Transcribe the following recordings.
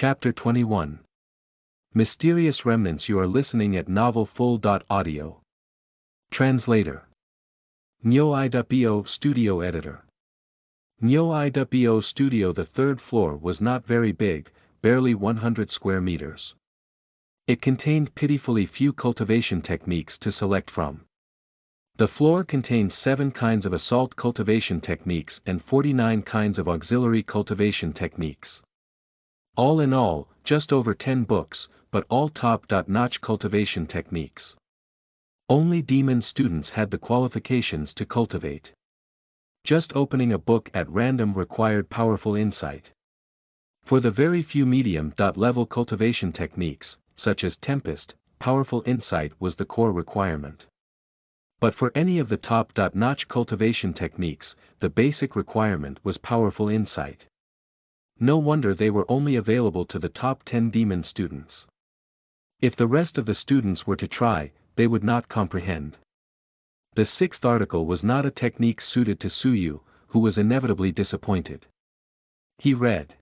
Chapter 21. Mysterious Remnants. You are listening at novelfull.audio. Translator. Nyo-i.bo Studio Editor. Nyo-i.bo Studio. The third floor was not very big, barely 100 square meters. It contained pitifully few cultivation techniques to select from. The floor contained 7 kinds of assault cultivation techniques and 49 kinds of auxiliary cultivation techniques. All in all, just over 10 books, but all top-notch cultivation techniques. Only demon students had the qualifications to cultivate. Just opening a book at random required powerful insight. For the very few medium-level cultivation techniques, such as Tempest, powerful insight was the core requirement. But for any of the top-notch cultivation techniques, the basic requirement was powerful insight. No wonder they were only available to the top 10 demon students. If the rest of the students were to try, they would not comprehend. The 6th article was not a technique suited to Suyu, who was inevitably disappointed. He read.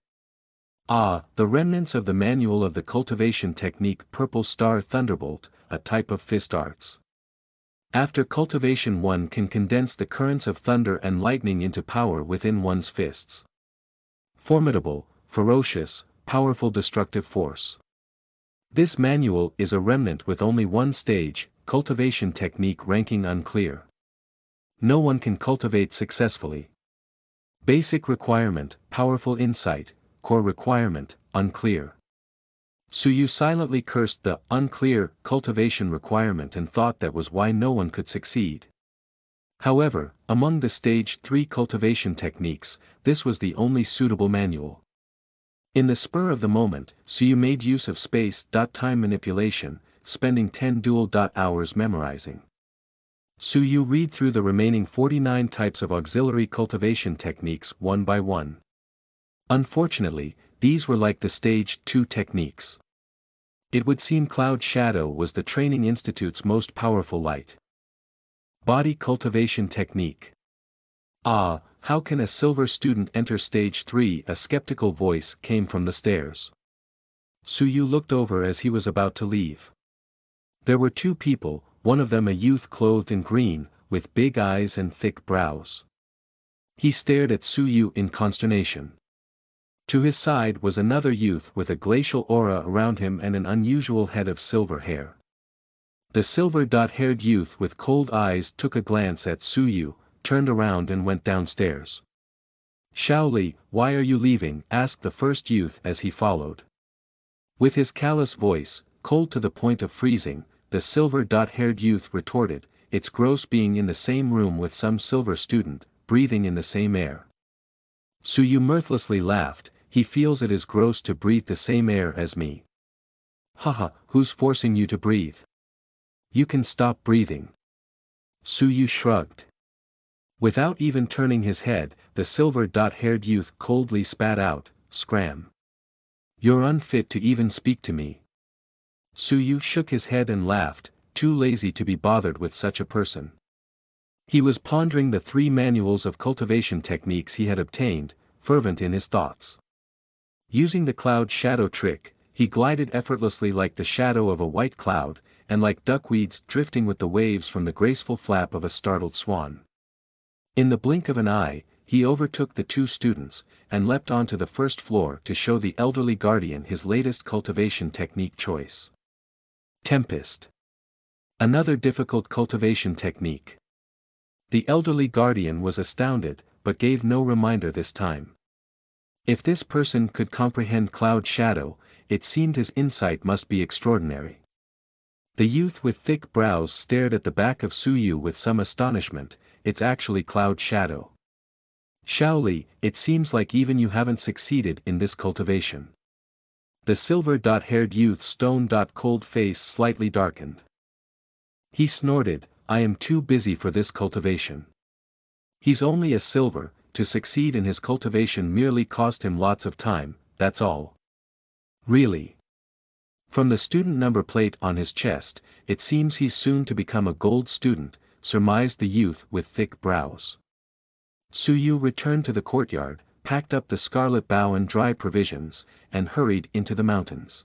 The remnants of the manual of the cultivation technique Purple Star Thunderbolt, a type of fist arts. After cultivation one can condense the currents of thunder and lightning into power within one's fists. Formidable, ferocious, powerful destructive force. This manual is a remnant with only one stage, cultivation technique ranking unclear. No one can cultivate successfully. Basic requirement, powerful insight, core requirement, unclear. Suyu silently cursed the unclear cultivation requirement and thought that was why no one could succeed. However, among the stage 3 cultivation techniques, this was the only suitable manual. In the spur of the moment, Suyu made use of space-time manipulation, spending 10 dual hours memorizing. Suyu read through the remaining 49 types of auxiliary cultivation techniques one by one. Unfortunately, these were like the stage 2 techniques. It would seem Cloud Shadow was the training institute's most powerful light. Body cultivation technique. How can a silver student enter stage 3? A skeptical voice came from the stairs. Suyu looked over as he was about to leave. There were 2 people, one of them a youth clothed in green, with big eyes and thick brows. He stared at Suyu in consternation. To his side was another youth with a glacial aura around him and an unusual head of silver hair. The silver-haired youth with cold eyes took a glance at Suyu, turned around and went downstairs. Shaoli, why are you leaving? Asked the first youth as he followed. With his callous voice, cold to the point of freezing, the silver-haired youth retorted, it's gross being in the same room with some silver student, breathing in the same air. Suyu mirthlessly laughed, he feels it is gross to breathe the same air as me. Haha, who's forcing you to breathe? You can stop breathing. Suyu shrugged. Without even turning his head, the silver-haired youth coldly spat out, scram. You're unfit to even speak to me. Suyu shook his head and laughed, too lazy to be bothered with such a person. He was pondering the 3 manuals of cultivation techniques he had obtained, fervent in his thoughts. Using the cloud shadow trick, he glided effortlessly like the shadow of a white cloud, and like duckweeds drifting with the waves from the graceful flap of a startled swan. In the blink of an eye, he overtook the 2 students, and leapt onto the first floor to show the elderly guardian his latest cultivation technique choice. Tempest. Another difficult cultivation technique. The elderly guardian was astounded, but gave no reminder this time. If this person could comprehend Cloud Shadow, it seemed his insight must be extraordinary. The youth with thick brows stared at the back of Suyu with some astonishment, it's actually Cloud Shadow. Shaoli, it seems like even you haven't succeeded in this cultivation. The silver-haired youth's stone-cold face slightly darkened. He snorted, I am too busy for this cultivation. He's only a silver, to succeed in his cultivation merely cost him lots of time, that's all. Really? From the student number plate on his chest, it seems he's soon to become a gold student, surmised the youth with thick brows. Suyu returned to the courtyard, packed up the scarlet bough and dry provisions, and hurried into the mountains.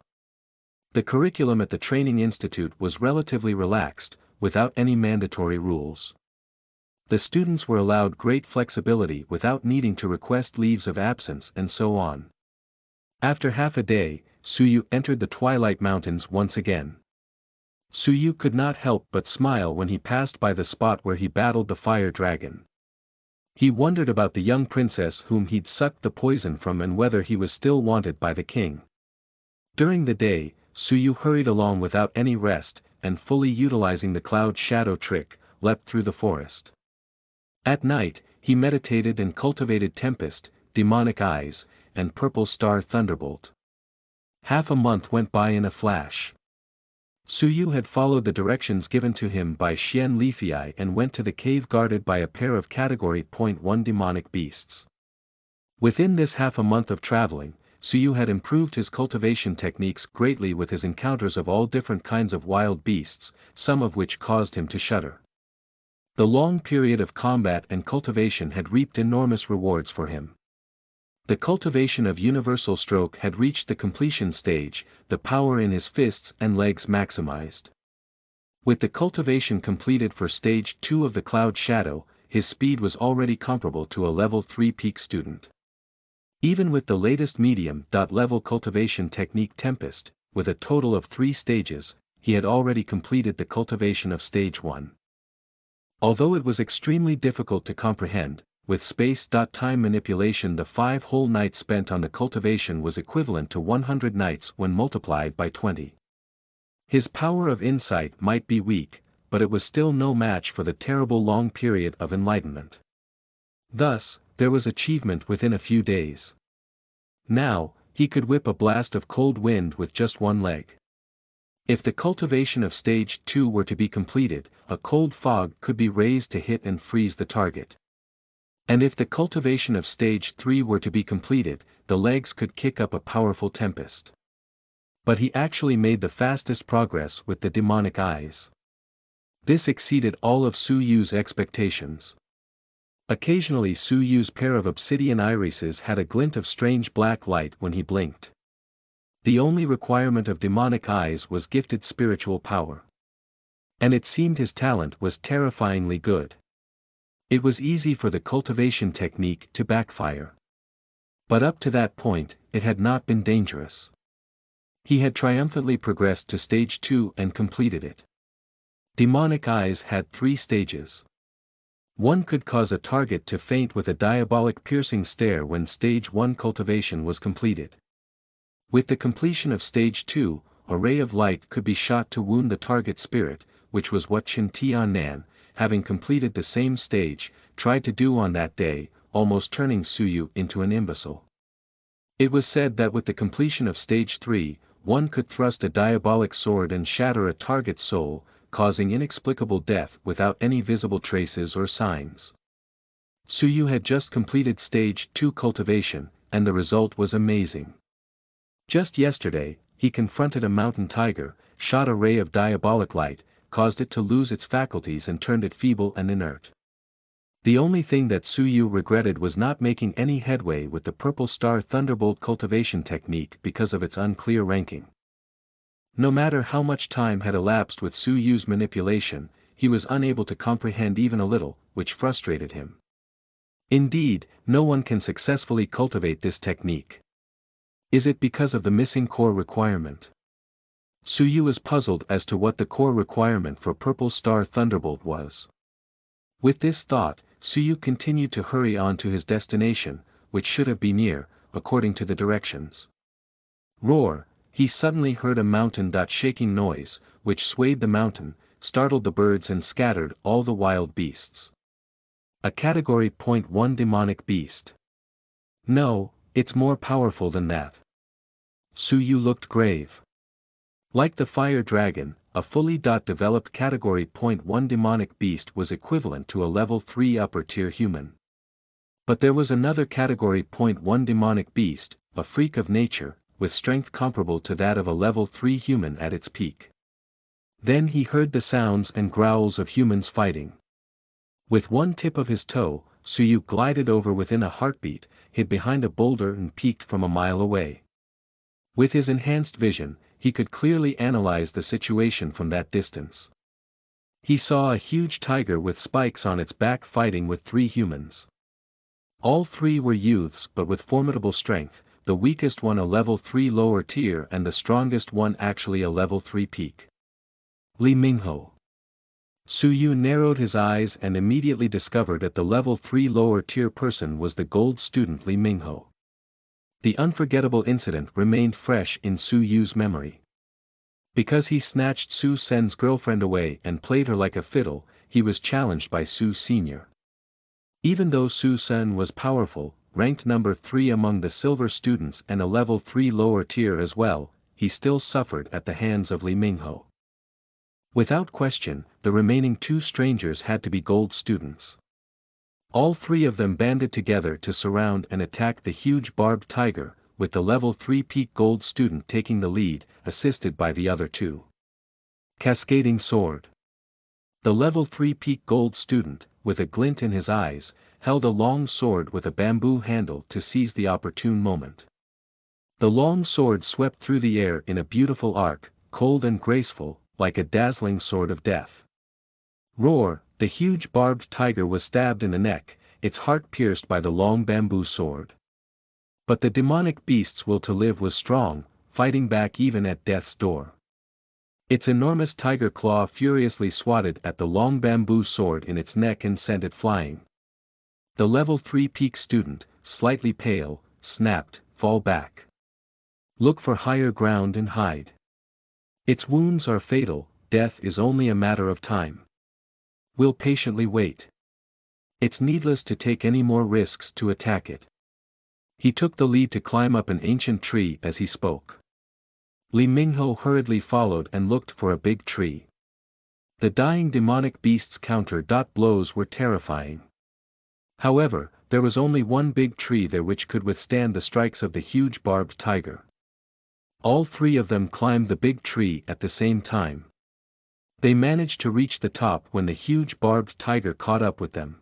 The curriculum at the training institute was relatively relaxed, without any mandatory rules. The students were allowed great flexibility without needing to request leaves of absence and so on. After half a day, Suyu entered the Twilight Mountains once again. Suyu could not help but smile when he passed by the spot where he battled the fire dragon. He wondered about the young princess whom he'd sucked the poison from and whether he was still wanted by the king. During the day, Suyu hurried along without any rest, and fully utilizing the cloud shadow trick, leapt through the forest. At night, he meditated and cultivated Tempest, Demonic Eyes, and Purple Star Thunderbolt. Half a month went by in a flash. Suyu had followed the directions given to him by Xian Lifei and went to the cave guarded by a pair of Category .1 demonic beasts. Within this half a month of traveling, Suyu had improved his cultivation techniques greatly with his encounters of all different kinds of wild beasts, some of which caused him to shudder. The long period of combat and cultivation had reaped enormous rewards for him. The cultivation of Universal Stroke had reached the completion stage, the power in his fists and legs maximized. With the cultivation completed for Stage 2 of the Cloud Shadow, his speed was already comparable to a Level 3 peak student. Even with the latest medium-level cultivation technique Tempest, with a total of 3 stages, he had already completed the cultivation of Stage 1. Although it was extremely difficult to comprehend, with space-time manipulation the 5 whole nights spent on the cultivation was equivalent to 100 nights when multiplied by 20. His power of insight might be weak, but it was still no match for the terrible long period of enlightenment. Thus, there was achievement within a few days. Now, he could whip a blast of cold wind with just one leg. If the cultivation of Stage 2 were to be completed, a cold fog could be raised to hit and freeze the target. And if the cultivation of Stage 3 were to be completed, the legs could kick up a powerful tempest. But he actually made the fastest progress with the demonic eyes. This exceeded all of Suyu's expectations. Occasionally Suyu's pair of obsidian irises had a glint of strange black light when he blinked. The only requirement of demonic eyes was gifted spiritual power. And it seemed his talent was terrifyingly good. It was easy for the cultivation technique to backfire. But up to that point, it had not been dangerous. He had triumphantly progressed to Stage 2 and completed it. Demonic eyes had 3 stages. One could cause a target to faint with a diabolic piercing stare when Stage 1 cultivation was completed. With the completion of Stage 2, a ray of light could be shot to wound the target spirit, which was what Chen Tiannan, having completed the same stage, tried to do on that day, almost turning Suyu into an imbecile. It was said that with the completion of Stage 3, one could thrust a diabolic sword and shatter a target's soul, causing inexplicable death without any visible traces or signs. Suyu had just completed Stage 2 cultivation, and the result was amazing. Just yesterday, he confronted a mountain tiger, shot a ray of diabolic light, caused it to lose its faculties and turned it feeble and inert. The only thing that Suyu regretted was not making any headway with the Purple Star Thunderbolt cultivation technique because of its unclear ranking. No matter how much time had elapsed with Suyu's manipulation, he was unable to comprehend even a little, which frustrated him. Indeed, no one can successfully cultivate this technique. Is it because of the missing core requirement? Suyu was puzzled as to what the core requirement for Purple Star Thunderbolt was. With this thought, Suyu continued to hurry on to his destination, which should have been near, according to the directions. Roar! He suddenly heard a mountain-shaking noise, which swayed the mountain, startled the birds and scattered all the wild beasts. A Category .1 demonic beast. No, it's more powerful than that. Suyu looked grave. Like the fire dragon, a fully developed Category .1 demonic beast was equivalent to a Level 3 upper-tier human. But there was another Category .1 demonic beast, a freak of nature, with strength comparable to that of a Level 3 human at its peak. Then he heard the sounds and growls of humans fighting. With one tip of his toe, Suyu glided over within a heartbeat, hid behind a boulder and peeked from a mile away. With his enhanced vision, he could clearly analyze the situation from that distance. He saw a huge tiger with spikes on its back fighting with 3 humans. All 3 were youths but with formidable strength, the weakest one a level 3 lower tier and the strongest one actually a level 3 peak. Li Mingho. Suyu narrowed his eyes and immediately discovered that the level 3 lower tier person was the gold student Li Mingho. The unforgettable incident remained fresh in Suyu's memory. Because he snatched Su Sen's girlfriend away and played her like a fiddle, he was challenged by Su Sr. Even though Su Sen was powerful, ranked number 3 among the silver students and a level 3 lower tier as well, he still suffered at the hands of Li Mingho. Without question, the remaining 2 strangers had to be gold students. All 3 of them banded together to surround and attack the huge barbed tiger, with the level 3 peak gold student taking the lead, assisted by the other 2. Cascading Sword. The level 3 peak gold student, with a glint in his eyes, held a long sword with a bamboo handle to seize the opportune moment. The long sword swept through the air in a beautiful arc, cold and graceful, like a dazzling sword of death. Roar, the huge barbed tiger was stabbed in the neck, its heart pierced by the long bamboo sword. But the demonic beast's will to live was strong, fighting back even at death's door. Its enormous tiger claw furiously swatted at the long bamboo sword in its neck and sent it flying. The level 3 peak student, slightly pale, snapped, "Fall back. Look for higher ground and hide. Its wounds are fatal, death is only a matter of time. We'll patiently wait. It's needless to take any more risks to attack it." He took the lead to climb up an ancient tree as he spoke. Li Mingho hurriedly followed and looked for a big tree. The dying demonic beast's counter-blows were terrifying. However, there was only one big tree there which could withstand the strikes of the huge barbed tiger. All 3 of them climbed the big tree at the same time. They managed to reach the top when the huge barbed tiger caught up with them.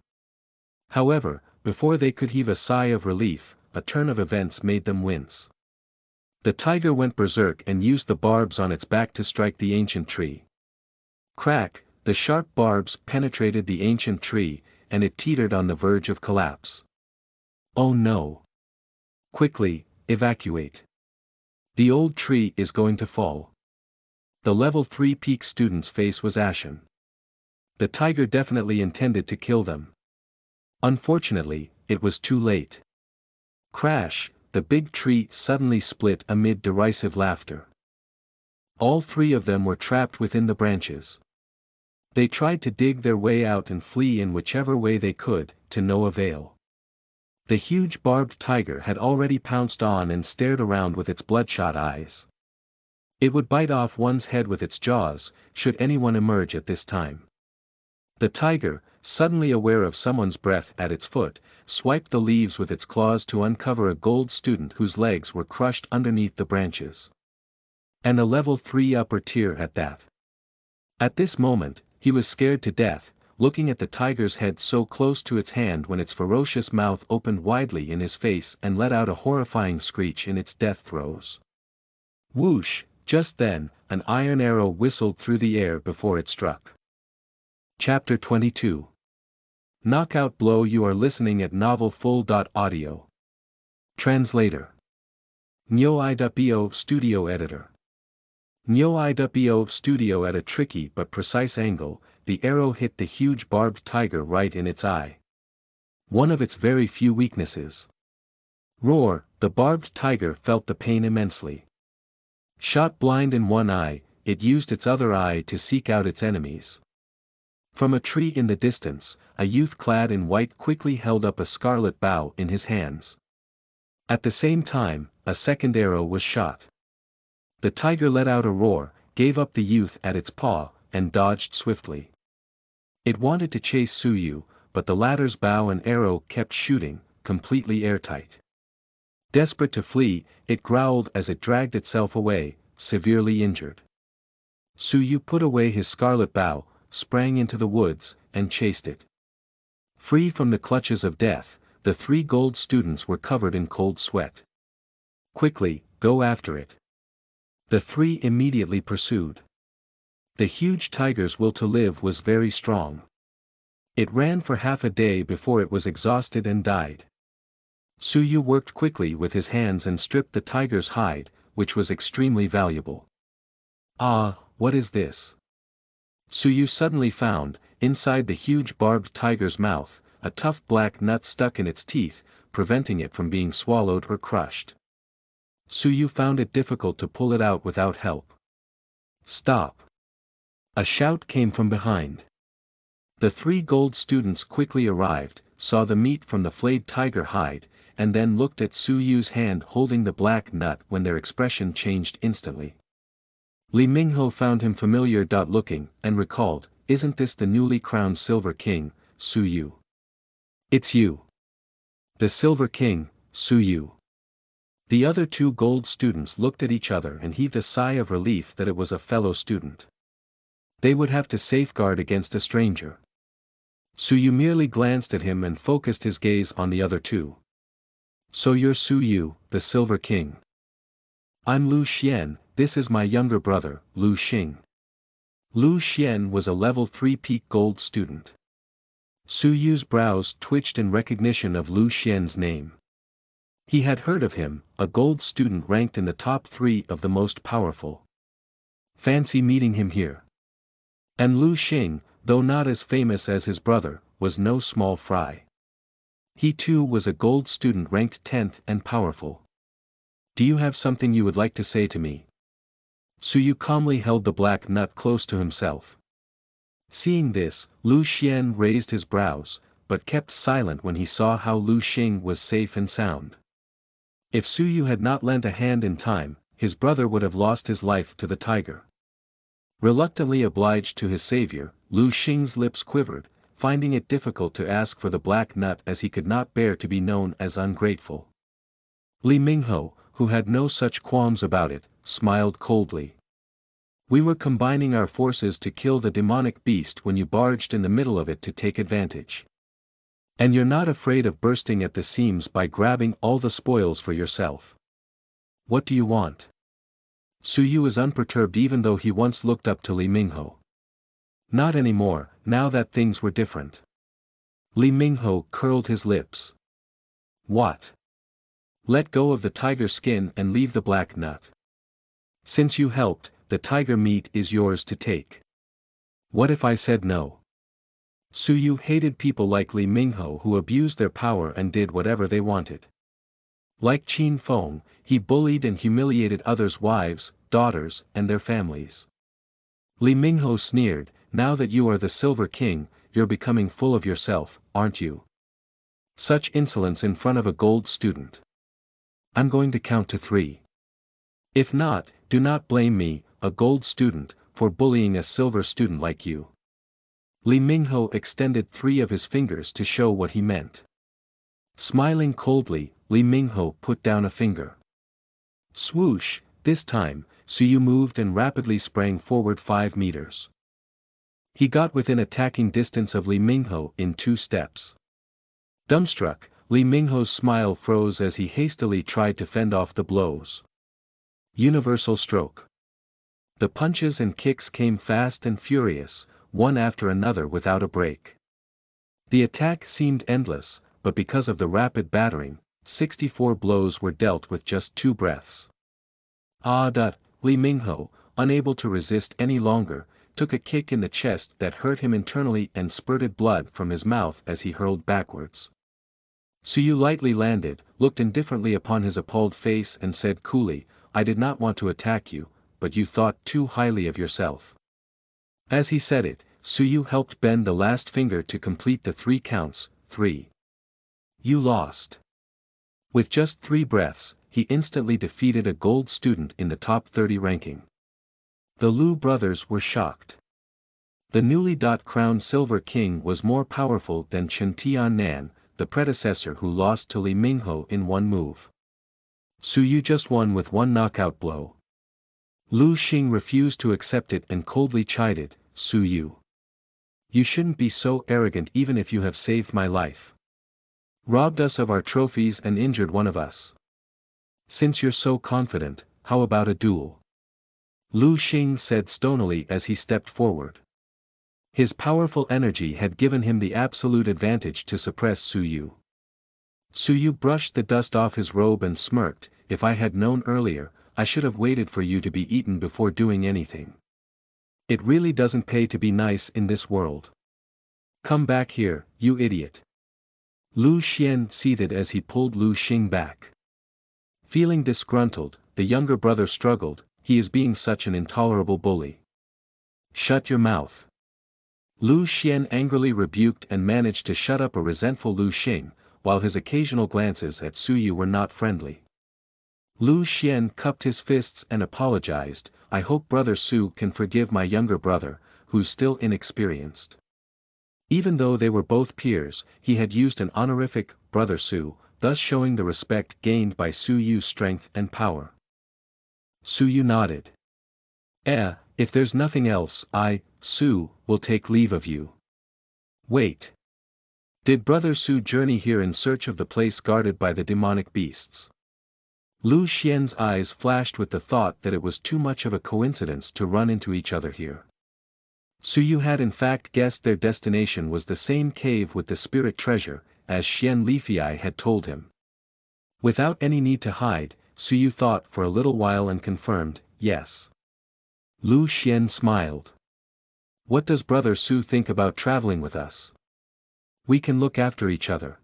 However, before they could heave a sigh of relief, a turn of events made them wince. The tiger went berserk and used the barbs on its back to strike the ancient tree. Crack, the sharp barbs penetrated the ancient tree, and it teetered on the verge of collapse. Oh no! Quickly, evacuate. The old tree is going to fall. The level 3 peak student's face was ashen. The tiger definitely intended to kill them. Unfortunately, it was too late. Crash, the big tree suddenly split amid derisive laughter. All 3 of them were trapped within the branches. They tried to dig their way out and flee in whichever way they could, to no avail. The huge barbed tiger had already pounced on and stared around with its bloodshot eyes. It would bite off one's head with its jaws, should anyone emerge at this time. The tiger, suddenly aware of someone's breath at its foot, swiped the leaves with its claws to uncover a gold student whose legs were crushed underneath the branches. And a level 3 upper tier at that. At this moment, he was scared to death, looking at the tiger's head so close to its hand when its ferocious mouth opened widely in his face and let out a horrifying screech in its death throes. Whoosh, just then, an iron arrow whistled through the air before it struck. Chapter 22. Knockout Blow. You are listening at novelfull.audio. Translator. Nyo-i.bo Studio Editor. Nyo-i.bo Studio. At a tricky but precise angle, the arrow hit the huge barbed tiger right in its eye. One of its very few weaknesses. Roar, the barbed tiger felt the pain immensely. Shot blind in one eye, it used its other eye to seek out its enemies. From a tree in the distance, a youth clad in white quickly held up a scarlet bow in his hands. At the same time, a second arrow was shot. The tiger let out a roar, gave up the youth at its paw, and dodged swiftly. It wanted to chase Suyu, but the latter's bow and arrow kept shooting, completely airtight. Desperate to flee, it growled as it dragged itself away, severely injured. Suyu put away his scarlet bow, sprang into the woods, and chased it. Free from the clutches of death, the 3 gold students were covered in cold sweat. Quickly, go after it. The 3 immediately pursued. The huge tiger's will to live was very strong. It ran for half a day before it was exhausted and died. Suyu worked quickly with his hands and stripped the tiger's hide, which was extremely valuable. Ah, what is this? Suyu suddenly found, inside the huge barbed tiger's mouth, a tough black nut stuck in its teeth, preventing it from being swallowed or crushed. Suyu found it difficult to pull it out without help. Stop! A shout came from behind. The 3 gold students quickly arrived, saw the meat from the flayed tiger hide, and then looked at Suyu's hand holding the black nut when their expression changed instantly. Li Mingho found him familiar. Looking, and recalled, isn't this the newly crowned Silver King, Suyu? It's you. The Silver King, Suyu. The other 2 gold students looked at each other and heaved a sigh of relief that it was a fellow student. They would have to safeguard against a stranger. Suyu merely glanced at him and focused his gaze on the other 2. So you're Suyu, the Silver King. I'm Lu Xian, this is my younger brother, Lu Xing. Lu Xian was a level 3 peak gold student. Suyu's brows twitched in recognition of Lu Xian's name. He had heard of him, a gold student ranked in the top 3 of the most powerful. Fancy meeting him here. And Lu Xing, though not as famous as his brother, was no small fry. He too was a gold student ranked 10th and powerful. Do you have something you would like to say to me? Suyu calmly held the black nut close to himself. Seeing this, Lu Xian raised his brows, but kept silent when he saw how Lu Xing was safe and sound. If Suyu had not lent a hand in time, his brother would have lost his life to the tiger. Reluctantly obliged to his savior, Lu Xing's lips quivered, finding it difficult to ask for the black nut as he could not bear to be known as ungrateful. Li Mingho, who had no such qualms about it, smiled coldly. We were combining our forces to kill the demonic beast when you barged in the middle of it to take advantage. And you're not afraid of bursting at the seams by grabbing all the spoils for yourself. What do you want? Suyu is unperturbed even though he once looked up to Li Mingho. Not anymore, now that things were different. Li Mingho curled his lips. What? Let go of the tiger skin and leave the black nut. Since you helped, the tiger meat is yours to take. What if I said no? Suyu hated people like Li Mingho who abused their power and did whatever they wanted. Like Qin Feng, he bullied and humiliated others' wives, daughters, and their families. Li Mingho sneered, now that you are the Silver King, you're becoming full of yourself, aren't you? Such insolence in front of a gold student. I'm going to count to 3. If not, do not blame me, a gold student, for bullying a silver student like you. Li Mingho extended 3 of his fingers to show what he meant. Smiling coldly, Li Mingho put down a finger. Swoosh, this time, Suyu moved and rapidly sprang forward 5 meters. He got within attacking distance of Li Mingho in 2 steps. Dumbstruck, Li Mingho's smile froze as he hastily tried to fend off the blows. Universal stroke. The punches and kicks came fast and furious, one after another without a break. The attack seemed endless, but because of the rapid battering, 64 blows were dealt with just 2 breaths. Li Mingho, unable to resist any longer, took a kick in the chest that hurt him internally and spurted blood from his mouth as he hurled backwards. Suyu lightly landed, looked indifferently upon his appalled face and said coolly, I did not want to attack you, but you thought too highly of yourself. As he said it, Suyu helped bend the last finger to complete the 3 counts, 3. You lost. With just 3 breaths, he instantly defeated a gold student in the top 30 ranking. The Lu brothers were shocked. The newly crowned Silver King was more powerful than Chen Tiannan, the predecessor who lost to Li Mingho in 1 move. Suyu just won with 1 knockout blow. Lu Xing refused to accept it and coldly chided, Suyu. You shouldn't be so arrogant even if you have saved my life. Robbed us of our trophies and injured one of us. Since you're so confident, how about a duel? Lu Xing said stonily as he stepped forward. His powerful energy had given him the absolute advantage to suppress Su Yu. Su Yu brushed the dust off his robe and smirked, if I had known earlier, I should have waited for you to be eaten before doing anything. It really doesn't pay to be nice in this world. Come back here, you idiot. Lu Xian seethed as he pulled Lu Xing back. Feeling disgruntled, the younger brother struggled, he is being such an intolerable bully. Shut your mouth. Lu Xian angrily rebuked and managed to shut up a resentful Lu Xing, while his occasional glances at Su Yu were not friendly. Lu Xian cupped his fists and apologized, I hope Brother Su can forgive my younger brother, who's still inexperienced. Even though they were both peers, he had used an honorific, Brother Su, thus showing the respect gained by Su Yu's strength and power. Su Yu nodded. If there's nothing else, I, Su, will take leave of you. Wait. Did Brother Su journey here in search of the place guarded by the demonic beasts? Lu Xian's eyes flashed with the thought that it was too much of a coincidence to run into each other here. Su Yu had in fact guessed their destination was the same cave with the spirit treasure, as Xian Lifei had told him. Without any need to hide, Su Yu thought for a little while and confirmed, yes. Lu Xian smiled. What does Brother Su think about traveling with us? We can look after each other.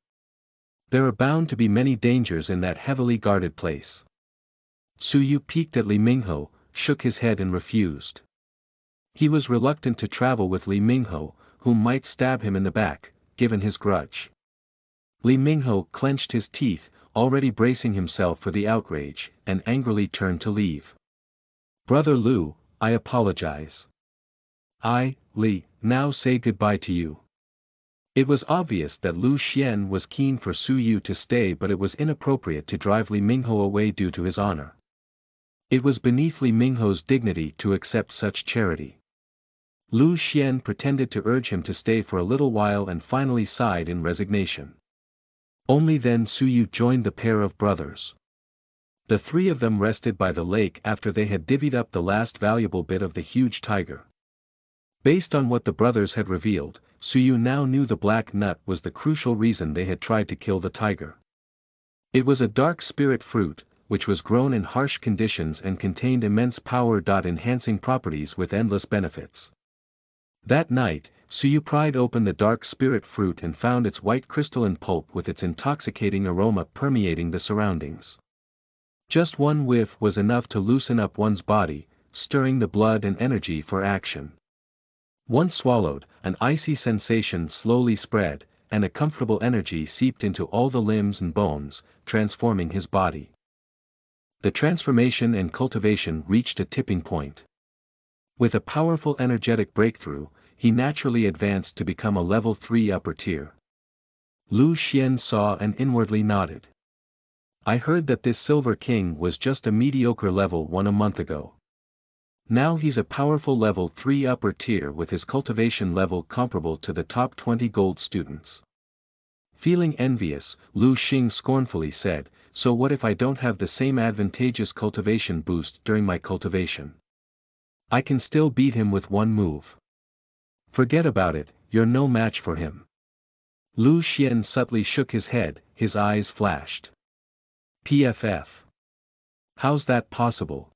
There are bound to be many dangers in that heavily guarded place. Su Yu peeked at Li Mingho, shook his head and refused. He was reluctant to travel with Li Mingho, whom might stab him in the back, given his grudge. Li Mingho clenched his teeth, already bracing himself for the outrage, and angrily turned to leave. Brother Lu, I apologize. I, Li, now say goodbye to you. It was obvious that Lu Xian was keen for Su Yu to stay, but it was inappropriate to drive Li Mingho away due to his honor. It was beneath Li Mingho's dignity to accept such charity. Lu Xian pretended to urge him to stay for a little while and finally sighed in resignation. Only then Su Yu joined the pair of brothers. The three of them rested by the lake after they had divvied up the last valuable bit of the huge tiger. Based on what the brothers had revealed, Su Yu now knew the black nut was the crucial reason they had tried to kill the tiger. It was a dark spirit fruit, which was grown in harsh conditions and contained immense power. Enhancing properties with endless benefits. That night, Su Yu pried open the dark spirit fruit and found its white crystalline pulp with its intoxicating aroma permeating the surroundings. Just one whiff was enough to loosen up one's body, stirring the blood and energy for action. Once swallowed, an icy sensation slowly spread, and a comfortable energy seeped into all the limbs and bones, transforming his body. The transformation and cultivation reached a tipping point. With a powerful energetic breakthrough, he naturally advanced to become a level 3 upper tier. Lu Xian saw and inwardly nodded. I heard that this Silver King was just a mediocre level 1 a month ago. Now he's a powerful level 3 upper tier with his cultivation level comparable to the top 20 gold students. Feeling envious, Lu Xing scornfully said, so what if I don't have the same advantageous cultivation boost during my cultivation? I can still beat him with one move. Forget about it, you're no match for him. Lu Xian subtly shook his head, his eyes flashed. PFF. How's that possible?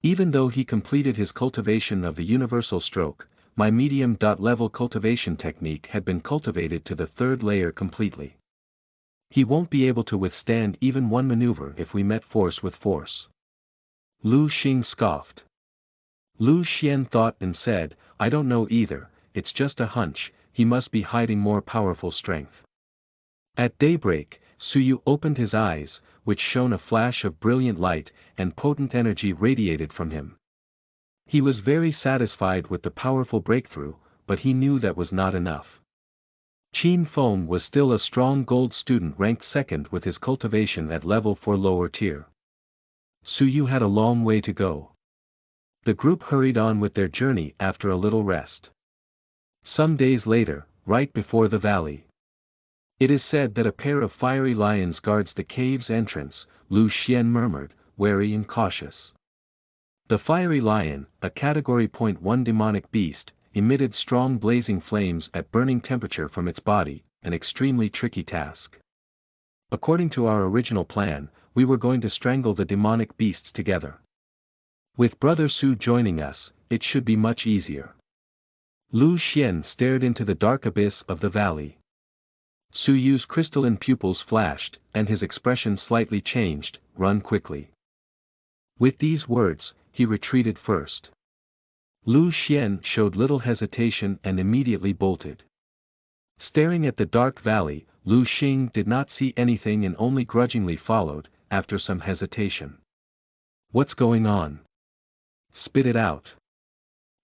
Even though he completed his cultivation of the universal stroke, my medium-level cultivation technique had been cultivated to the 3rd layer completely. He won't be able to withstand even one maneuver if we met force with force. Lu Xing scoffed. Lu Xian thought and said, I don't know either, it's just a hunch, he must be hiding more powerful strength. At daybreak, Su Yu opened his eyes, which shone a flash of brilliant light, and potent energy radiated from him. He was very satisfied with the powerful breakthrough, but he knew that was not enough. Qin Feng was still a strong gold student ranked 2nd with his cultivation at level 4 lower tier. Su Yu had a long way to go. The group hurried on with their journey after a little rest. Some days later, right before the valley. It is said that a pair of fiery lions guards the cave's entrance, Lu Xian murmured, wary and cautious. The fiery lion, a Category .1 demonic beast, emitted strong blazing flames at burning temperature from its body, an extremely tricky task. According to our original plan, we were going to strangle the demonic beasts together. With Brother Su joining us, it should be much easier. Lu Xian stared into the dark abyss of the valley. Su Yu's crystalline pupils flashed, and his expression slightly changed, run quickly. With these words, he retreated first. Lu Xian showed little hesitation and immediately bolted. Staring at the dark valley, Lu Xing did not see anything and only grudgingly followed, after some hesitation. What's going on? Spit it out.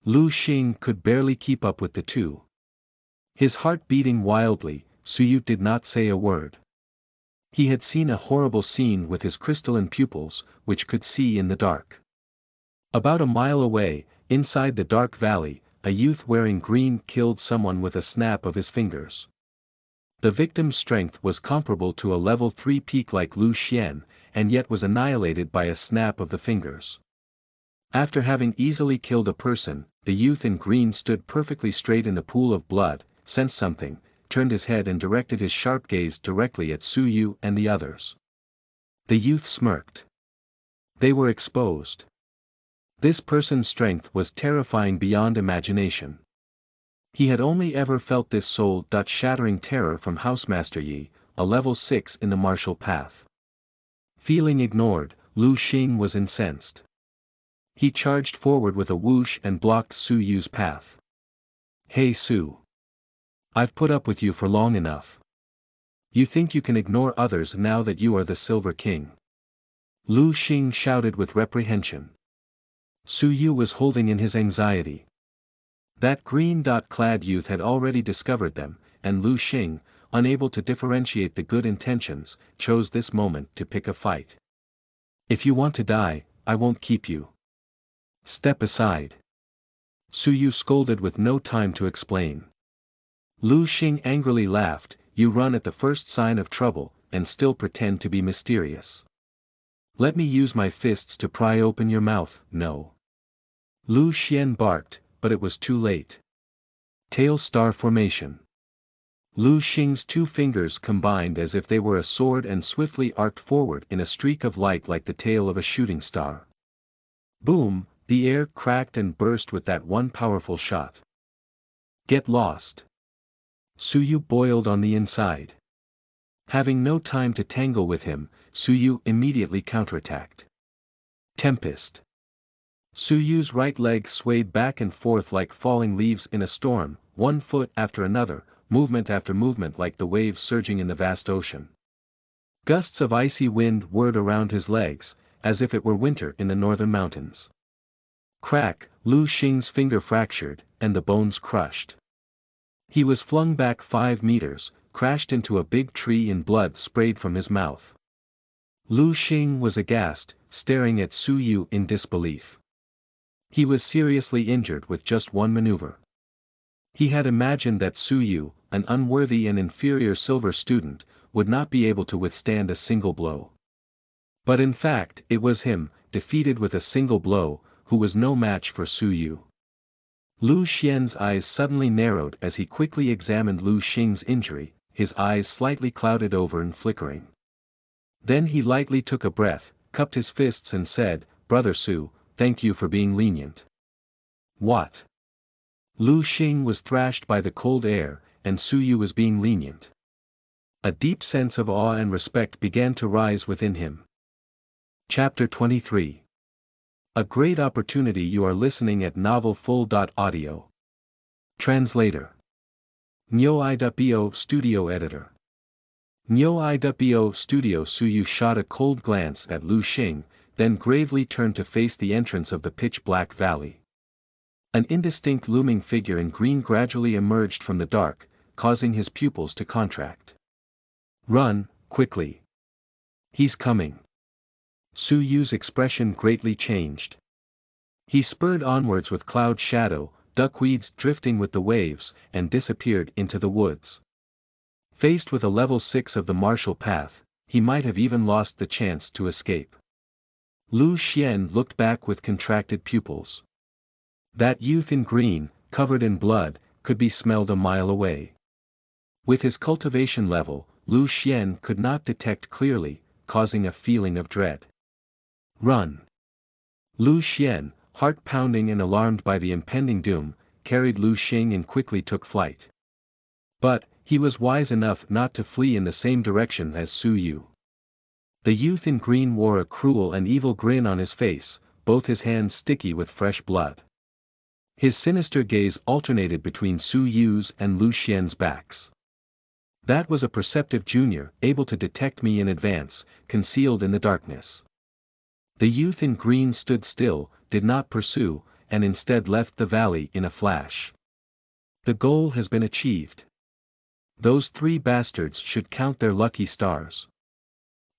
Lu Xing could barely keep up with the two. His heart beating wildly, Su Yu did not say a word. He had seen a horrible scene with his crystalline pupils, which could see in the dark. About a mile away, inside the dark valley, a youth wearing green killed someone with a snap of his fingers. The victim's strength was comparable to a level 3 peak like Lu Xian, and yet was annihilated by a snap of the fingers. After having easily killed a person, the youth in green stood perfectly straight in the pool of blood, sensed something, turned his head and directed his sharp gaze directly at Su Yu and the others. The youth smirked. They were exposed. This person's strength was terrifying beyond imagination. He had only ever felt this soul-shattering terror from Housemaster Yi, a level 6 in the martial path. Feeling ignored, Lu Xing was incensed. He charged forward with a whoosh and blocked Su Yu's path. Hey Su. I've put up with you for long enough. You think you can ignore others now that you are the Silver King? Lu Xing shouted with reprehension. Su Yu was holding in his anxiety. That green-clad youth had already discovered them, and Lu Xing, unable to differentiate the good intentions, chose this moment to pick a fight. If you want to die, I won't keep you. Step aside. Su Yu scolded with no time to explain. Lu Xing angrily laughed, you run at the first sign of trouble, and still pretend to be mysterious. Let me use my fists to pry open your mouth, no. Lu Xian barked, but it was too late. Tail star formation. Lu Xing's two fingers combined as if they were a sword and swiftly arced forward in a streak of light like the tail of a shooting star. Boom, the air cracked and burst with that one powerful shot. Get lost. Su Yu boiled on the inside. Having no time to tangle with him, Su Yu immediately counterattacked. Tempest. Su Yu's right leg swayed back and forth like falling leaves in a storm, one foot after another, movement after movement like the waves surging in the vast ocean. Gusts of icy wind whirred around his legs, as if it were winter in the northern mountains. Crack, Lu Xing's finger fractured, and the bones crushed. He was flung back 5 meters, crashed into a big tree and blood sprayed from his mouth. Lu Xing was aghast, staring at Su Yu in disbelief. He was seriously injured with just one maneuver. He had imagined that Su Yu, an unworthy and inferior silver student, would not be able to withstand a single blow. But in fact it was him, defeated with a single blow, who was no match for Su Yu. Lu Xian's eyes suddenly narrowed as he quickly examined Lu Xing's injury, his eyes slightly clouded over and flickering. Then he lightly took a breath, cupped his fists and said, Brother Su, thank you for being lenient. What? Lu Xing was thrashed by the cold air, and Su Yu was being lenient. A deep sense of awe and respect began to rise within him. Chapter 23. A great opportunity. You are listening at novelfull.audio. Translator. Nyo.bo Studio Editor. Nyo.bo Studio. Su Yu shot a cold glance at Lu Xing, then gravely turned to face the entrance of the pitch-black valley. An indistinct looming figure in green gradually emerged from the dark, causing his pupils to contract. Run, quickly. He's coming. Su Yu's expression greatly changed. He spurred onwards with cloud shadow, duckweeds drifting with the waves, and disappeared into the woods. Faced with a level 6 of the martial path, he might have even lost the chance to escape. Lu Xian looked back with contracted pupils. That youth in green, covered in blood, could be smelled a mile away. With his cultivation level, Lu Xian could not detect clearly, causing a feeling of dread. Run! Lu Xian, heart pounding and alarmed by the impending doom, carried Lu Xing and quickly took flight. But, he was wise enough not to flee in the same direction as Su Yu. The youth in green wore a cruel and evil grin on his face, both his hands sticky with fresh blood. His sinister gaze alternated between Su Yu's and Lu Xian's backs. That was a perceptive junior, able to detect me in advance, concealed in the darkness. The youth in green stood still, did not pursue, and instead left the valley in a flash. The goal has been achieved. Those 3 bastards should count their lucky stars.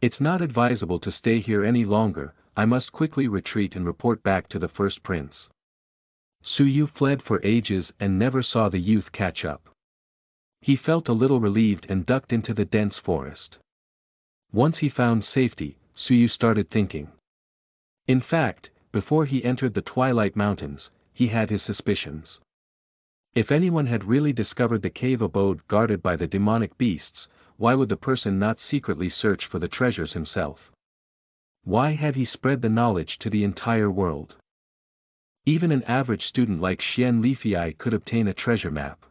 It's not advisable to stay here any longer, I must quickly retreat and report back to the first prince. Su Yu fled for ages and never saw the youth catch up. He felt a little relieved and ducked into the dense forest. Once he found safety, Su Yu started thinking. In fact, before he entered the Twilight Mountains, he had his suspicions. If anyone had really discovered the cave abode guarded by the demonic beasts, why would the person not secretly search for the treasures himself? Why had he spread the knowledge to the entire world? Even an average student like Xian Lifei could obtain a treasure map.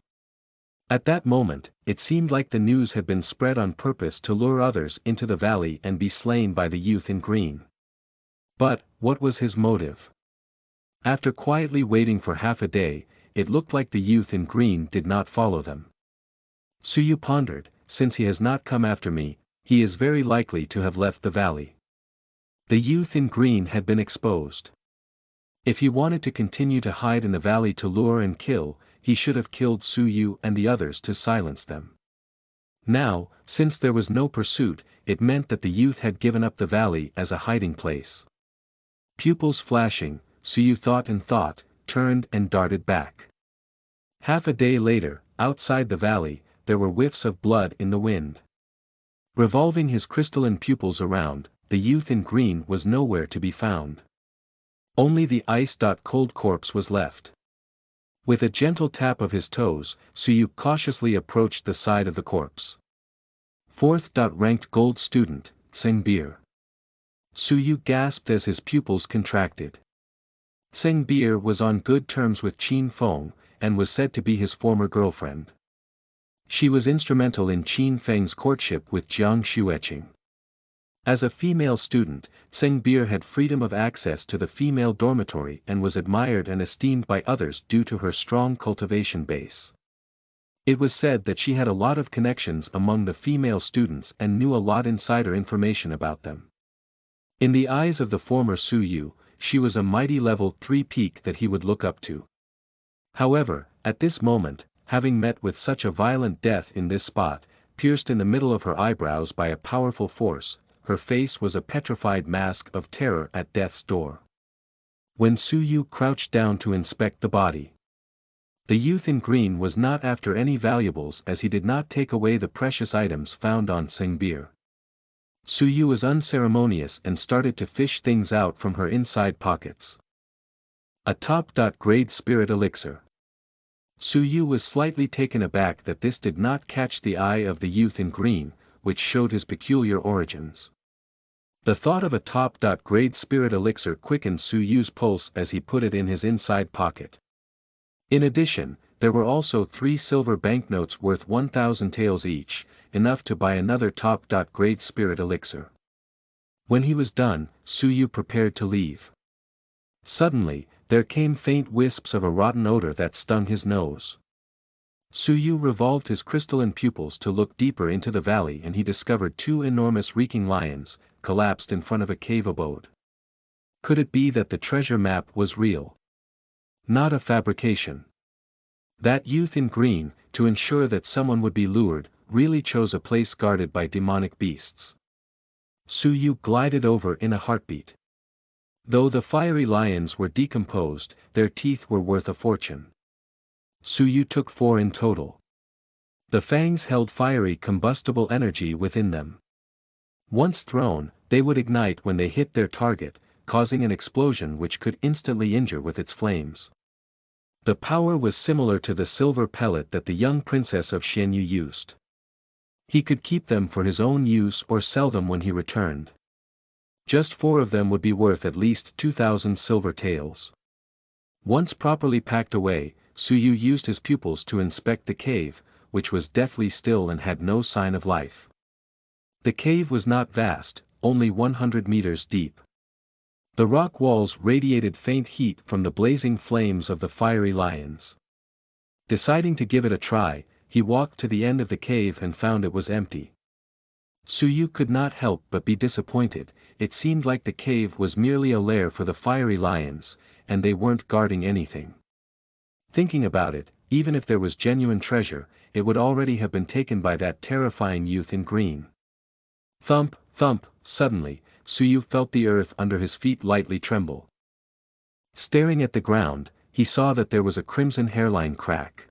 At that moment, it seemed like the news had been spread on purpose to lure others into the valley and be slain by the youth in green. But, what was his motive? After quietly waiting for half a day, it looked like the youth in green did not follow them. Su Yu pondered, since he has not come after me, he is very likely to have left the valley. The youth in green had been exposed. If he wanted to continue to hide in the valley to lure and kill, he should have killed Su Yu and the others to silence them. Now, since there was no pursuit, it meant that the youth had given up the valley as a hiding place. Pupils flashing, Su Yu thought, turned and darted back. Half a day later, outside the valley, there were whiffs of blood in the wind. Revolving his crystalline pupils around, the youth in green was nowhere to be found. Only the ice-cold corpse was left. With a gentle tap of his toes, Su Yu cautiously approached the side of the corpse. 4th-ranked gold student, Tseng Bir. Su Yu gasped as his pupils contracted. Tseng Bir was on good terms with Qin Feng, and was said to be his former girlfriend. She was instrumental in Qin Feng's courtship with Jiang Xueqing. As a female student, Tseng Bir had freedom of access to the female dormitory and was admired and esteemed by others due to her strong cultivation base. It was said that she had a lot of connections among the female students and knew a lot insider information about them. In the eyes of the former Su Yu, she was a mighty level 3 peak that he would look up to. However, at this moment, having met with such a violent death in this spot, pierced in the middle of her eyebrows by a powerful force, her face was a petrified mask of terror at death's door. When Su Yu crouched down to inspect the body, the youth in green was not after any valuables as he did not take away the precious items found on Tseng Bir. Su Yu was unceremonious and started to fish things out from her inside pockets. A top-grade spirit elixir. Su Yu was slightly taken aback that this did not catch the eye of the youth in green, which showed his peculiar origins. The thought of a top-grade spirit elixir quickened Su Yu's pulse as he put it in his inside pocket. In addition, there were also 3 silver banknotes worth 1,000 taels each, enough to buy another top-grade spirit elixir. When he was done, Su Yu prepared to leave. Suddenly, there came faint wisps of a rotten odor that stung his nose. Su Yu revolved his crystalline pupils to look deeper into the valley and he discovered 2 enormous reeking lions, collapsed in front of a cave abode. Could it be that the treasure map was real? Not a fabrication. That youth in green, to ensure that someone would be lured, really chose a place guarded by demonic beasts. Su Yu glided over in a heartbeat. Though the fiery lions were decomposed, their teeth were worth a fortune. Suyu took 4 in total. The fangs held fiery combustible energy within them. Once thrown, they would ignite when they hit their target, causing an explosion which could instantly injure with its flames. The power was similar to the silver pellet that the young princess of Xianyu used. He could keep them for his own use or sell them when he returned. Just 4 of them would be worth at least 2,000 silver taels. Once properly packed away, Suyu used his pupils to inspect the cave, which was deathly still and had no sign of life. The cave was not vast, only 100 meters deep. The rock walls radiated faint heat from the blazing flames of the fiery lions. Deciding to give it a try, he walked to the end of the cave and found it was empty. Suyu could not help but be disappointed. It seemed like the cave was merely a lair for the fiery lions, and they weren't guarding anything. Thinking about it, even if there was genuine treasure, it would already have been taken by that terrifying youth in green. Thump, thump, suddenly, Suyu felt the earth under his feet lightly tremble. Staring at the ground, he saw that there was a crimson hairline crack.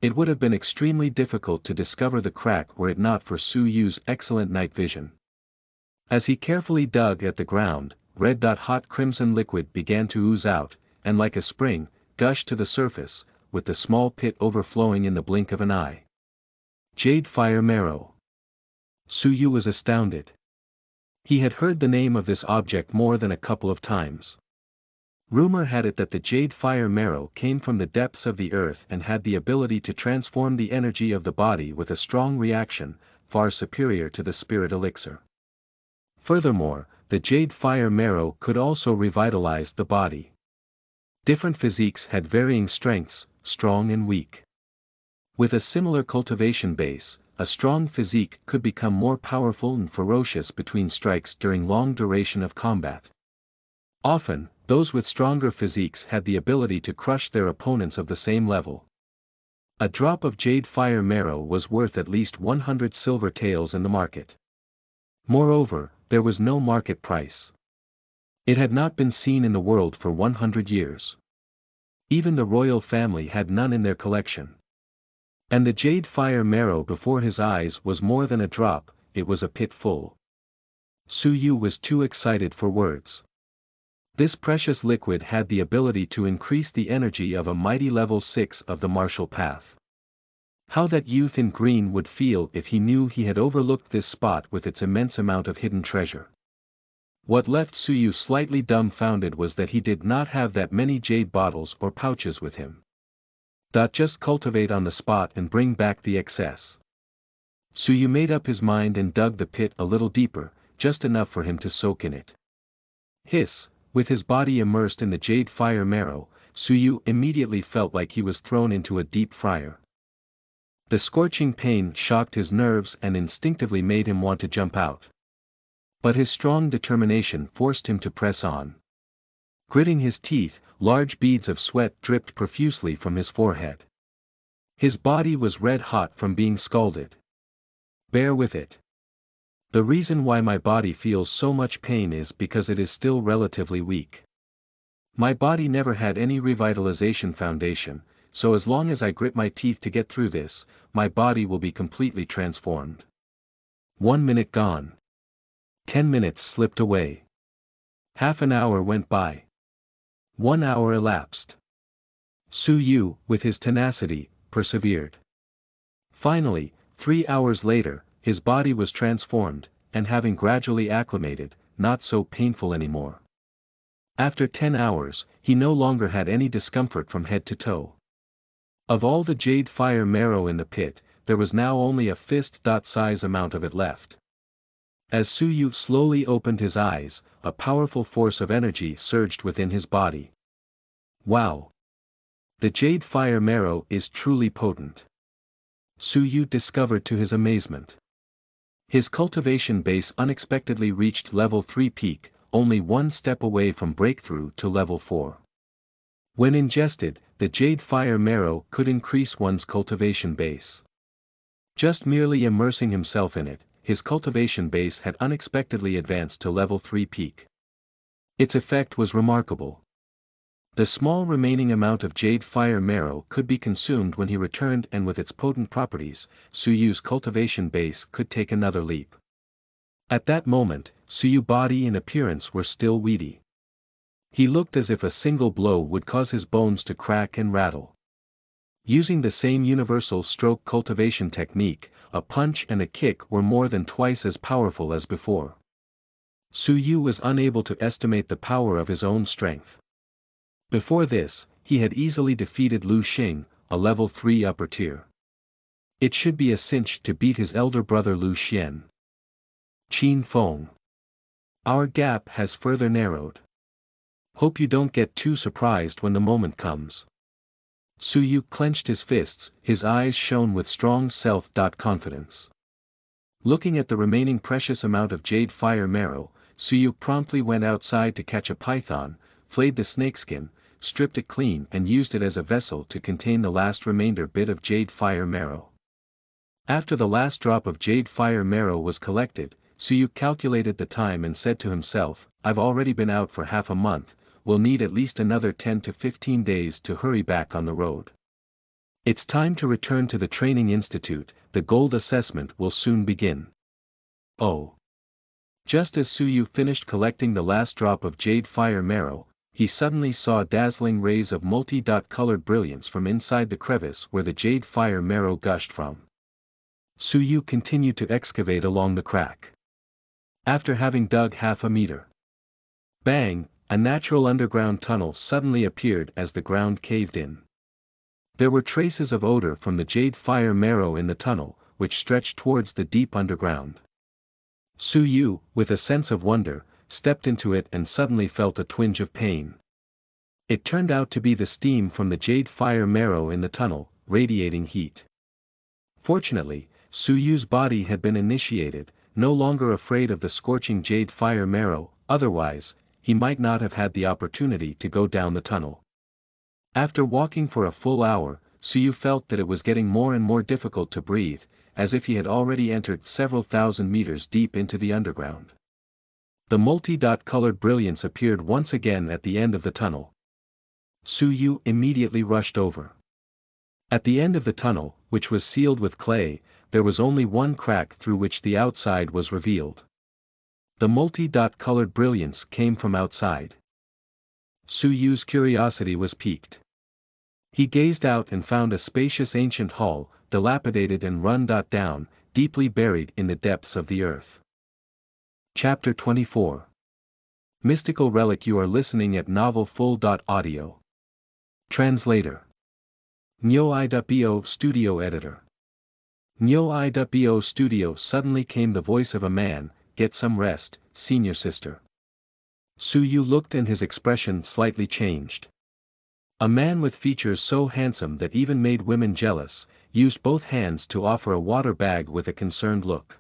It would have been extremely difficult to discover the crack were it not for Suyu's excellent night vision. As he carefully dug at the ground, red-hot crimson liquid began to ooze out, and like a spring, gushed to the surface, with the small pit overflowing in the blink of an eye. Jade fire marrow. Suyu was astounded. He had heard the name of this object more than a couple of times. Rumor had it that the jade fire marrow came from the depths of the earth and had the ability to transform the energy of the body with a strong reaction, far superior to the spirit elixir. Furthermore, the jade fire marrow could also revitalize the body. Different physiques had varying strengths, strong and weak. With a similar cultivation base, a strong physique could become more powerful and ferocious between strikes during long duration of combat. Often, those with stronger physiques had the ability to crush their opponents of the same level. A drop of jade fire marrow was worth at least 100 silver taels in the market. Moreover, there was no market price. It had not been seen in the world for 100 years. Even the royal family had none in their collection. And the jade fire marrow before his eyes was more than a drop, it was a pit full. Suyu was too excited for words. This precious liquid had the ability to increase the energy of a mighty level 6 of the martial path. How that youth in green would feel if he knew he had overlooked this spot with its immense amount of hidden treasure. What left Suyu slightly dumbfounded was that he did not have that many jade bottles or pouches with him. Just cultivate on the spot and bring back the excess. Suyu made up his mind and dug the pit a little deeper, just enough for him to soak in it. Hiss, with his body immersed in the jade fire marrow, Suyu immediately felt like he was thrown into a deep fryer. The scorching pain shocked his nerves and instinctively made him want to jump out. But his strong determination forced him to press on. Gritting his teeth, large beads of sweat dripped profusely from his forehead. His body was red-hot from being scalded. Bear with it. The reason why my body feels so much pain is because it is still relatively weak. My body never had any revitalization foundation, so as long as I grit my teeth to get through this, my body will be completely transformed. 1 minute gone. 10 minutes slipped away. Half an hour went by. 1 hour elapsed. Suyu, with his tenacity, persevered. Finally, 3 hours later, his body was transformed, and having gradually acclimated, not so painful anymore. After 10 hours, he no longer had any discomfort from head to toe. Of all the jade fire marrow in the pit, there was now only a fist-size amount of it left. As Suyu slowly opened his eyes, a powerful force of energy surged within his body. Wow! The jade fire marrow is truly potent. Suyu discovered to his amazement. His cultivation base unexpectedly reached level 3 peak, only one step away from breakthrough to level 4. When ingested, the jade fire marrow could increase one's cultivation base. Just merely immersing himself in it, his cultivation base had unexpectedly advanced to level 3 peak. Its effect was remarkable. The small remaining amount of jade fire marrow could be consumed when he returned, and with its potent properties, Suyu's cultivation base could take another leap. At that moment, Suyu's body and appearance were still weedy. He looked as if a single blow would cause his bones to crack and rattle. Using the same universal stroke cultivation technique, a punch and a kick were more than twice as powerful as before. Suyu was unable to estimate the power of his own strength. Before this, he had easily defeated Lu Xing, a level 3 upper tier. It should be a cinch to beat his elder brother Lu Xian. Qin Feng. Our gap has further narrowed. Hope you don't get too surprised when the moment comes. Suyu clenched his fists, his eyes shone with strong self-confidence. Looking at the remaining precious amount of jade fire marrow, Suyu promptly went outside to catch a python, flayed the snakeskin, stripped it clean and used it as a vessel to contain the last remainder bit of jade fire marrow. After the last drop of jade fire marrow was collected, Suyu calculated the time and said to himself, I've already been out for half a month, we'll need at least another 10 to 15 days to hurry back on the road. It's time to return to the training institute, the gold assessment will soon begin. Oh! Just as Suyu finished collecting the last drop of jade fire marrow, he suddenly saw dazzling rays of multi-colored brilliance from inside the crevice where the jade fire marrow gushed from. Suyu continued to excavate along the crack. After having dug half a meter. Bang! A natural underground tunnel suddenly appeared as the ground caved in. There were traces of odor from the jade fire marrow in the tunnel, which stretched towards the deep underground. Suyu, with a sense of wonder, stepped into it and suddenly felt a twinge of pain. It turned out to be the steam from the jade fire marrow in the tunnel, radiating heat. Fortunately, Suyu's body had been initiated, no longer afraid of the scorching jade fire marrow, otherwise, he might not have had the opportunity to go down the tunnel. After walking for a full hour, Suyu felt that it was getting more and more difficult to breathe, as if he had already entered several thousand meters deep into the underground. The multi-colored brilliance appeared once again at the end of the tunnel. Suyu immediately rushed over. At the end of the tunnel, which was sealed with clay, there was only one crack through which the outside was revealed. The multi-colored brilliance came from outside. Suyu's curiosity was piqued. He gazed out and found a spacious ancient hall, dilapidated and run down, deeply buried in the depths of the earth. Chapter 24. Mystical Relic. You are listening at novelfull.audio. Translator. Nyo-i.bo Studio Editor. Nyo-i.bo Studio. Suddenly came the voice of a man, get some rest, senior sister. Suyu looked and his expression slightly changed. A man with features so handsome that even made women jealous, used both hands to offer a water bag with a concerned look.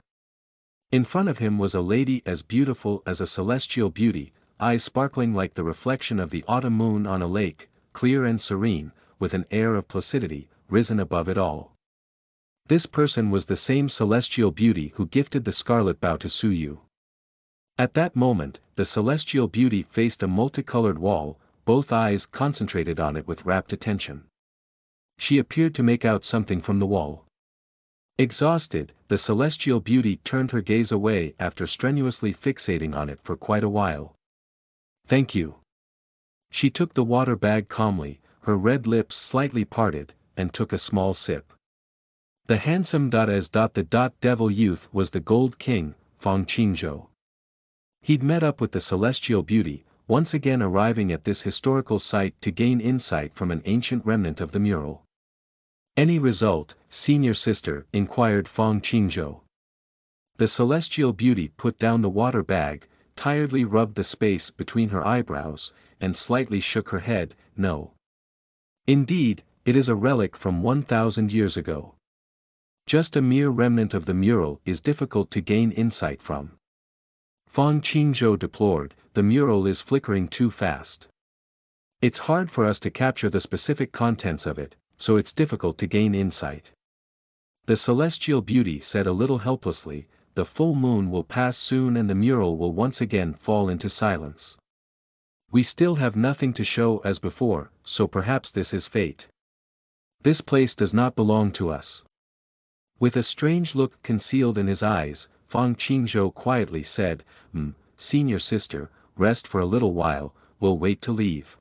In front of him was a lady as beautiful as a celestial beauty, eyes sparkling like the reflection of the autumn moon on a lake, clear and serene, with an air of placidity, risen above it all. This person was the same celestial beauty who gifted the scarlet bow to Suyu. At that moment, the celestial beauty faced a multicolored wall, both eyes concentrated on it with rapt attention. She appeared to make out something from the wall. Exhausted, the celestial beauty turned her gaze away after strenuously fixating on it for quite a while. Thank you. She took the water bag calmly, her red lips slightly parted, and took a small sip. The handsome devil youth was the Gold King, Feng Qingzhou. He'd met up with the celestial beauty, once again arriving at this historical site to gain insight from an ancient remnant of the mural. Any result, senior sister? Inquired Feng Qingzhou. The celestial beauty put down the water bag, tiredly rubbed the space between her eyebrows, and slightly shook her head. No. Indeed, it is a relic from 1,000 years ago. Just a mere remnant of the mural is difficult to gain insight from. Feng Qingzhou deplored, the mural is flickering too fast. It's hard for us to capture the specific contents of it, so it's difficult to gain insight. The celestial beauty said a little helplessly, the full moon will pass soon and the mural will once again fall into silence. We still have nothing to show as before, so perhaps this is fate. This place does not belong to us. With a strange look concealed in his eyes, Fang Qingzhou quietly said, Senior sister, rest for a little while, we'll wait to leave.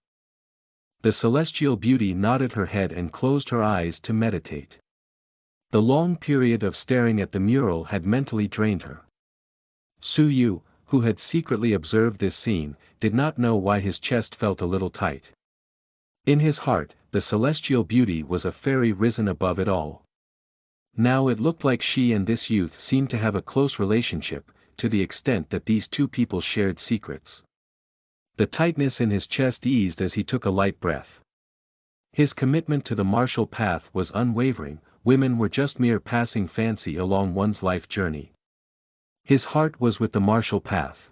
The celestial beauty nodded her head and closed her eyes to meditate. The long period of staring at the mural had mentally drained her. Su Yu, who had secretly observed this scene, did not know why his chest felt a little tight. In his heart, the celestial beauty was a fairy risen above it all. Now it looked like she and this youth seemed to have a close relationship, to the extent that these two people shared secrets. The tightness in his chest eased as he took a light breath. His commitment to the martial path was unwavering. Women were just mere passing fancy along one's life journey. His heart was with the martial path.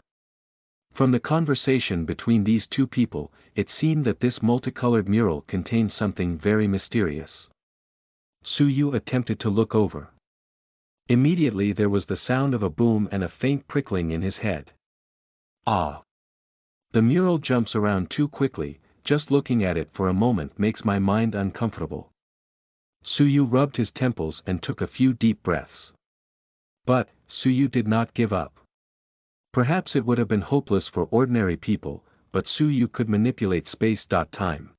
From the conversation between these two people, it seemed that this multicolored mural contained something very mysterious. Su Yu attempted to look over. Immediately there was the sound of a boom and a faint prickling in his head. Ah! The mural jumps around too quickly, just looking at it for a moment makes my mind uncomfortable. Su Yu rubbed his temples and took a few deep breaths. But, Su Yu did not give up. Perhaps it would have been hopeless for ordinary people, but Su Yu could manipulate space-time.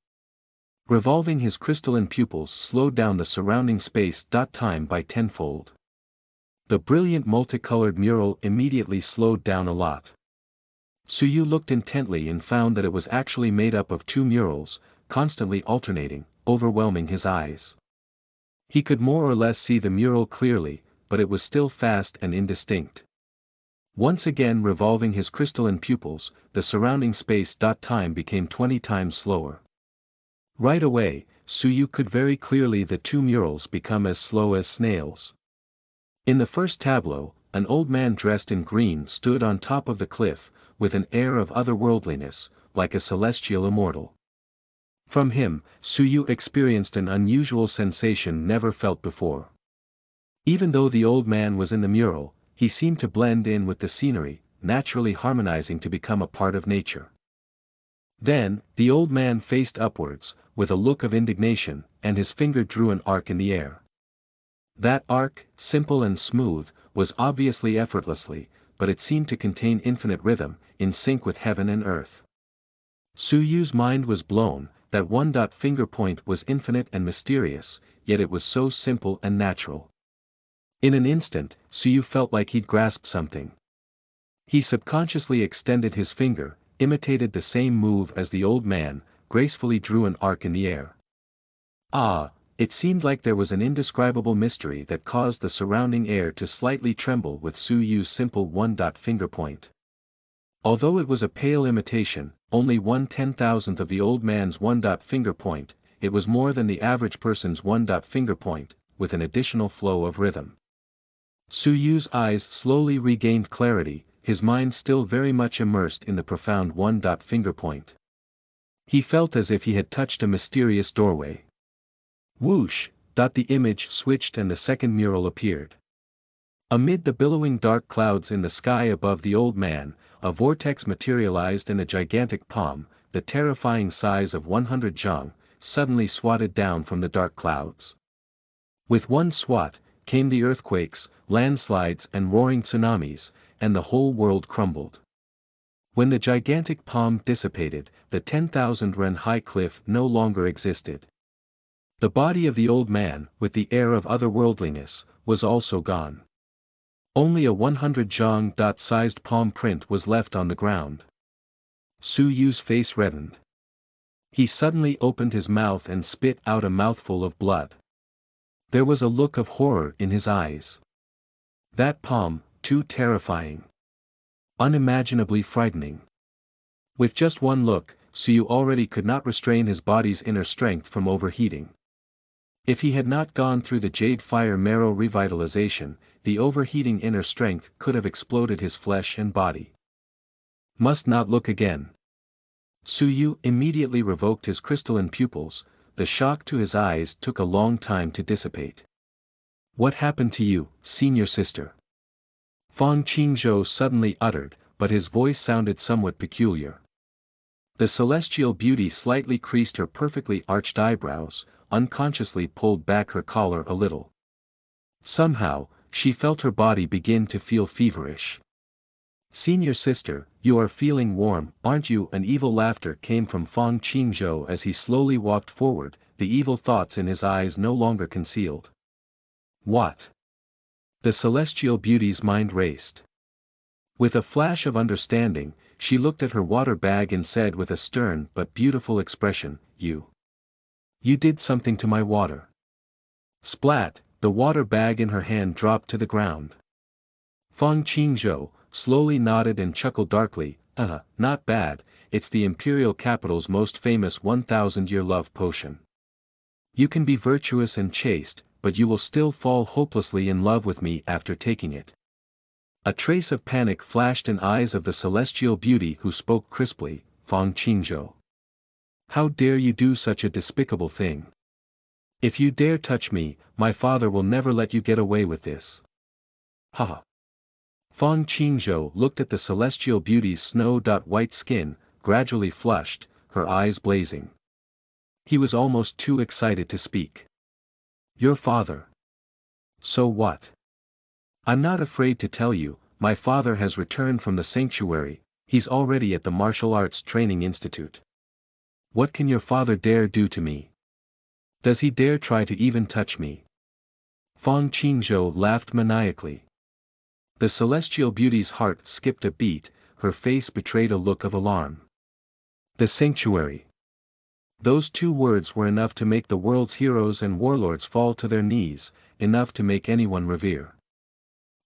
Revolving his crystalline pupils slowed down the surrounding space-time by tenfold. The brilliant multicolored mural immediately slowed down a lot. Su Yu looked intently and found that it was actually made up of two murals, constantly alternating, overwhelming his eyes. He could more or less see the mural clearly, but it was still fast and indistinct. Once again revolving his crystalline pupils, the surrounding space-time became 20 times slower. Right away, Su Yu could very clearly the two murals become as slow as snails. In the first tableau, an old man dressed in green stood on top of the cliff, with an air of otherworldliness, like a celestial immortal. From him, Su Yu experienced an unusual sensation never felt before. Even though the old man was in the mural, he seemed to blend in with the scenery, naturally harmonizing to become a part of nature. Then, the old man faced upwards, with a look of indignation, and his finger drew an arc in the air. That arc, simple and smooth, was obviously effortlessly, but it seemed to contain infinite rhythm, in sync with heaven and earth. Su Yu's mind was blown, that one-dot finger point was infinite and mysterious, yet it was so simple and natural. In an instant, Su Yu felt like he'd grasped something. He subconsciously extended his finger, imitated the same move as the old man, gracefully drew an arc in the air. Ah! It seemed like there was an indescribable mystery that caused the surrounding air to slightly tremble with Su Yu's simple one-dot finger point. Although it was a pale imitation, only 1/10,000th of the old man's one-dot finger point, it was more than the average person's one-dot finger point, with an additional flow of rhythm. Su Yu's eyes slowly regained clarity, his mind still very much immersed in the profound one-dot finger point. He felt as if he had touched a mysterious doorway. Whoosh! The image switched and the second mural appeared. Amid the billowing dark clouds in the sky above the old man, a vortex materialized in a gigantic palm, the terrifying size of 100 zhang, suddenly swatted down from the dark clouds. With one swat, came the earthquakes, landslides and roaring tsunamis, and the whole world crumbled. When the gigantic palm dissipated, the 10,000 ren high cliff no longer existed. The body of the old man, with the air of otherworldliness, was also gone. Only a 100 zhang-sized palm print was left on the ground. Su Yu's face reddened. He suddenly opened his mouth and spit out a mouthful of blood. There was a look of horror in his eyes. That palm, too terrifying. Unimaginably frightening. With just one look, Su Yu already could not restrain his body's inner strength from overheating. If he had not gone through the jade fire marrow revitalization, the overheating inner strength could have exploded his flesh and body. Must not look again. Su Yu immediately revoked his crystalline pupils, the shock to his eyes took a long time to dissipate. What happened to you, senior sister? Fang Qingzhou suddenly uttered, but his voice sounded somewhat peculiar. The celestial beauty slightly creased her perfectly arched eyebrows, unconsciously pulled back her collar a little. Somehow, she felt her body begin to feel feverish. "Senior sister, you are feeling warm, aren't you?" An evil laughter came from Feng Qingzhou as he slowly walked forward, the evil thoughts in his eyes no longer concealed. "What?" The celestial beauty's mind raced. With a flash of understanding, she looked at her water bag and said with a stern but beautiful expression, You did something to my water." Splat, the water bag in her hand dropped to the ground. Feng Qingzhou slowly nodded and chuckled darkly, Not bad, it's the imperial capital's most famous 1,000-year love potion. You can be virtuous and chaste, but you will still fall hopelessly in love with me after taking it." A trace of panic flashed in eyes of the celestial beauty who spoke crisply, "Feng Qingzhou. How dare you do such a despicable thing? If you dare touch me, my father will never let you get away with this." "Ha!" Feng Qingzhou looked at the celestial beauty's snow-white skin, gradually flushed, her eyes blazing. He was almost too excited to speak. "Your father? So what? I'm not afraid to tell you, my father has returned from the sanctuary, he's already at the Martial Arts Training Institute. What can your father dare do to me? Does he dare try to even touch me?" Feng Qingzhou laughed maniacally. The celestial beauty's heart skipped a beat, her face betrayed a look of alarm. The sanctuary. Those two words were enough to make the world's heroes and warlords fall to their knees, enough to make anyone revere.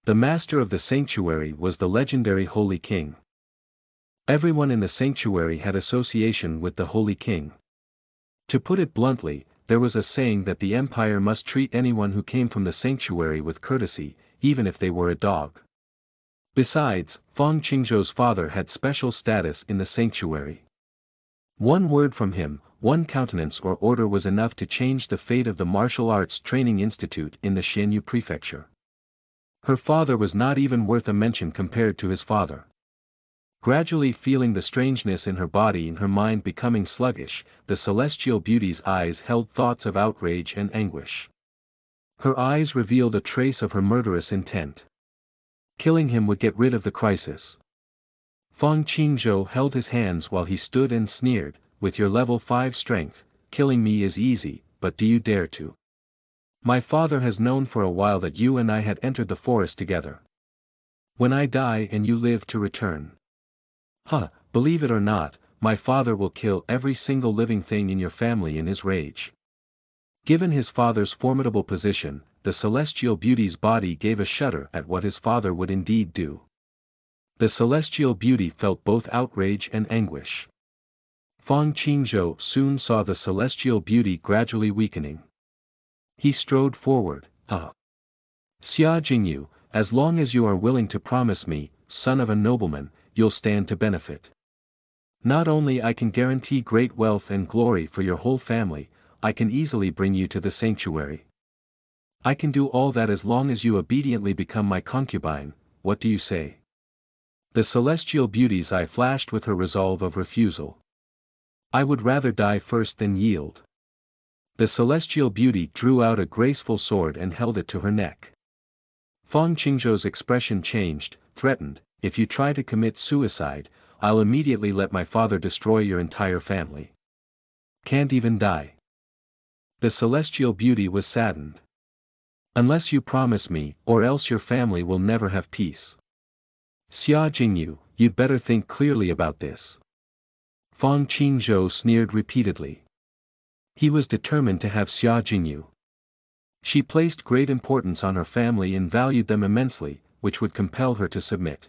The master of the sanctuary was the legendary Holy King. Everyone in the sanctuary had association with the Holy King. To put it bluntly, there was a saying that the empire must treat anyone who came from the sanctuary with courtesy, even if they were a dog. Besides, Feng Qingzhou's father had special status in the sanctuary. One word from him, one countenance or order was enough to change the fate of the Martial Arts Training Institute in the Xianyu Prefecture. Her father was not even worth a mention compared to his father. Gradually feeling the strangeness in her body and her mind becoming sluggish, the celestial beauty's eyes held thoughts of outrage and anguish. Her eyes revealed a trace of her murderous intent. Killing him would get rid of the crisis. Feng Qingzhou held his hands while he stood and sneered, "With your level 5 strength, killing me is easy, but do you dare to? My father has known for a while that you and I had entered the forest together. When I die and you live to return. Believe it or not, my father will kill every single living thing in your family in his rage." Given his father's formidable position, the celestial beauty's body gave a shudder at what his father would indeed do. The celestial beauty felt both outrage and anguish. Feng Qingzhou soon saw the celestial beauty gradually weakening. He strode forward, "Xia Jingyu, as long as you are willing to promise me, son of a nobleman, you'll stand to benefit. Not only I can guarantee great wealth and glory for your whole family, I can easily bring you to the sanctuary. I can do all that as long as you obediently become my concubine, what do you say?" The celestial beauty's eye flashed with her resolve of refusal. "I would rather die first than yield." The celestial beauty drew out a graceful sword and held it to her neck. Feng Qingzhou's expression changed, threatened, "If you try to commit suicide, I'll immediately let my father destroy your entire family. Can't even die." The celestial beauty was saddened. "Unless you promise me, or else your family will never have peace. Xia Jingyu, you'd better think clearly about this." Feng Qingzhou sneered repeatedly. He was determined to have Xia Jingyu. She placed great importance on her family and valued them immensely, which would compel her to submit.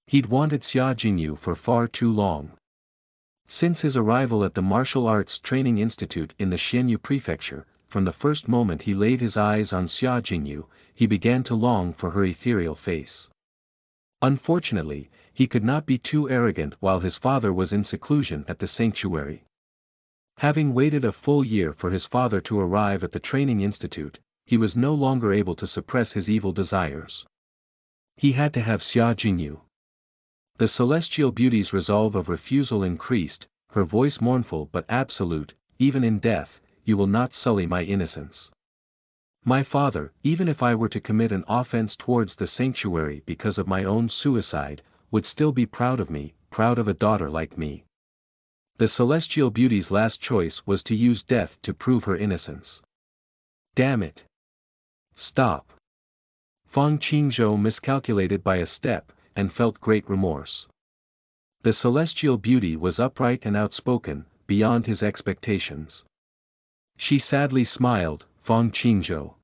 He'd wanted Xia Jingyu for far too long. Since his arrival at the Martial Arts Training Institute in the Xianyu Prefecture, from the first moment he laid his eyes on Xia Jingyu, he began to long for her ethereal face. Unfortunately, he could not be too arrogant while his father was in seclusion at the sanctuary. Having waited a full year for his father to arrive at the training institute, he was no longer able to suppress his evil desires. He had to have Xia Jingyu. The celestial beauty's resolve of refusal increased, her voice mournful but absolute, even in death, you will not sully my innocence. My father, even if I were to commit an offense towards the sanctuary because of my own suicide, would still be proud of me, proud of a daughter like me. The celestial beauty's last choice was to use death to prove her innocence. Damn it. Stop. Fang Qingzhou miscalculated by a step, and felt great remorse. The celestial beauty was upright and outspoken, beyond his expectations. She sadly smiled, Fang Qingzhou.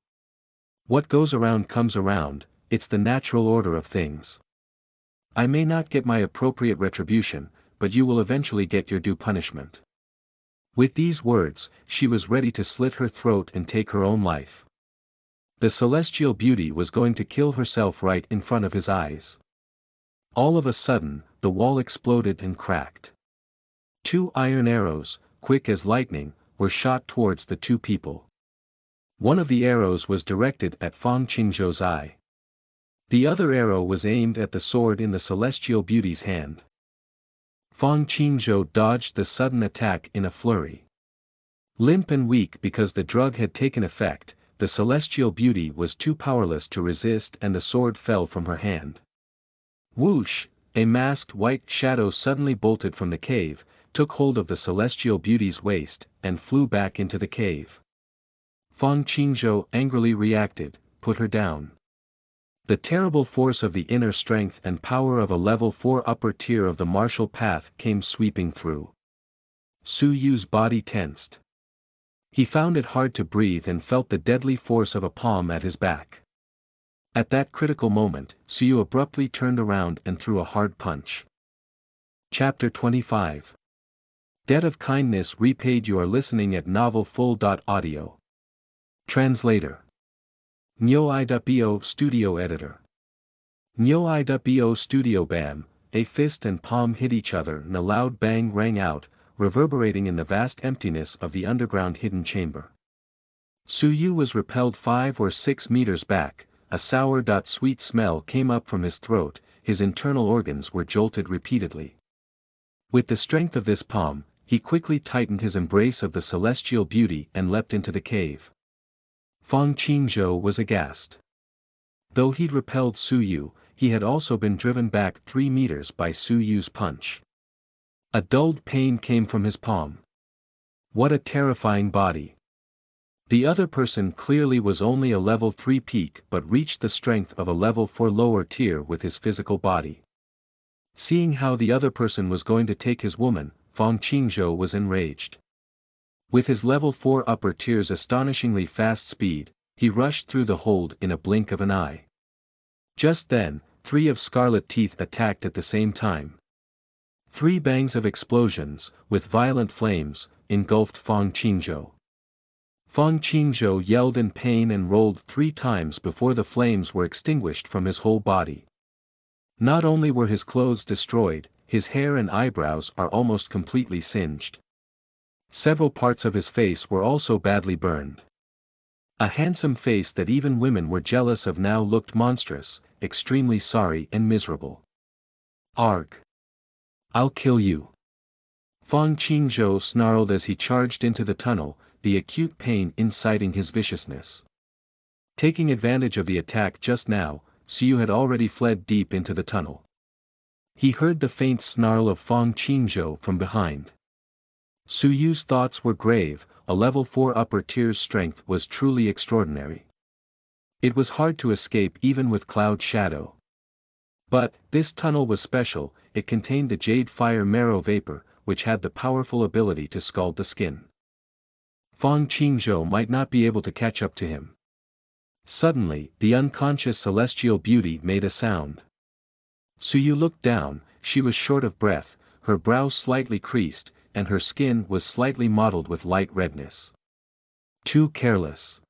What goes around comes around, it's the natural order of things. I may not get my appropriate retribution, but you will eventually get your due punishment. With these words, she was ready to slit her throat and take her own life. The celestial beauty was going to kill herself right in front of his eyes. All of a sudden, the wall exploded and cracked. 2 iron arrows, quick as lightning, were shot towards the 2 people. One of the arrows was directed at Fang Qingzhou's eye. The other arrow was aimed at the sword in the celestial beauty's hand. Fang Qingzhou dodged the sudden attack in a flurry. Limp and weak because the drug had taken effect, the celestial beauty was too powerless to resist and the sword fell from her hand. Whoosh! A masked white shadow suddenly bolted from the cave, took hold of the celestial beauty's waist, and flew back into the cave. Fang Qingzhou angrily reacted, put her down. The terrible force of the inner strength and power of a level 4 upper tier of the martial path came sweeping through. Su Yu's body tensed. He found it hard to breathe and felt the deadly force of a palm at his back. At that critical moment, Su Yu abruptly turned around and threw a hard punch. Chapter 25. Debt of Kindness Repaid. You are listening at novelfull.audio. Translator. Nyo.bo Studio Editor. Nyo.bo Studio. Bam, a fist and palm hit each other and a loud bang rang out, reverberating in the vast emptiness of the underground hidden chamber. Su Yu was repelled 5 or 6 meters back, a sour sweet smell came up from his throat, his internal organs were jolted repeatedly. With the strength of this palm, he quickly tightened his embrace of the celestial beauty and leapt into the cave. Fang Qingzhou was aghast. Though he'd repelled Su Yu, he had also been driven back 3 meters by Su Yu's punch. A dulled pain came from his palm. What a terrifying body. The other person clearly was only a level 3 peak but reached the strength of a level 4 lower tier with his physical body. Seeing how the other person was going to take his woman, Fang Qingzhou was enraged. With his level 4 upper tier's astonishingly fast speed, he rushed through the hold in a blink of an eye. Just then, 3 of scarlet teeth attacked at the same time. 3 bangs of explosions, with violent flames, engulfed Fang Qingzhou. Fang Qingzhou yelled in pain and rolled 3 times before the flames were extinguished from his whole body. Not only were his clothes destroyed, his hair and eyebrows are almost completely singed. Several parts of his face were also badly burned. A handsome face that even women were jealous of now looked monstrous, extremely sorry and miserable. Arg! I'll kill you. Fang Qingzhou snarled as he charged into the tunnel, the acute pain inciting his viciousness. Taking advantage of the attack just now, Su Yu had already fled deep into the tunnel. He heard the faint snarl of Fang Qingzhou from behind. Su Yu's thoughts were grave, a level 4 upper tier's strength was truly extraordinary. It was hard to escape even with cloud shadow. But, this tunnel was special, it contained the jade fire marrow vapor, which had the powerful ability to scald the skin. Fang Qingzhou might not be able to catch up to him. Suddenly, the unconscious celestial beauty made a sound. Su Yu looked down, she was short of breath, her brow slightly creased, and her skin was slightly mottled with light redness. Too careless.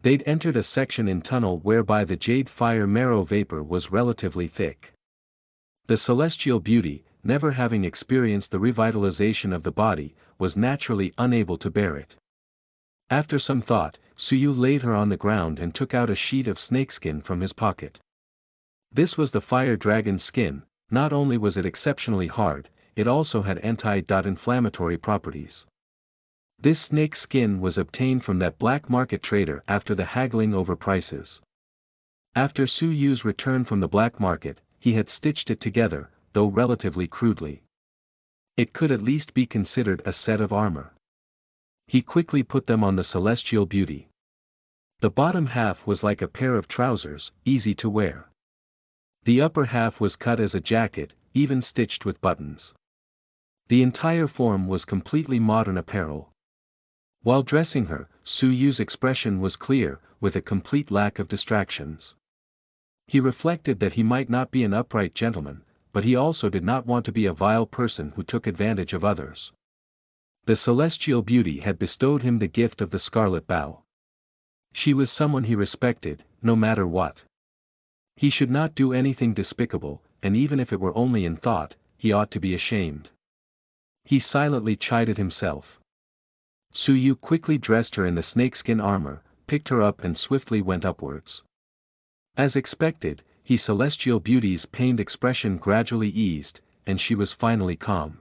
They'd entered a section in tunnel whereby the jade fire marrow vapor was relatively thick. The celestial beauty, never having experienced the revitalization of the body, was naturally unable to bear it. After some thought, Su Yu laid her on the ground and took out a sheet of snakeskin from his pocket. This was the fire dragon's skin, Not only was it exceptionally hard, it also had anti-inflammatory properties. This snake skin was obtained from that black market trader after the haggling over prices. After Su Yu's return from the black market, he had stitched it together, though relatively crudely. It could at least be considered a set of armor. He quickly put them on the celestial beauty. The bottom half was like a pair of trousers, easy to wear. The upper half was cut as a jacket, even stitched with buttons. The entire form was completely modern apparel. While dressing her, Su Yu's expression was clear, with a complete lack of distractions. He reflected that he might not be an upright gentleman, but he also did not want to be a vile person who took advantage of others. The celestial beauty had bestowed him the gift of the scarlet bow. She was someone he respected, no matter what. He should not do anything despicable, and even if it were only in thought, he ought to be ashamed. He silently chided himself. Su Yu quickly dressed her in the snakeskin armor, picked her up and swiftly went upwards. As expected, his celestial beauty's pained expression gradually eased, and she was finally calm.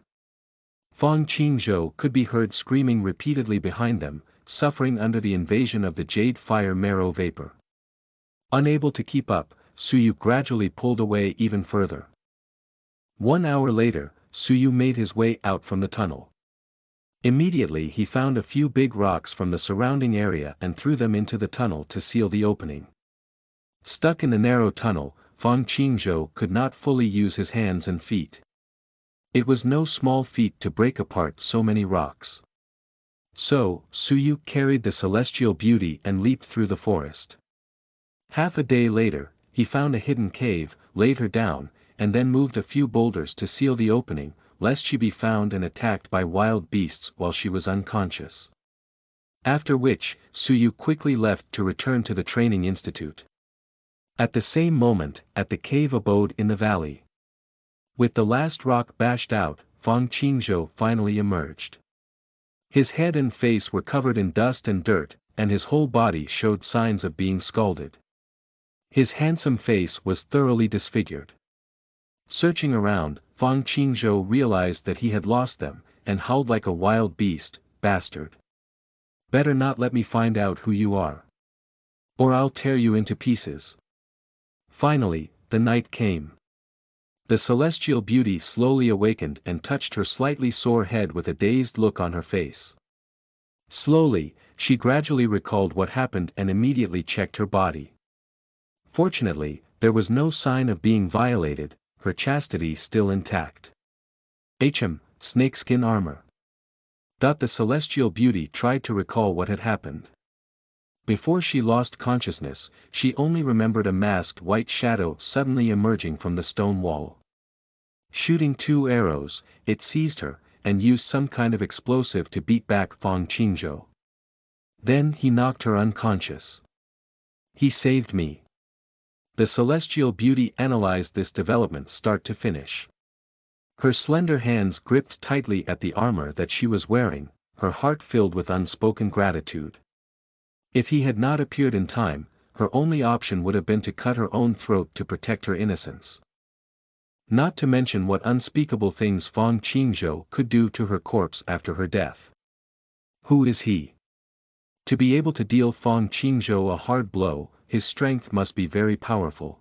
Fang Qingzhou could be heard screaming repeatedly behind them, suffering under the invasion of the jade fire marrow vapor. Unable to keep up, Su Yu gradually pulled away even further. 1 hour later, Su Yu made his way out from the tunnel. Immediately he found a few big rocks from the surrounding area and threw them into the tunnel to seal the opening. Stuck in the narrow tunnel, Fang Qingzhou could not fully use his hands and feet. It was no small feat to break apart so many rocks. So, Su Yu carried the celestial beauty and leaped through the forest. Half a day later, he found a hidden cave, laid her down, and then moved a few boulders to seal the opening, lest she be found and attacked by wild beasts while she was unconscious. After which, Su Yu quickly left to return to the training institute. At the same moment, at the cave abode in the valley. With the last rock bashed out, Fang Qingzhou finally emerged. His head and face were covered in dust and dirt, and his whole body showed signs of being scalded. His handsome face was thoroughly disfigured. Searching around, Fang Qingzhou realized that he had lost them, and howled like a wild beast, "Bastard! Better not let me find out who you are. Or I'll tear you into pieces." Finally, the night came. The celestial beauty slowly awakened and touched her slightly sore head with a dazed look on her face. Slowly, she gradually recalled what happened and immediately checked her body. Fortunately, there was no sign of being violated, her chastity still intact. Snakeskin armor. The celestial beauty tried to recall what had happened. Before she lost consciousness, she only remembered a masked white shadow suddenly emerging from the stone wall. Shooting 2 arrows, it seized her, and used some kind of explosive to beat back Fang Qingzhou. Then he knocked her unconscious. He saved me. The celestial beauty analyzed this development start to finish. Her slender hands gripped tightly at the armor that she was wearing, her heart filled with unspoken gratitude. If he had not appeared in time, her only option would have been to cut her own throat to protect her innocence. Not to mention what unspeakable things Fang Qingzhou could do to her corpse after her death. Who is he? To be able to deal Fang Qingzhou a hard blow, his strength must be very powerful.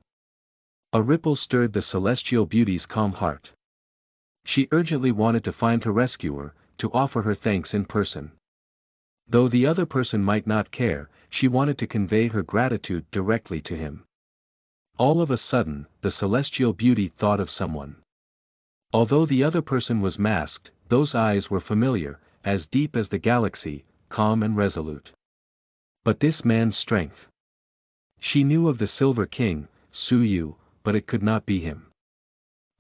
A ripple stirred the celestial beauty's calm heart. She urgently wanted to find her rescuer, to offer her thanks in person. Though the other person might not care, she wanted to convey her gratitude directly to him. All of a sudden, the celestial beauty thought of someone. Although the other person was masked, those eyes were familiar, as deep as the galaxy, calm and resolute. But this man's strength. She knew of the Silver King, Su Yu, but it could not be him.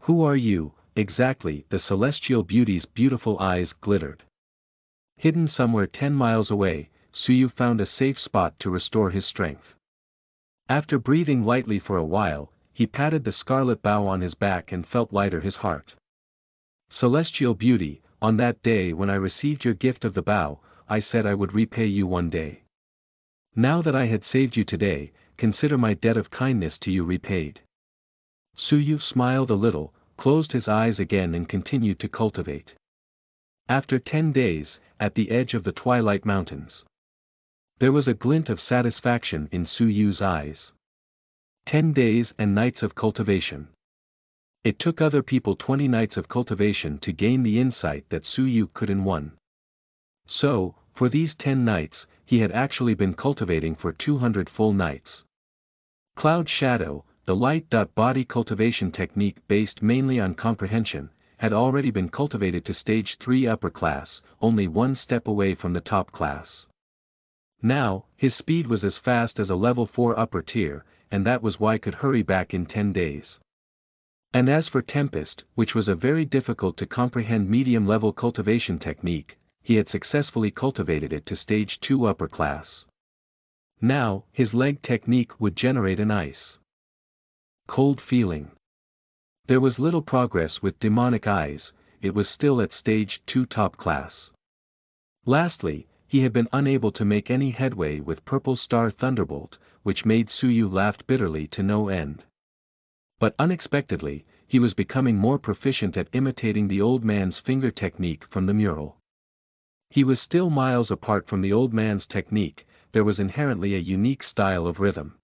Who are you, exactly? The celestial beauty's beautiful eyes glittered. Hidden somewhere 10 miles away, Su Yu found a safe spot to restore his strength. After breathing lightly for a while, he patted the scarlet bow on his back and felt lighter his heart. Celestial beauty, on that day when I received your gift of the bow, I said I would repay you one day. Now that I had saved you today, consider my debt of kindness to you repaid. Su Yu smiled a little, closed his eyes again and continued to cultivate. After 10 days, at the edge of the Twilight Mountains, there was a glint of satisfaction in Su Yu's eyes. 10 days and nights of cultivation. It took other people 20 nights of cultivation to gain the insight that Su Yu could in one. So, for these 10 nights, he had actually been cultivating for 200 full nights. Cloud Shadow, the light-body cultivation technique based mainly on comprehension, had already been cultivated to stage 3 upper class, only one step away from the top class. Now, his speed was as fast as a level 4 upper tier, and that was why could hurry back in 10 days. And as for Tempest, which was a very difficult to comprehend medium-level cultivation technique, he had successfully cultivated it to stage 2 upper class. Now, his leg technique would generate an ice cold feeling. There was little progress with demonic eyes, it was still at stage 2 top class. Lastly, he had been unable to make any headway with Purple Star Thunderbolt, which made Su Yu laugh bitterly to no end. But unexpectedly, he was becoming more proficient at imitating the old man's finger technique from the mural. He was still miles apart from the old man's technique, there was inherently a unique style of rhythm.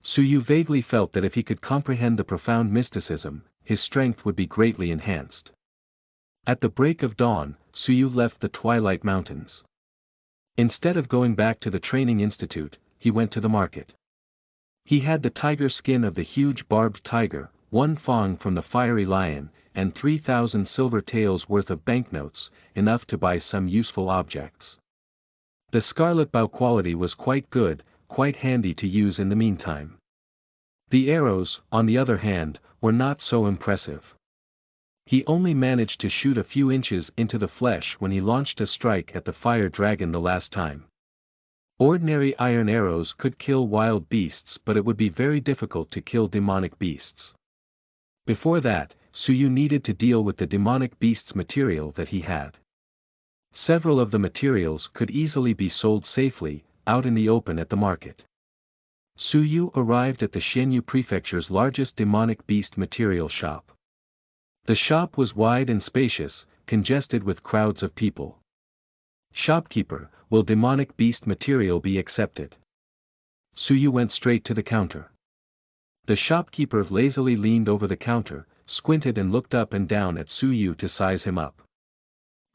Su Yu vaguely felt that if he could comprehend the profound mysticism, his strength would be greatly enhanced. At the break of dawn, Su Yu left the Twilight Mountains. Instead of going back to the training institute, he went to the market. He had the tiger skin of the huge barbed tiger, 1 fang from the fiery lion, and 3,000 silver taels worth of banknotes, enough to buy some useful objects. The scarlet bow quality was quite good, quite handy to use in the meantime. The arrows, on the other hand, were not so impressive. He only managed to shoot a few inches into the flesh when he launched a strike at the fire dragon the last time. Ordinary iron arrows could kill wild beasts, but it would be very difficult to kill demonic beasts. Before that, Su Yu needed to deal with the demonic beast's material that he had. Several of the materials could easily be sold safely, out in the open at the market. Su Yu arrived at the Xianyu Prefecture's largest demonic beast material shop. The shop was wide and spacious, congested with crowds of people. "Shopkeeper, will demonic beast material be accepted?" Su Yu went straight to the counter. The shopkeeper lazily leaned over the counter, squinted and looked up and down at Su Yu to size him up.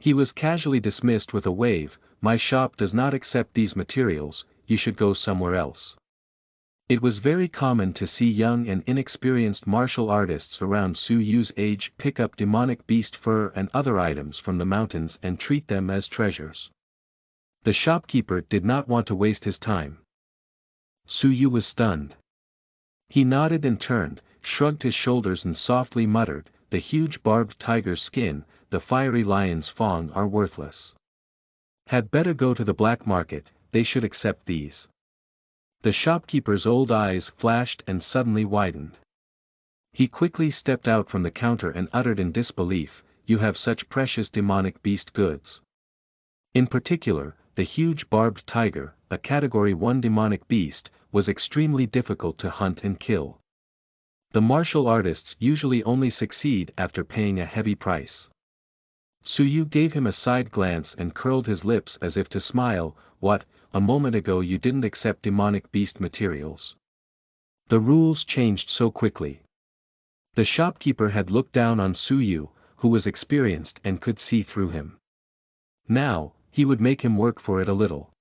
He was casually dismissed with a wave, "My shop does not accept these materials, you should go somewhere else." It was very common to see young and inexperienced martial artists around Su Yu's age pick up demonic beast fur and other items from the mountains and treat them as treasures. The shopkeeper did not want to waste his time. Su Yu was stunned. He nodded and turned, shrugged his shoulders and softly muttered, "The huge barbed tiger skin, the fiery lion's fang are worthless. Had better go to the black market, they should accept these." The shopkeeper's old eyes flashed and suddenly widened. He quickly stepped out from the counter and uttered in disbelief, "You have such precious demonic beast goods." In particular, the huge barbed tiger, a Category 1 demonic beast, was extremely difficult to hunt and kill. The martial artists usually only succeed after paying a heavy price. Su Yu gave him a side glance and curled his lips as if to smile, "What, a moment ago you didn't accept demonic beast materials?" The rules changed so quickly. The shopkeeper had looked down on Su Yu, who was experienced and could see through him. Now, he would make him work for it a little.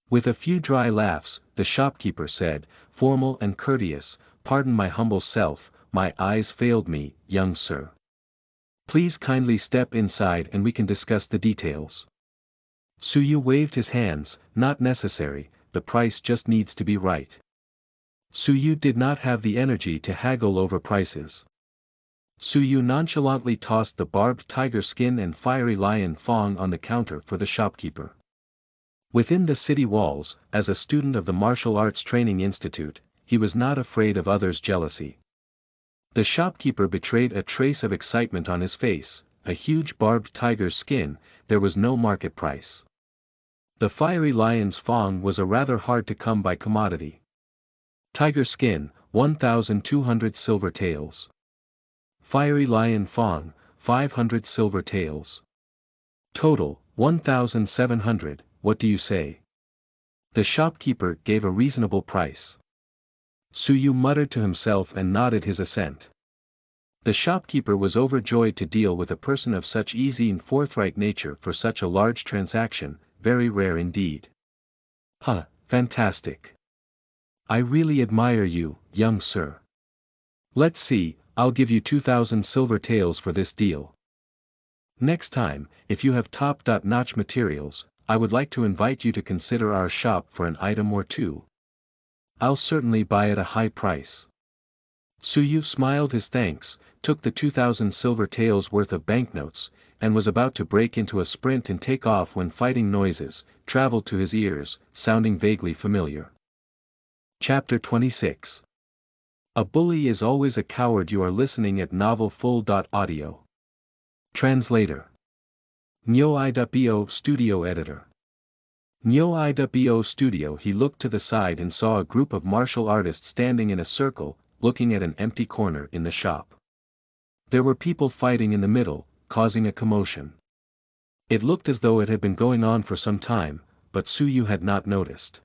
With a few dry laughs, the shopkeeper said, formal and courteous, "Pardon my humble self, my eyes failed me, young sir. Please kindly step inside and we can discuss the details." Su Yu waved his hands, "Not necessary, the price just needs to be right." Su Yu did not have the energy to haggle over prices. Su Yu nonchalantly tossed the barbed tiger skin and fiery lion fang on the counter for the shopkeeper. Within the city walls, as a student of the Martial Arts Training Institute, he was not afraid of others' jealousy. The shopkeeper betrayed a trace of excitement on his face, a huge barbed tiger's skin, there was no market price. The fiery lion's fang was a rather hard to come by commodity. Tiger skin, 1,200 silver taels. Fiery Lion Fong, 500 silver taels. Total, 1,700, what do you say? The shopkeeper gave a reasonable price. Su Yu muttered to himself and nodded his assent. The shopkeeper was overjoyed to deal with a person of such easy and forthright nature for such a large transaction, very rare indeed. Huh, fantastic. I really admire you, young sir. Let's see, I'll give you 2,000 silver taels for this deal. Next time, if you have top-notch materials, I would like to invite you to consider our shop for an item or two. I'll certainly buy at a high price. Su Yu smiled his thanks, took the 2,000 silver taels worth of banknotes, and was about to break into a sprint and take off when fighting noises traveled to his ears, sounding vaguely familiar. Chapter 26. A bully is always a coward. You are listening at novelfull.audio. Translator. Nyo iwo Studio Editor. Nyo iwo Studio. He looked to the side and saw a group of martial artists standing in a circle, looking at an empty corner in the shop. There were people fighting in the middle, causing a commotion. It looked as though it had been going on for some time, but Su Yu had not noticed.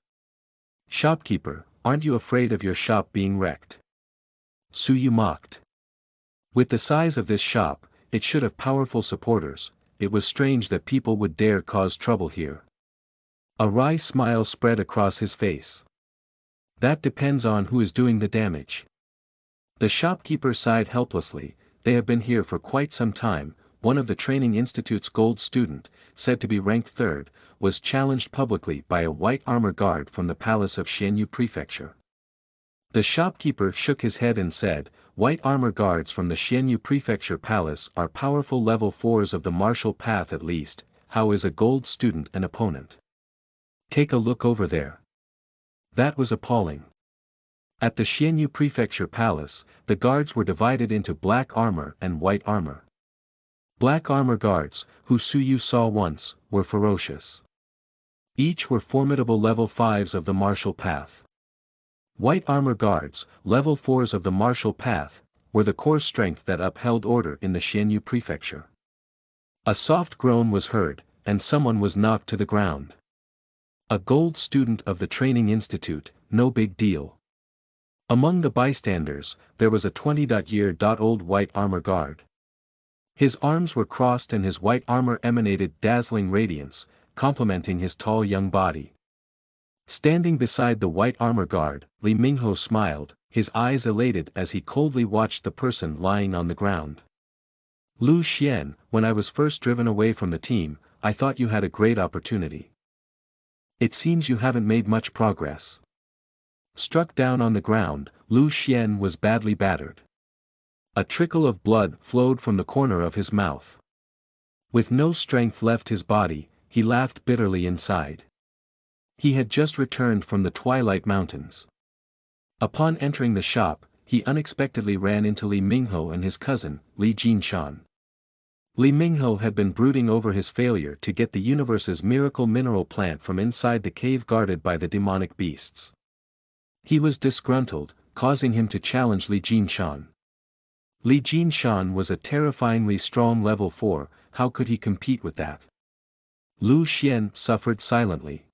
Shopkeeper, aren't you afraid of your shop being wrecked? Su Yu mocked. With the size of this shop, it should have powerful supporters. It was strange that people would dare cause trouble here. A wry smile spread across his face. That depends on who is doing the damage. The shopkeeper sighed helplessly. They have been here for quite some time. One of the training institute's gold student, said to be ranked third, was challenged publicly by a white armor guard from the palace of Xianyu Prefecture. The shopkeeper shook his head and said, white armor guards from the Xianyu Prefecture Palace are powerful level 4s of the martial path at least. How is a gold student an opponent? Take a look over there. That was appalling. At the Xianyu Prefecture Palace, the guards were divided into black armor and white armor. Black armor guards, who Su Yu saw once, were ferocious. Each were formidable level 5s of the martial path. White armor guards, level 4s of the martial path, were the core strength that upheld order in the Xianyu Prefecture. A soft groan was heard, and someone was knocked to the ground. A gold student of the training institute, no big deal. Among the bystanders, there was a 20-year-old white armor guard. His arms were crossed and his white armor emanated dazzling radiance, complementing his tall young body. Standing beside the white armor guard, Li Mingho smiled, his eyes elated as he coldly watched the person lying on the ground. Lu Xian, when I was first driven away from the team, I thought you had a great opportunity. It seems you haven't made much progress. Struck down on the ground, Lu Xian was badly battered. A trickle of blood flowed from the corner of his mouth. With no strength left his body, he laughed bitterly inside. He had just returned from the Twilight Mountains. Upon entering the shop, he unexpectedly ran into Li Mingho and his cousin, Li Jinshan. Li Mingho had been brooding over his failure to get the universe's miracle mineral plant from inside the cave guarded by the demonic beasts. He was disgruntled, causing him to challenge Li Jinshan. Li Jinshan was a terrifyingly strong level 4, how could he compete with that? Lu Xian suffered silently.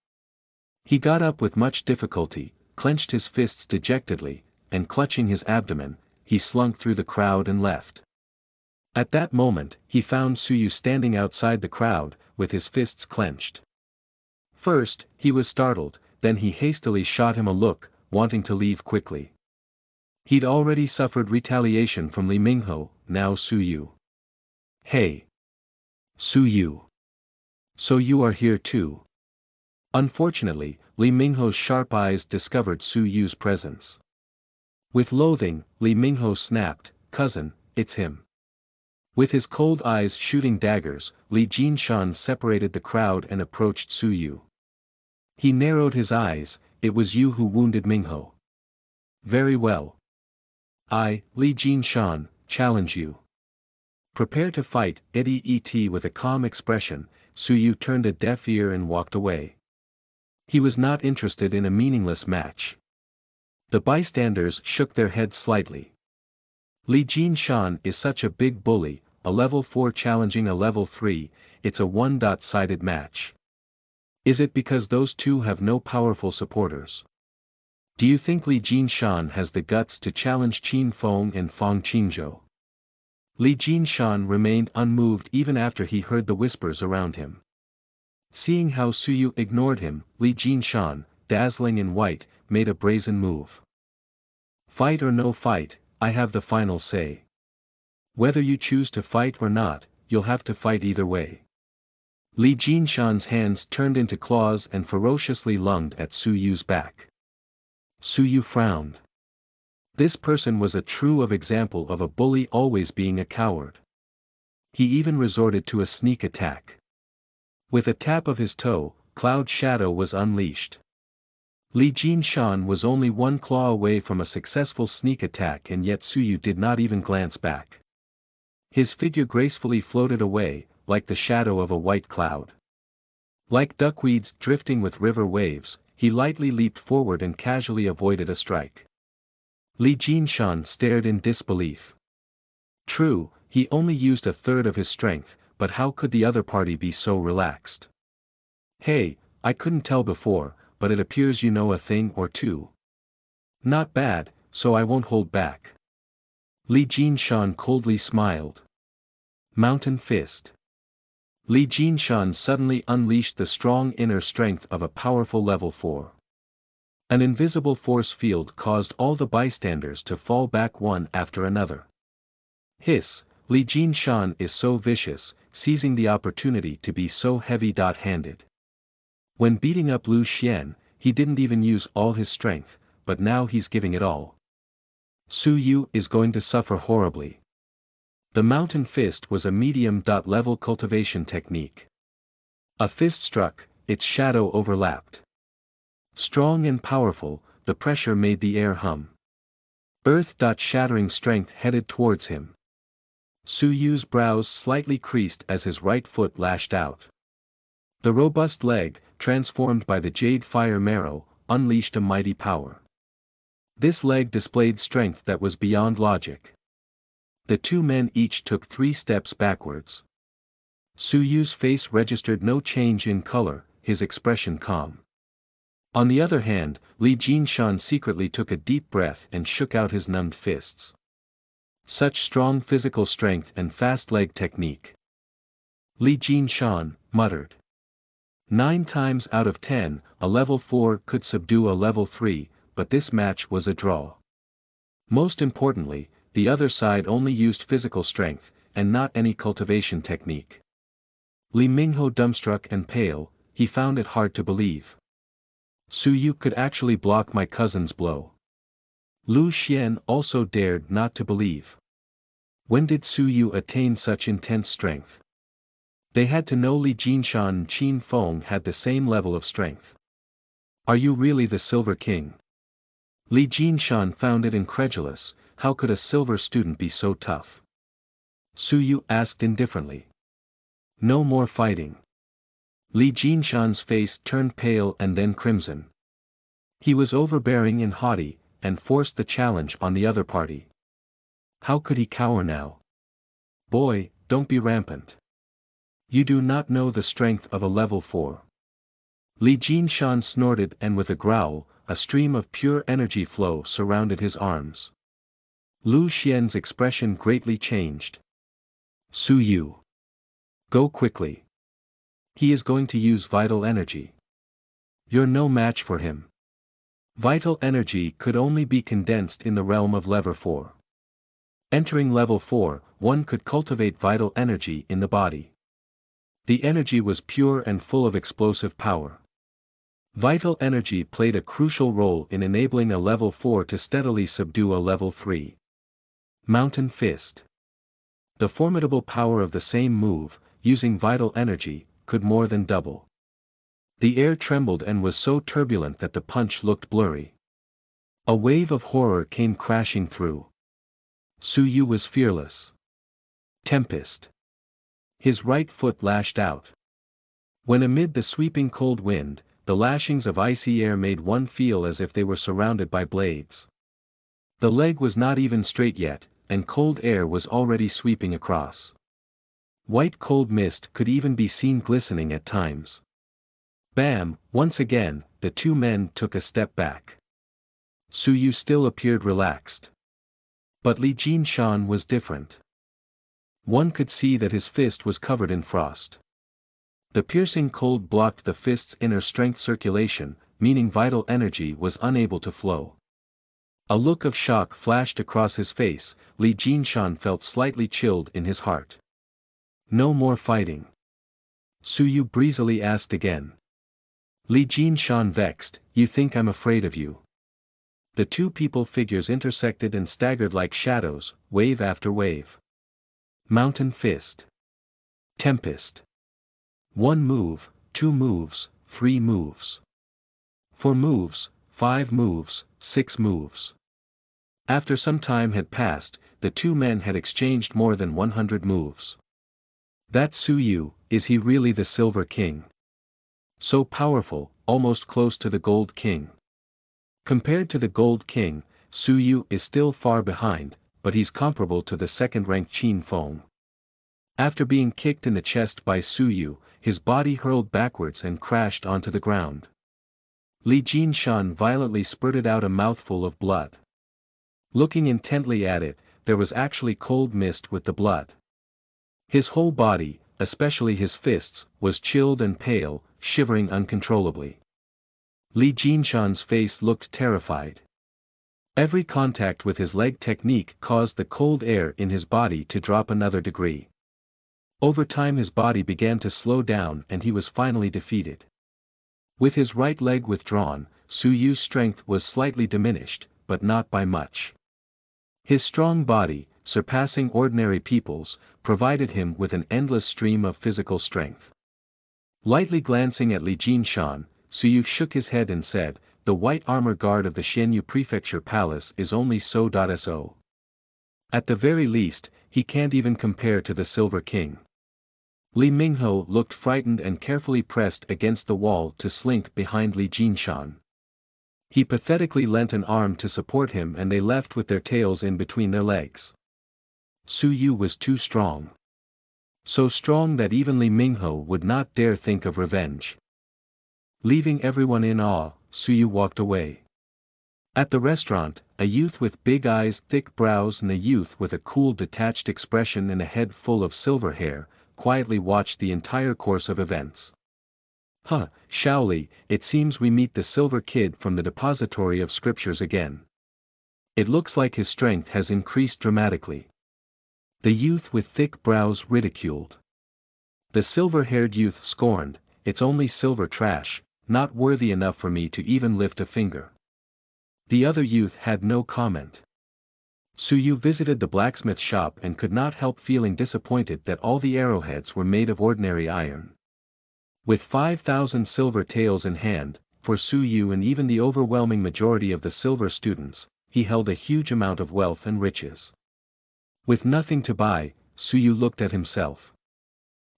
He got up with much difficulty, clenched his fists dejectedly, and clutching his abdomen, he slunk through the crowd and left. At that moment, he found Su Yu standing outside the crowd, with his fists clenched. First, he was startled, then he hastily shot him a look, wanting to leave quickly. He'd already suffered retaliation from Li Mingho, now Su Yu. Hey! Su Yu! So you are here too. Unfortunately, Li Mingho's sharp eyes discovered Su Yu's presence. With loathing, Li Mingho snapped, cousin, it's him. With his cold eyes shooting daggers, Li Jinshan separated the crowd and approached Su Yu. He narrowed his eyes, it was you who wounded Mingho. Very well. I, Li Jinshan, challenge you. Prepare to fight, Et with a calm expression, Su Yu turned a deaf ear and walked away. He was not interested in a meaningless match. The bystanders shook their heads slightly. Li Jinshan is such a big bully, a level 4 challenging a level 3, it's a one-sided match. Is it because those two have no powerful supporters? Do you think Li Jinshan has the guts to challenge Qin Feng and Fang Qingzhou? Li Jinshan remained unmoved even after he heard the whispers around him. Seeing how Suyu ignored him, Li Jinshan, dazzling in white, made a brazen move. Fight or no fight, I have the final say. Whether you choose to fight or not, you'll have to fight either way. Li Jinshan's hands turned into claws and ferociously lunged at Suyu's back. Suyu frowned. This person was a true example of a bully always being a coward. He even resorted to a sneak attack. With a tap of his toe, Cloud Shadow was unleashed. Li Jinshan was only one claw away from a successful sneak attack, and yet Suyu did not even glance back. His figure gracefully floated away, like the shadow of a white cloud. Like duckweeds drifting with river waves, he lightly leaped forward and casually avoided a strike. Li Jinshan stared in disbelief. True, he only used a third of his strength, but how could the other party be so relaxed? Hey, I couldn't tell before, but it appears you know a thing or two. Not bad, so I won't hold back. Li Jinshan coldly smiled. Mountain Fist. Li Jinshan suddenly unleashed the strong inner strength of a powerful level 4. An invisible force field caused all the bystanders to fall back one after another. Hiss, Li Jinshan is so vicious, seizing the opportunity to be so heavy-handed. When beating up Lu Xian, he didn't even use all his strength, but now he's giving it all. Suyu is going to suffer horribly. The Mountain Fist was a medium-level cultivation technique. A fist struck, its shadow overlapped. Strong and powerful, the pressure made the air hum. Earth-shattering strength headed towards him. Suyu's brows slightly creased as his right foot lashed out. The robust leg, transformed by the jade fire marrow, unleashed a mighty power. This leg displayed strength that was beyond logic. The two men each took 3 steps backwards. Suyu's face registered no change in color, his expression calm. On the other hand, Li Jinshan secretly took a deep breath and shook out his numbed fists. Such strong physical strength and fast leg technique. Li Jinshan muttered. 9 times out of 10, a level 4 could subdue a level 3, but this match was a draw. Most importantly, the other side only used physical strength, and not any cultivation technique. Li Mingho dumbstruck and pale, he found it hard to believe. Suyu could actually block my cousin's blow. Lu Xian also dared not to believe. When did Suyu attain such intense strength? They had to know Li Jinshan and Qin Feng had the same level of strength. Are you really the Silver King? Li Jinshan found it incredulous, how could a silver student be so tough? Suyu asked indifferently. No more fighting. Li Jinshan's face turned pale and then crimson. He was overbearing and haughty, and forced the challenge on the other party. How could he cower now? Boy, don't be rampant. You do not know the strength of a level 4. Li Jinshan snorted, and with a growl, a stream of pure energy flow surrounded his arms. Lu Xian's expression greatly changed. Suyu. Go quickly. He is going to use vital energy. You're no match for him. Vital energy could only be condensed in the realm of level 4. Entering level 4, one could cultivate vital energy in the body. The energy was pure and full of explosive power. Vital energy played a crucial role in enabling a level 4 to steadily subdue a level 3. Mountain Fist. The formidable power of the same move, using vital energy, could more than double. The air trembled and was so turbulent that the punch looked blurry. A wave of horror came crashing through. Suyu was fearless. Tempest. His right foot lashed out. When amid the sweeping cold wind, the lashings of icy air made one feel as if they were surrounded by blades. The leg was not even straight yet, and cold air was already sweeping across. White cold mist could even be seen glistening at times. Bam! Once again, the two men took a step back. Su Yu still appeared relaxed. But Li Jinshan was different. One could see that his fist was covered in frost. The piercing cold blocked the fist's inner strength circulation, meaning vital energy was unable to flow. A look of shock flashed across his face. Li Jinshan felt slightly chilled in his heart. No more fighting? Su Yu breezily asked again. Li Jinshan vexed, you think I'm afraid of you? The two people figures intersected and staggered like shadows, wave after wave. Mountain fist. Tempest. 1 move, 2 moves, 3 moves. 4 moves, 5 moves, 6 moves. After some time had passed, the two men had exchanged more than 100 moves. That Su Yu, is he really the Silver King? So powerful, almost close to the Gold King. Compared to the Gold King, Su Yu is still far behind, but he's comparable to the second-ranked Qin Feng. After being kicked in the chest by Su Yu, his body hurled backwards and crashed onto the ground. Li Jinshan violently spurted out a mouthful of blood. Looking intently at it, there was actually cold mist with the blood. His whole body, especially his fists, was chilled and pale, shivering uncontrollably. Li Jinshan's face looked terrified. Every contact with his leg technique caused the cold air in his body to drop another degree. Over time his body began to slow down and he was finally defeated. With his right leg withdrawn, Su Yu's strength was slightly diminished, but not by much. His strong body, surpassing ordinary people's, provided him with an endless stream of physical strength. Lightly glancing at Li Jinshan, Su Yu shook his head and said, the white armor guard of the Xianyu Prefecture Palace is only so. At the very least, he can't even compare to the Silver King. Li Mingho looked frightened and carefully pressed against the wall to slink behind Li Jinshan. He pathetically lent an arm to support him and they left with their tails in between their legs. Su Yu was too strong. So strong that even Li Mingho would not dare think of revenge. Leaving everyone in awe, Su Yu walked away. At the restaurant, a youth with big eyes, thick brows and a youth with a cool detached expression and a head full of silver hair, quietly watched the entire course of events. Huh, Shaoli, it seems we meet the Silver Kid from the depository of scriptures again. It looks like his strength has increased dramatically. The youth with thick brows ridiculed. The silver-haired youth scorned, it's only silver trash, not worthy enough for me to even lift a finger. The other youth had no comment. Su Yu visited the blacksmith shop and could not help feeling disappointed that all the arrowheads were made of ordinary iron. With 5,000 silver taels in hand, for Su Yu and even the overwhelming majority of the silver students, he held a huge amount of wealth and riches. With nothing to buy, Su Yu looked at himself.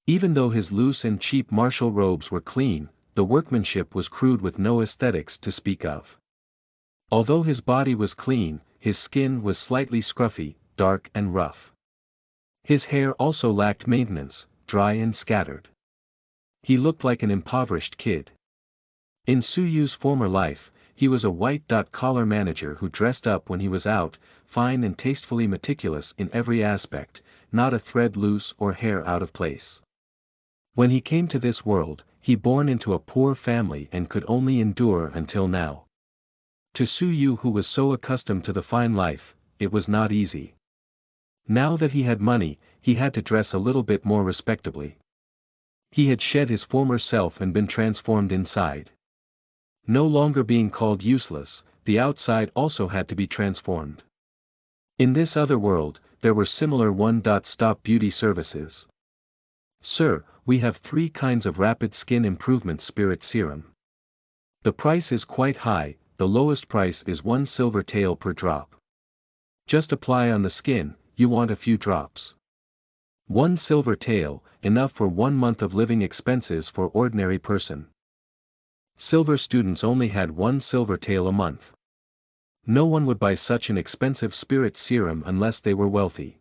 Even though his loose and cheap martial robes were clean, the workmanship was crude with no aesthetics to speak of. Although his body was clean, his skin was slightly scruffy, dark and rough. His hair also lacked maintenance, dry and scattered. He looked like an impoverished kid. In Su Yu's former life, he was a white-collar manager who dressed up when he was out, fine and tastefully meticulous in every aspect, not a thread loose or hair out of place. When he came to this world, he born into a poor family and could only endure until now. To Su Yu, who was so accustomed to the fine life, it was not easy. Now that he had money, he had to dress a little bit more respectably. He had shed his former self and been transformed inside. No longer being called useless, the outside also had to be transformed. In this other world, there were similar one-stop beauty services. Sir, we have 3 kinds of rapid skin improvement spirit serum. The price is quite high, the lowest price is 1 silver tael per drop. Just apply on the skin, you want a few drops. 1 silver tael, enough for 1 month of living expenses for ordinary person. Silver students only had 1 silver tael a month. No one would buy such an expensive spirit serum unless they were wealthy.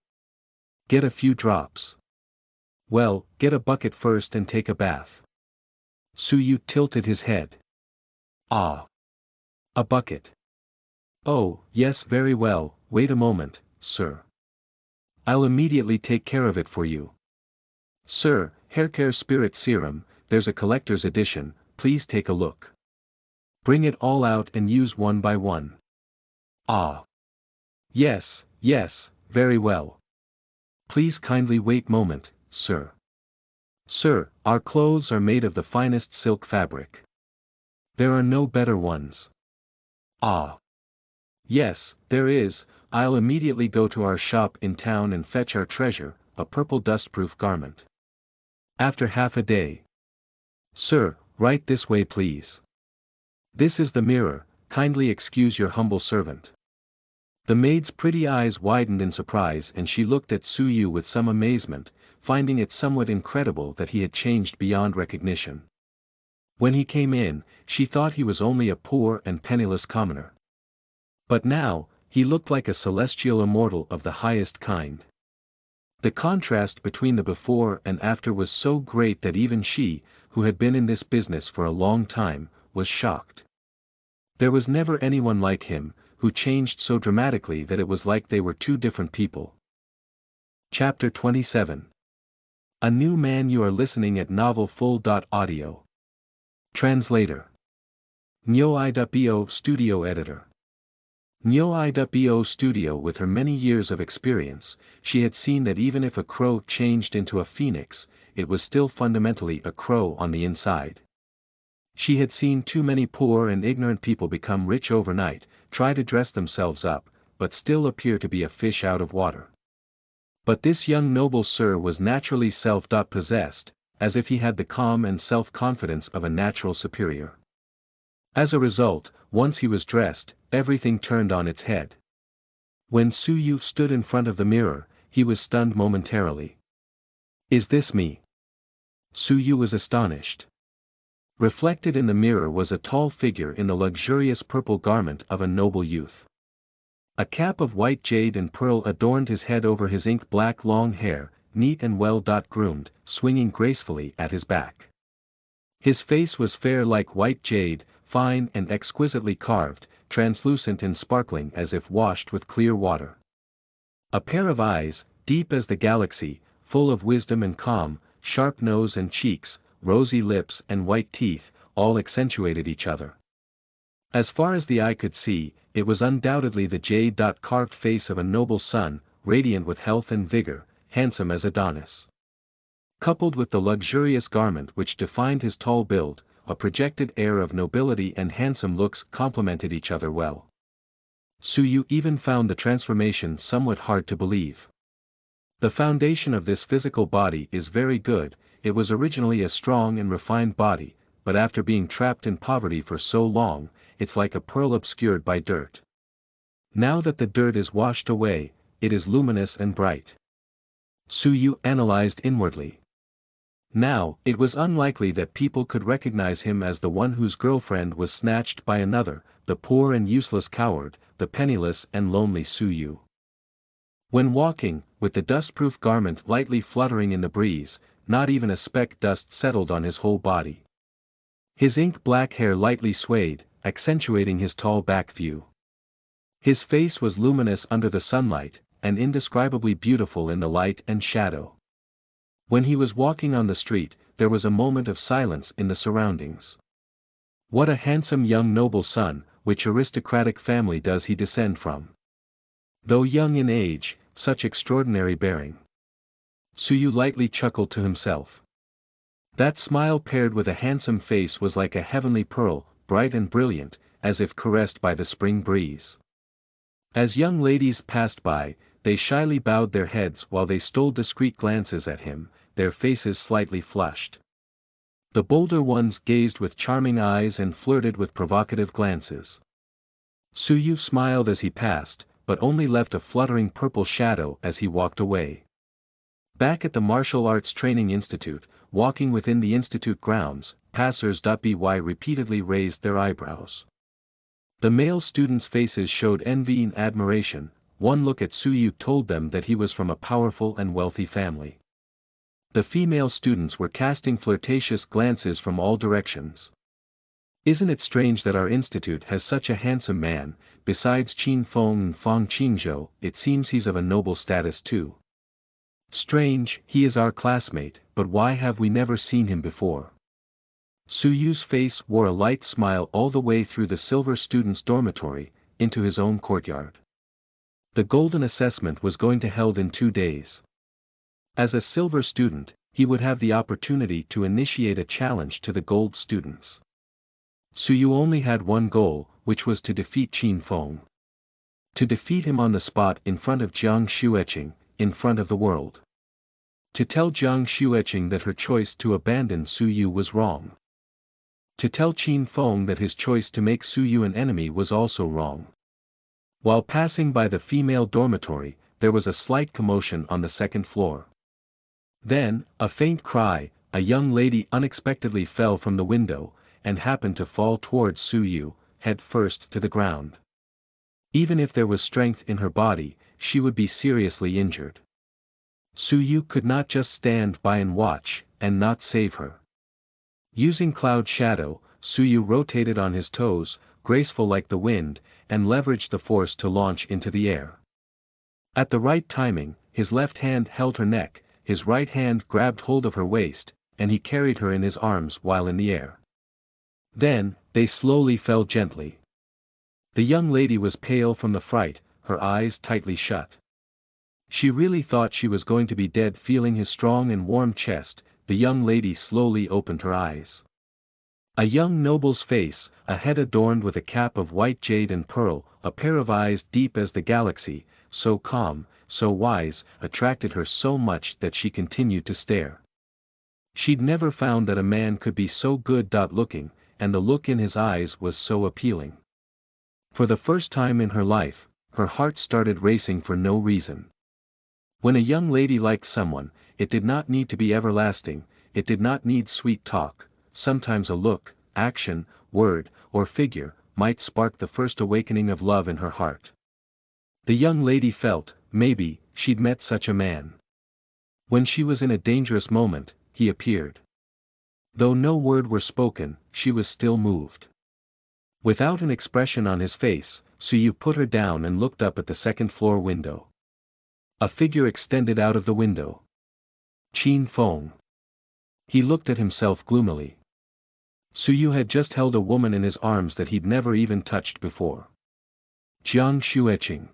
Get a few drops. Well, get a bucket first and take a bath. Suyu tilted his head. Ah. A bucket. Oh, yes, very well, wait a moment, sir. I'll immediately take care of it for you. Sir, haircare spirit serum, there's a collector's edition, please take a look. Bring it all out and use one by one. Ah. Yes, yes, very well. Please kindly wait moment, sir. Sir, our clothes are made of the finest silk fabric. There are no better ones. Ah. Yes, there is, I'll immediately go to our shop in town and fetch our treasure, a purple dustproof garment. After half a day. Sir, right this way please. This is the mirror, kindly excuse your humble servant. The maid's pretty eyes widened in surprise and she looked at Suyu with some amazement, finding it somewhat incredible that he had changed beyond recognition. When he came in, she thought he was only a poor and penniless commoner. But now, he looked like a celestial immortal of the highest kind. The contrast between the before and after was so great that even she, who had been in this business for a long time, was shocked. There was never anyone like him, who changed so dramatically that it was like they were two different people. Chapter 27. A New Man. You are listening at novelfull.audio. Translator. Nyo-i.bo Studio Editor. Nyo-i.bo Studio. With her many years of experience, she had seen that even if a crow changed into a phoenix, it was still fundamentally a crow on the inside. She had seen too many poor and ignorant people become rich overnight, try to dress themselves up, but still appear to be a fish out of water. But this young noble sir was naturally self-possessed, as if he had the calm and self-confidence of a natural superior. As a result, once he was dressed, everything turned on its head. When Suyu stood in front of the mirror, he was stunned momentarily. Is this me? Suyu was astonished. Reflected in the mirror was a tall figure in the luxurious purple garment of a noble youth. A cap of white jade and pearl adorned his head over his ink-black long hair, neat and well-groomed, swinging gracefully at his back. His face was fair like white jade, fine and exquisitely carved, translucent and sparkling as if washed with clear water. A pair of eyes, deep as the galaxy, full of wisdom and calm, sharp nose and cheeks, rosy lips and white teeth, all accentuated each other. As far as the eye could see, it was undoubtedly the jade-carved face of a noble son, radiant with health and vigor, handsome as Adonis. Coupled with the luxurious garment which defined his tall build, a projected air of nobility and handsome looks complemented each other well. Suyu even found the transformation somewhat hard to believe. The foundation of this physical body is very good. It was originally a strong and refined body, but after being trapped in poverty for so long, it's like a pearl obscured by dirt. Now that the dirt is washed away, it is luminous and bright. Suyu analyzed inwardly. Now, it was unlikely that people could recognize him as the one whose girlfriend was snatched by another, the poor and useless coward, the penniless and lonely Suyu. When walking, with the dustproof garment lightly fluttering in the breeze, not even a speck dust settled on his whole body. His ink-black hair lightly swayed, accentuating his tall back view. His face was luminous under the sunlight, and indescribably beautiful in the light and shadow. When he was walking on the street, there was a moment of silence in the surroundings. What a handsome young noble son, which aristocratic family does he descend from? Though young in age, such extraordinary bearing. Suyu lightly chuckled to himself. That smile paired with a handsome face was like a heavenly pearl, bright and brilliant, as if caressed by the spring breeze. As young ladies passed by, they shyly bowed their heads while they stole discreet glances at him, their faces slightly flushed. The bolder ones gazed with charming eyes and flirted with provocative glances. Suyu smiled as he passed, but only left a fluttering purple shadow as he walked away. Back at the Martial Arts Training Institute, walking within the institute grounds, passers-by repeatedly raised their eyebrows. The male students' faces showed envy and admiration. One look at Suyu told them that he was from a powerful and wealthy family. The female students were casting flirtatious glances from all directions. Isn't it strange that our institute has such a handsome man? Besides Qin Feng and Fang Qingzhou, it seems he's of a noble status too. Strange, he is our classmate, but why have we never seen him before? Suyu's face wore a light smile all the way through the silver students' dormitory, into his own courtyard. The golden assessment was going to held in 2 days. As a silver student, he would have the opportunity to initiate a challenge to the gold students. Suyu only had one goal, which was to defeat Qin Feng. To defeat him on the spot in front of Jiang Xueqing, in front of the world. To tell Jiang Xueqing that her choice to abandon Suyu was wrong. To tell Qin Feng that his choice to make Suyu an enemy was also wrong. While passing by the female dormitory, there was a slight commotion on the second floor. Then, a faint cry, a young lady unexpectedly fell from the window, and happened to fall towards Suyu, head first to the ground. Even if there was strength in her body, she would be seriously injured. Suyu could not just stand by and watch, and not save her. Using cloud shadow, Suyu rotated on his toes, graceful like the wind, and leveraged the force to launch into the air. At the right timing, his left hand held her neck, his right hand grabbed hold of her waist, and he carried her in his arms while in the air. Then, they slowly fell gently. The young lady was pale from the fright, her eyes tightly shut. She really thought she was going to be dead. Feeling his strong and warm chest, the young lady slowly opened her eyes. A young noble's face, a head adorned with a cap of white jade and pearl, a pair of eyes deep as the galaxy, so calm, so wise, attracted her so much that she continued to stare. She'd never found that a man could be so good-looking, and the look in his eyes was so appealing. For the first time in her life, her heart started racing for no reason. When a young lady liked someone, it did not need to be everlasting, it did not need sweet talk, sometimes a look, action, word, or figure, might spark the first awakening of love in her heart. The young lady felt, maybe, she'd met such a man. When she was in a dangerous moment, he appeared. Though no word were spoken, she was still moved. Without an expression on his face, Suyu put her down and looked up at the second-floor window. A figure extended out of the window. Qin Feng. He looked at himself gloomily. Suyu had just held a woman in his arms that he'd never even touched before. Jiang Xueqing.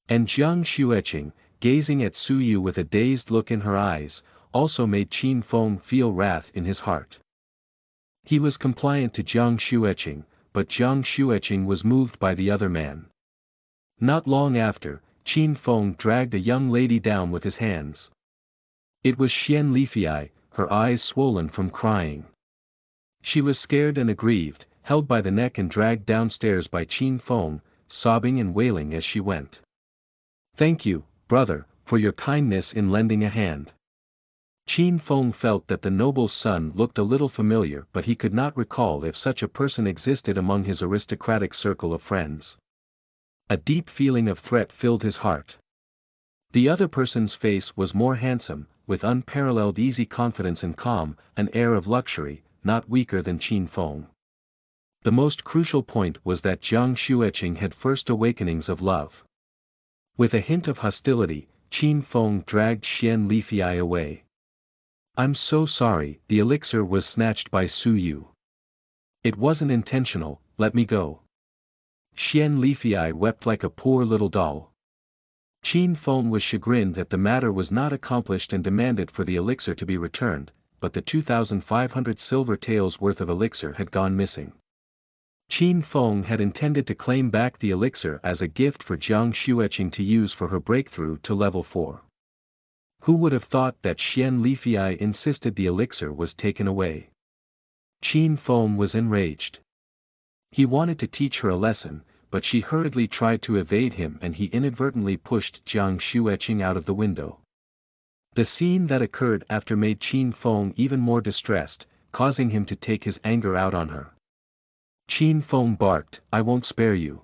And Jiang Xueqing, gazing at Suyu with a dazed look in her eyes, also made Qin Feng feel wrath in his heart. He was compliant to Jiang Xueqing, but Jiang Xueqing was moved by the other man. Not long after, Qin Feng dragged a young lady down with his hands. It was Xian Lifei, her eyes swollen from crying. She was scared and aggrieved, held by the neck and dragged downstairs by Qin Feng, sobbing and wailing as she went. "Thank you, brother, for your kindness in lending a hand." Qin Feng felt that the noble's son looked a little familiar, but he could not recall if such a person existed among his aristocratic circle of friends. A deep feeling of threat filled his heart. The other person's face was more handsome, with unparalleled easy confidence and calm, an air of luxury, not weaker than Qin Feng. The most crucial point was that Jiang Xueqing had first awakenings of love. With a hint of hostility, Qin Feng dragged Xian Lifei away. "I'm so sorry," the elixir was snatched by Suyu. "It wasn't intentional, let me go." Xian Lifei wept like a poor little doll. Qin Feng was chagrined that the matter was not accomplished and demanded for the elixir to be returned, but the 2,500 silver taels worth of elixir had gone missing. Qin Feng had intended to claim back the elixir as a gift for Jiang Xueqing to use for her breakthrough to level 4. Who would have thought that Xian Lifei insisted the elixir was taken away? Qin Feng was enraged. He wanted to teach her a lesson, but she hurriedly tried to evade him and he inadvertently pushed Jiang Xueqing out of the window. The scene that occurred after made Qin Feng even more distressed, causing him to take his anger out on her. Qin Feng barked, I won't spare you.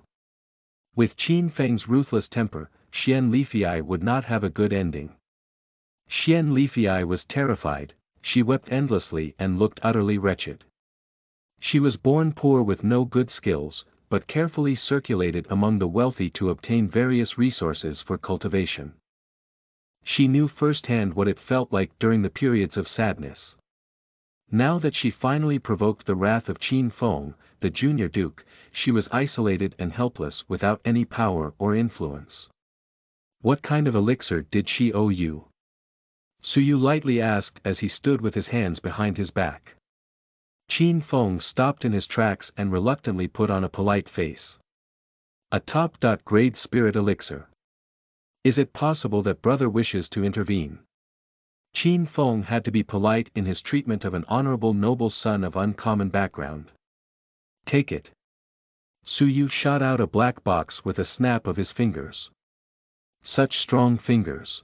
With Qin Feng's ruthless temper, Xian Lifei would not have a good ending. Xian Lifei was terrified, she wept endlessly and looked utterly wretched. She was born poor with no good skills, but carefully circulated among the wealthy to obtain various resources for cultivation. She knew firsthand what it felt like during the periods of sadness. Now that she finally provoked the wrath of Qin Feng, the junior duke, she was isolated and helpless without any power or influence. What kind of elixir did she owe you? Suyu lightly asked as he stood with his hands behind his back. Qin Feng stopped in his tracks and reluctantly put on a polite face. A top-grade spirit elixir. Is it possible that brother wishes to intervene? Qin Feng had to be polite in his treatment of an honorable noble son of uncommon background. Take it. Suyu shot out a black box with a snap of his fingers. Such strong fingers.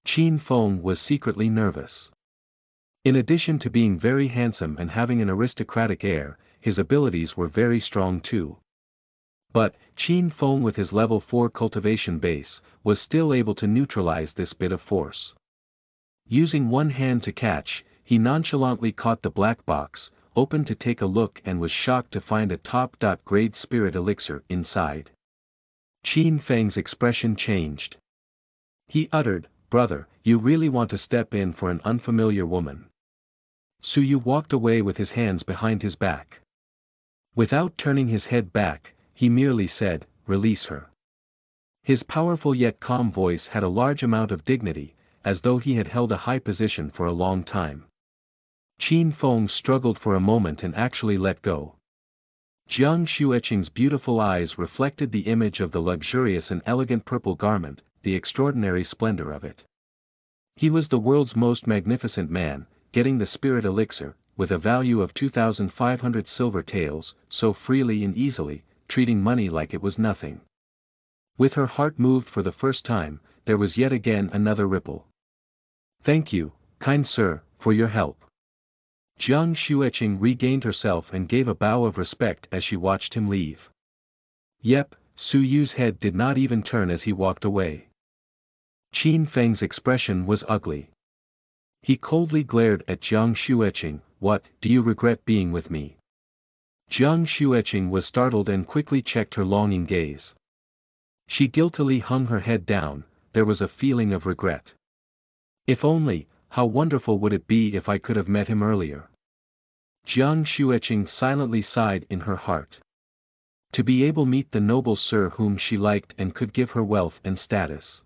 Qin Feng was secretly nervous. In addition to being very handsome and having an aristocratic air, his abilities were very strong too. But, Qin Feng with his level 4 cultivation base, was still able to neutralize this bit of force. Using one hand to catch, he nonchalantly caught the black box, opened to take a look and was shocked to find a top-grade spirit elixir inside. Qin Feng's expression changed. He uttered, Brother, you really want to step in for an unfamiliar woman. Suyu walked away with his hands behind his back. Without turning his head back, he merely said, Release her. His powerful yet calm voice had a large amount of dignity, as though he had held a high position for a long time. Qin Feng struggled for a moment and actually let go. Jiang Xueqing's beautiful eyes reflected the image of the luxurious and elegant purple garment, the extraordinary splendor of it. He was the world's most magnificent man, getting the spirit elixir, with a value of 2,500 silver taels, so freely and easily, treating money like it was nothing. With her heart moved for the first time, there was yet again another ripple. Thank you, kind sir, for your help. Jiang Xueqing regained herself and gave a bow of respect as she watched him leave. Yep, Su Yu's head did not even turn as he walked away. Qin Feng's expression was ugly. He coldly glared at Jiang Xueqing, What, do you regret being with me? Jiang Xueqing was startled and quickly checked her longing gaze. She guiltily hung her head down, there was a feeling of regret. If only, how wonderful would it be if I could have met him earlier? Jiang Xueqing silently sighed in her heart. To be able to meet the noble sir whom she liked and could give her wealth and status.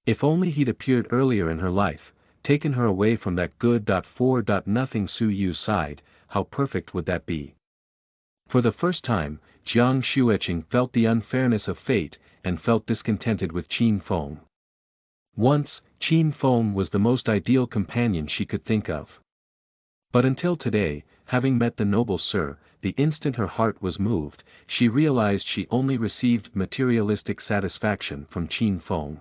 If only he'd appeared earlier in her life, taken her away from that good. 4. Nothing. Su Yu sighed, how perfect would that be? For the first time, Jiang Xueqing felt the unfairness of fate, and felt discontented with Qin Feng. Once, Qin Feng was the most ideal companion she could think of. But until today, having met the noble sir, the instant her heart was moved, she realized she only received materialistic satisfaction from Qin Feng.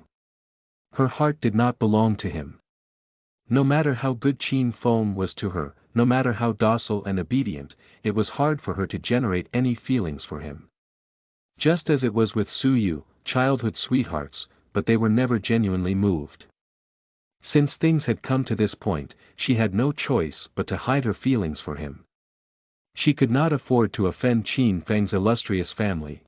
Her heart did not belong to him. No matter how good Qin Feng was to her, no matter how docile and obedient, it was hard for her to generate any feelings for him. Just as it was with Su Yu, childhood sweethearts, but they were never genuinely moved. Since things had come to this point, she had no choice but to hide her feelings for him. She could not afford to offend Qin Feng's illustrious family.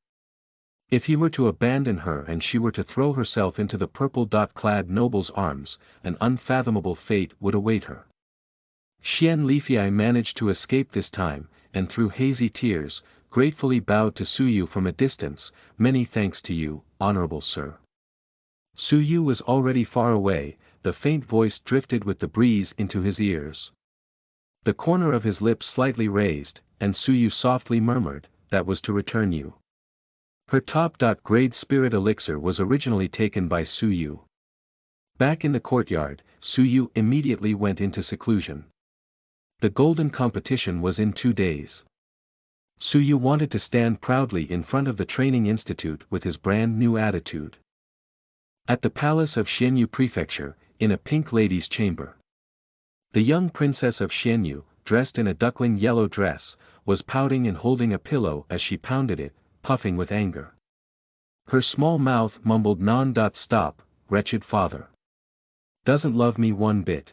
If he were to abandon her and she were to throw herself into the purple-clad noble's arms, an unfathomable fate would await her. Xian Lifei managed to escape this time, and through hazy tears, gratefully bowed to Su Yu from a distance, Many thanks to you, honorable sir. Su Yu was already far away, the faint voice drifted with the breeze into his ears. The corner of his lips slightly raised, and Su Yu softly murmured, That was to return you. Her top-grade spirit elixir was originally taken by Su Yu. Back in the courtyard, Su Yu immediately went into seclusion. The golden competition was in 2 days. Su Yu wanted to stand proudly in front of the training institute with his brand new attitude. At the palace of Xianyu Prefecture, in a pink lady's chamber. The young princess of Xianyu, dressed in a duckling yellow dress, was pouting and holding a pillow as she pounded it, puffing with anger. Her small mouth mumbled non-stop, "Wretched father. Doesn't love me one bit.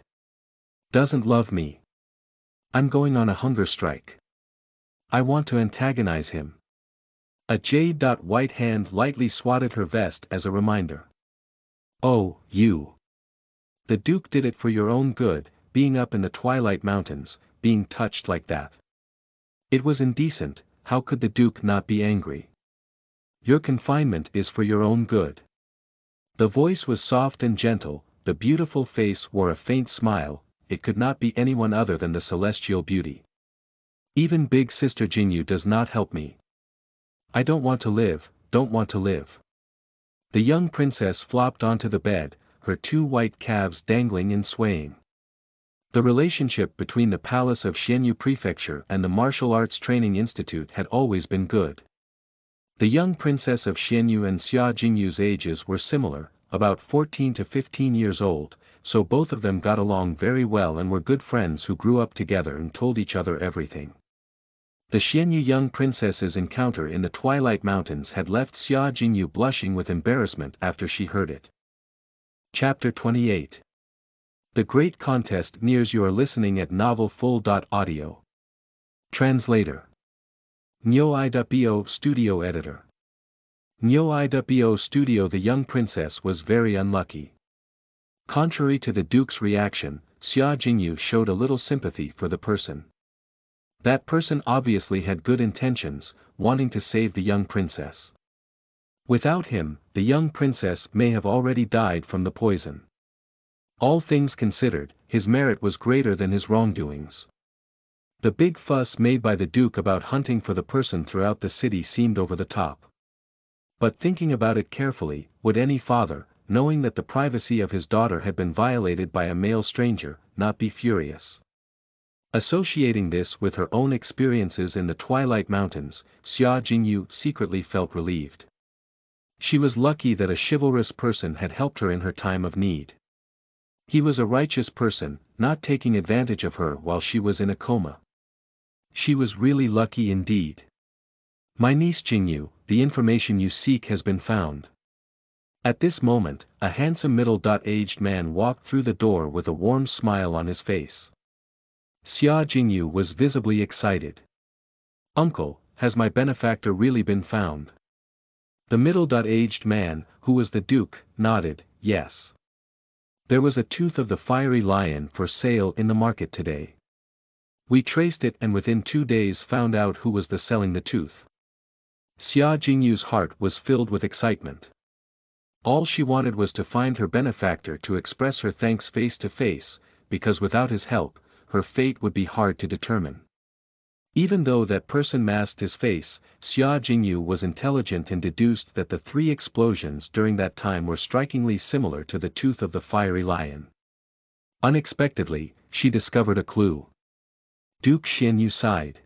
Doesn't love me. I'm going on a hunger strike. I want to antagonize him." A jade-white hand lightly swatted her vest as a reminder. "Oh, you. The Duke did it for your own good, being up in the Twilight Mountains, being touched like that. It was indecent, how could the Duke not be angry? Your confinement is for your own good." The voice was soft and gentle, the beautiful face wore a faint smile, it could not be anyone other than the celestial beauty. "Even big sister Jinyu does not help me. I don't want to live, don't want to live." The young princess flopped onto the bed, her two white calves dangling and swaying. The relationship between the palace of Xianyu Prefecture and the Martial Arts Training Institute had always been good. The young princess of Xianyu and Xia Jingyu's ages were similar, about 14 to 15 years old, so both of them got along very well and were good friends who grew up together and told each other everything. The Xianyu young princess's encounter in the Twilight Mountains had left Xia Jingyu blushing with embarrassment after she heard it. Chapter 28. The Great Contest nears. You are listening at novelfull.audio. Translator. Nyo-i.bo Studio Editor. Nyo-i.bo Studio. The young princess was very unlucky. Contrary to the Duke's reaction, Xia Jingyu showed a little sympathy for the person. That person obviously had good intentions, wanting to save the young princess. Without him, the young princess may have already died from the poison. All things considered, his merit was greater than his wrongdoings. The big fuss made by the Duke about hunting for the person throughout the city seemed over the top. But thinking about it carefully, would any father, knowing that the privacy of his daughter had been violated by a male stranger, not be furious? Associating this with her own experiences in the Twilight Mountains, Xia Jingyu secretly felt relieved. She was lucky that a chivalrous person had helped her in her time of need. He was a righteous person, not taking advantage of her while she was in a coma. She was really lucky indeed. "My niece Jingyu, the information you seek has been found." At this moment, a handsome middle-aged man walked through the door with a warm smile on his face. Xia Jingyu was visibly excited. "Uncle, has my benefactor really been found?" The middle-aged man, who was the Duke, nodded, "Yes. There was a tooth of the fiery lion for sale in the market today. We traced it and within 2 days found out who was selling the tooth." Xia Jingyu's heart was filled with excitement. All she wanted was to find her benefactor to express her thanks face to face, because without his help, her fate would be hard to determine. Even though that person masked his face, Xia Jingyu was intelligent and deduced that the 3 explosions during that time were strikingly similar to the tooth of the fiery lion. Unexpectedly, she discovered a clue. Duke Xianyu sighed.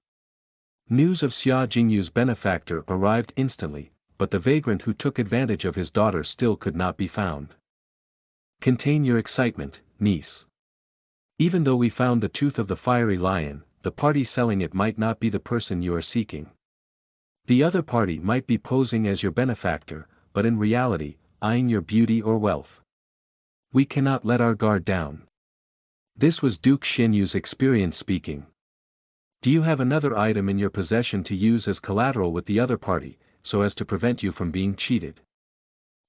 News of Xia Jingyu's benefactor arrived instantly, but the vagrant who took advantage of his daughter still could not be found. "Contain your excitement, niece. Even though we found the tooth of the fiery lion, the party selling it might not be the person you are seeking. The other party might be posing as your benefactor, but in reality, eyeing your beauty or wealth. We cannot let our guard down." This was Duke Xianyu's experience speaking. "Do you have another item in your possession to use as collateral with the other party, so as to prevent you from being cheated?"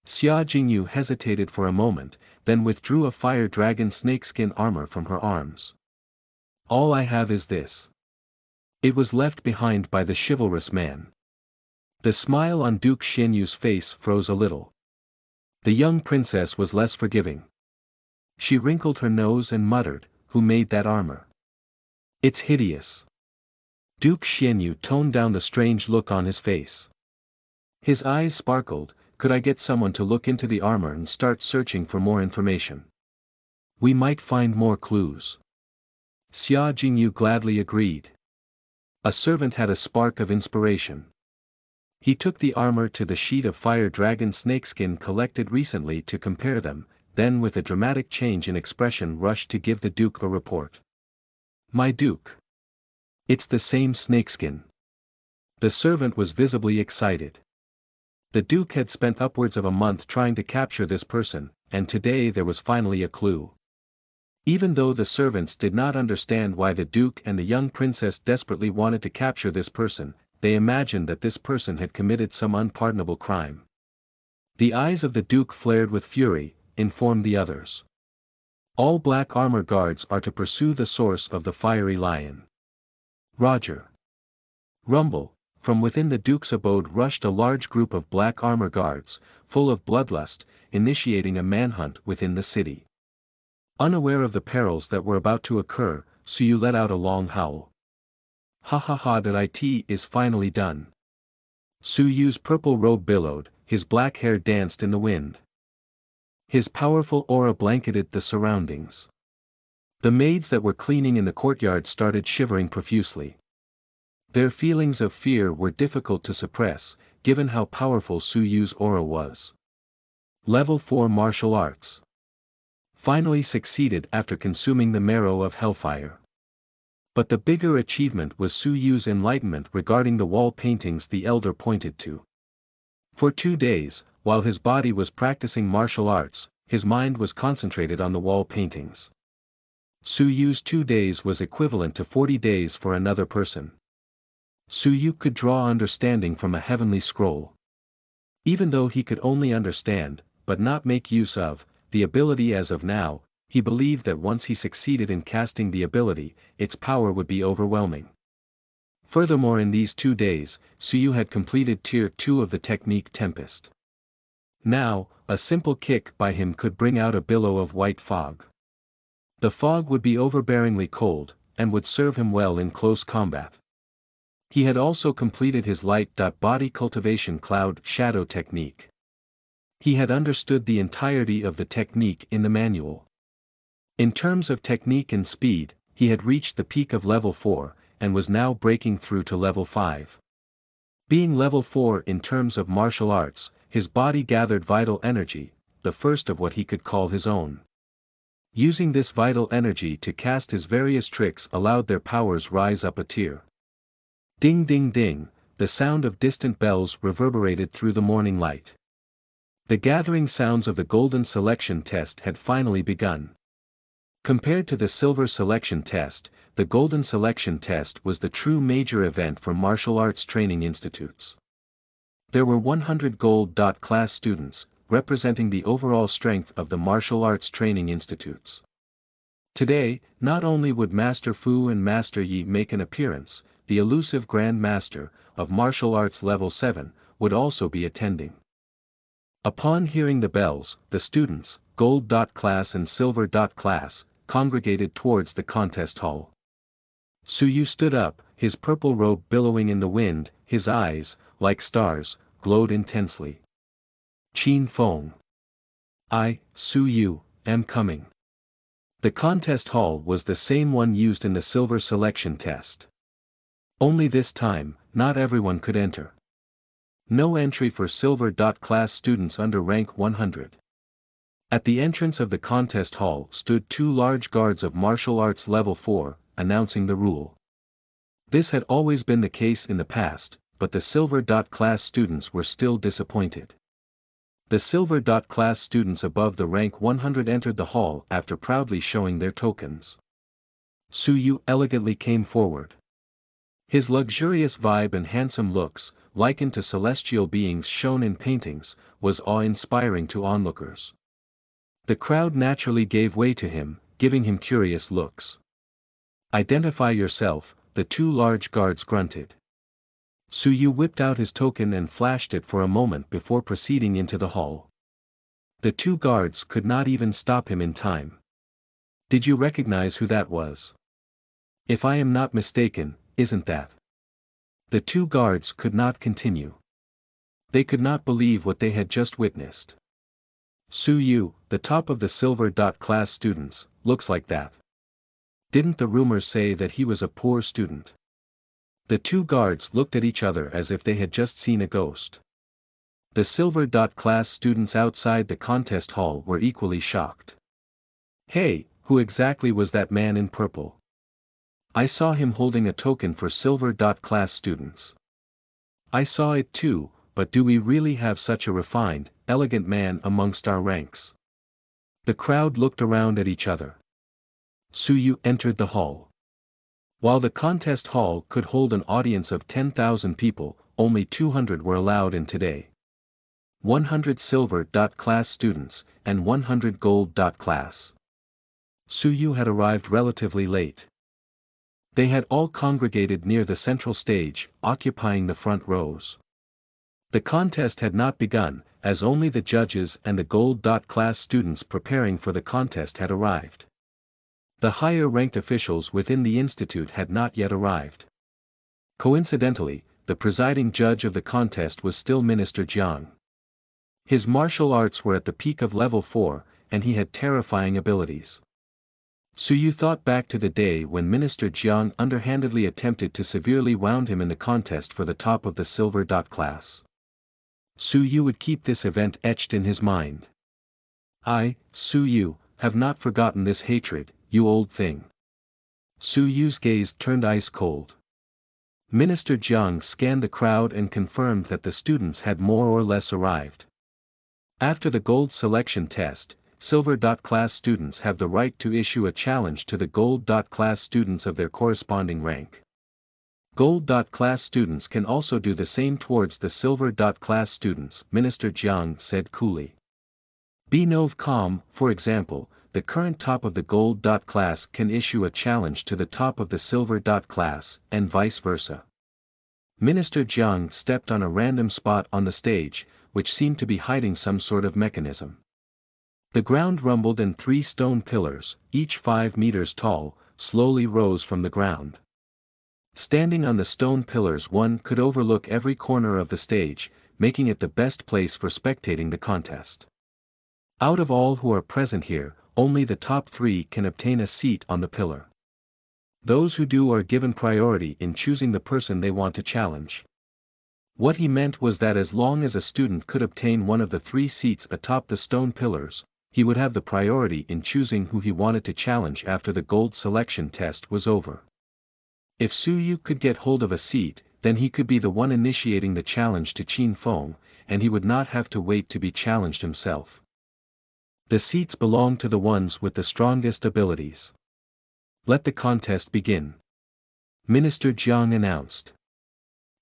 Xia Jingyu hesitated for a moment, then withdrew a fire dragon snakeskin armor from her arms. "All I have is this." It was left behind by the chivalrous man. The smile on Duke Xianyu's face froze a little. The young princess was less forgiving. She wrinkled her nose and muttered, "Who made that armor? It's hideous." Duke Xianyu toned down the strange look on his face. His eyes sparkled, "Could I get someone to look into the armor and start searching for more information? We might find more clues." Xia Jingyu gladly agreed. A servant had a spark of inspiration. He took the armor to the sheet of fire dragon snakeskin collected recently to compare them, then with a dramatic change in expression rushed to give the Duke a report. "My Duke. It's the same snakeskin. The servant was visibly excited. The Duke had spent upwards of a month trying to capture this person, and today there was finally a clue. Even though the servants did not understand why the Duke and the young princess desperately wanted to capture this person, they imagined that this person had committed some unpardonable crime. The eyes of the Duke flared with fury, informed the others. All black armor guards are to pursue the source of the fiery lion. Roger. Rumble. From within the Duke's abode rushed a large group of black armor guards, full of bloodlust, initiating a manhunt within the city. Unaware of the perils that were about to occur, Suyu let out a long howl. Ha ha ha, that it is finally done. Suyu's purple robe billowed, his black hair danced in the wind. His powerful aura blanketed the surroundings. The maids that were cleaning in the courtyard started shivering profusely. Their feelings of fear were difficult to suppress, given how powerful Suyu's aura was. Level 4 Martial Arts. Finally succeeded after consuming the marrow of hellfire. But the bigger achievement was Suyu's enlightenment regarding the wall paintings the elder pointed to. For 2 days, while his body was practicing martial arts, his mind was concentrated on the wall paintings. Suyu's 2 days was equivalent to 40 days for another person. Suyu could draw understanding from a heavenly scroll. Even though he could only understand, but not make use of, the ability as of now, he believed that once he succeeded in casting the ability, its power would be overwhelming. Furthermore, in these 2 days, Suyu had completed Tier 2 of the technique Tempest. Now, a simple kick by him could bring out a billow of white fog. The fog would be overbearingly cold, and would serve him well in close combat. He had also completed his light-body cultivation cloud shadow technique. He had understood the entirety of the technique in the manual. In terms of technique and speed, he had reached the peak of level 4, and was now breaking through to level 5. Being level 4 in terms of martial arts, his body gathered vital energy, the first of what he could call his own. Using this vital energy to cast his various tricks allowed their powers rise up a tier. Ding ding ding, the sound of distant bells reverberated through the morning light. The gathering sounds of the golden selection test had finally begun. Compared to the silver selection test, the golden selection test was the true major event for martial arts training institutes. There were 100 gold-class students, representing the overall strength of the martial arts training institutes. Today, not only would Master Fu and Master Yi make an appearance, the elusive Grand Master, of martial arts level 7, would also be attending. Upon hearing the bells, the students, gold-class and silver-class, congregated towards the contest hall. Suyu stood up, his purple robe billowing in the wind, his eyes, like stars, glowed intensely. Qin Feng. I, Suyu, am coming. The contest hall was the same one used in the silver selection test. Only this time, not everyone could enter. No entry for silver-class students under rank 100. At the entrance of the contest hall stood 2 large guards of martial arts level 4, announcing the rule. This had always been the case in the past, but the silver-class students were still disappointed. The silver-class students above the rank 100 entered the hall after proudly showing their tokens. Suyu elegantly came forward. His luxurious vibe and handsome looks, likened to celestial beings shown in paintings, was awe-inspiring to onlookers. The crowd naturally gave way to him, giving him curious looks. Identify yourself, the 2 large guards grunted. Suyu whipped out his token and flashed it for a moment before proceeding into the hall. The 2 guards could not even stop him in time. Did you recognize who that was? If I am not mistaken, isn't that? The 2 guards could not continue. They could not believe what they had just witnessed. Suyu, the top of the silver-class students, looks like that. Didn't the rumors say that he was a poor student? The 2 guards looked at each other as if they had just seen a ghost. The silver-class students outside the contest hall were equally shocked. Hey, who exactly was that man in purple? I saw him holding a token for Silver. Class students. I saw it too, but do we really have such a refined, elegant man amongst our ranks? The crowd looked around at each other. Suyu entered the hall. While the contest hall could hold an audience of 10,000 people, only 200 were allowed in today. 100 Silver. Class students, and 100 Gold. Class. Suyu had arrived relatively late. They had all congregated near the central stage, occupying the front rows. The contest had not begun, as only the judges and the Gold. Class students preparing for the contest had arrived. The higher-ranked officials within the institute had not yet arrived. Coincidentally, the presiding judge of the contest was still Minister Jiang. His martial arts were at the peak of level 4, and he had terrifying abilities. Suyu thought back to the day when Minister Jiang underhandedly attempted to severely wound him in the contest for the top of the Silver. Class. Suyu would keep this event etched in his mind. I, Suyu, have not forgotten this hatred, you old thing. Suyu's gaze turned ice cold. Minister Jiang scanned the crowd and confirmed that the students had more or less arrived. After the Gold selection test, Silver. Class students have the right to issue a challenge to the Gold. Class students of their corresponding rank. Gold. Class students can also do the same towards the Silver. Class students, Minister Jiang said coolly. Be calm, for example, the current top of the Gold. Class can issue a challenge to the top of the Silver. Class, and vice versa. Minister Jiang stepped on a random spot on the stage, which seemed to be hiding some sort of mechanism. The ground rumbled and 3 stone pillars, each 5 meters tall, slowly rose from the ground. Standing on the stone pillars one could overlook every corner of the stage, making it the best place for spectating the contest. Out of all who are present here, only the top 3 can obtain a seat on the pillar. Those who do are given priority in choosing the person they want to challenge. What he meant was that as long as a student could obtain one of the 3 seats atop the stone pillars, he would have the priority in choosing who he wanted to challenge after the Gold selection test was over. If Suyu could get hold of a seat, then he could be the one initiating the challenge to Qin Feng, and he would not have to wait to be challenged himself. The seats belong to the ones with the strongest abilities. Let the contest begin. Minister Jiang announced.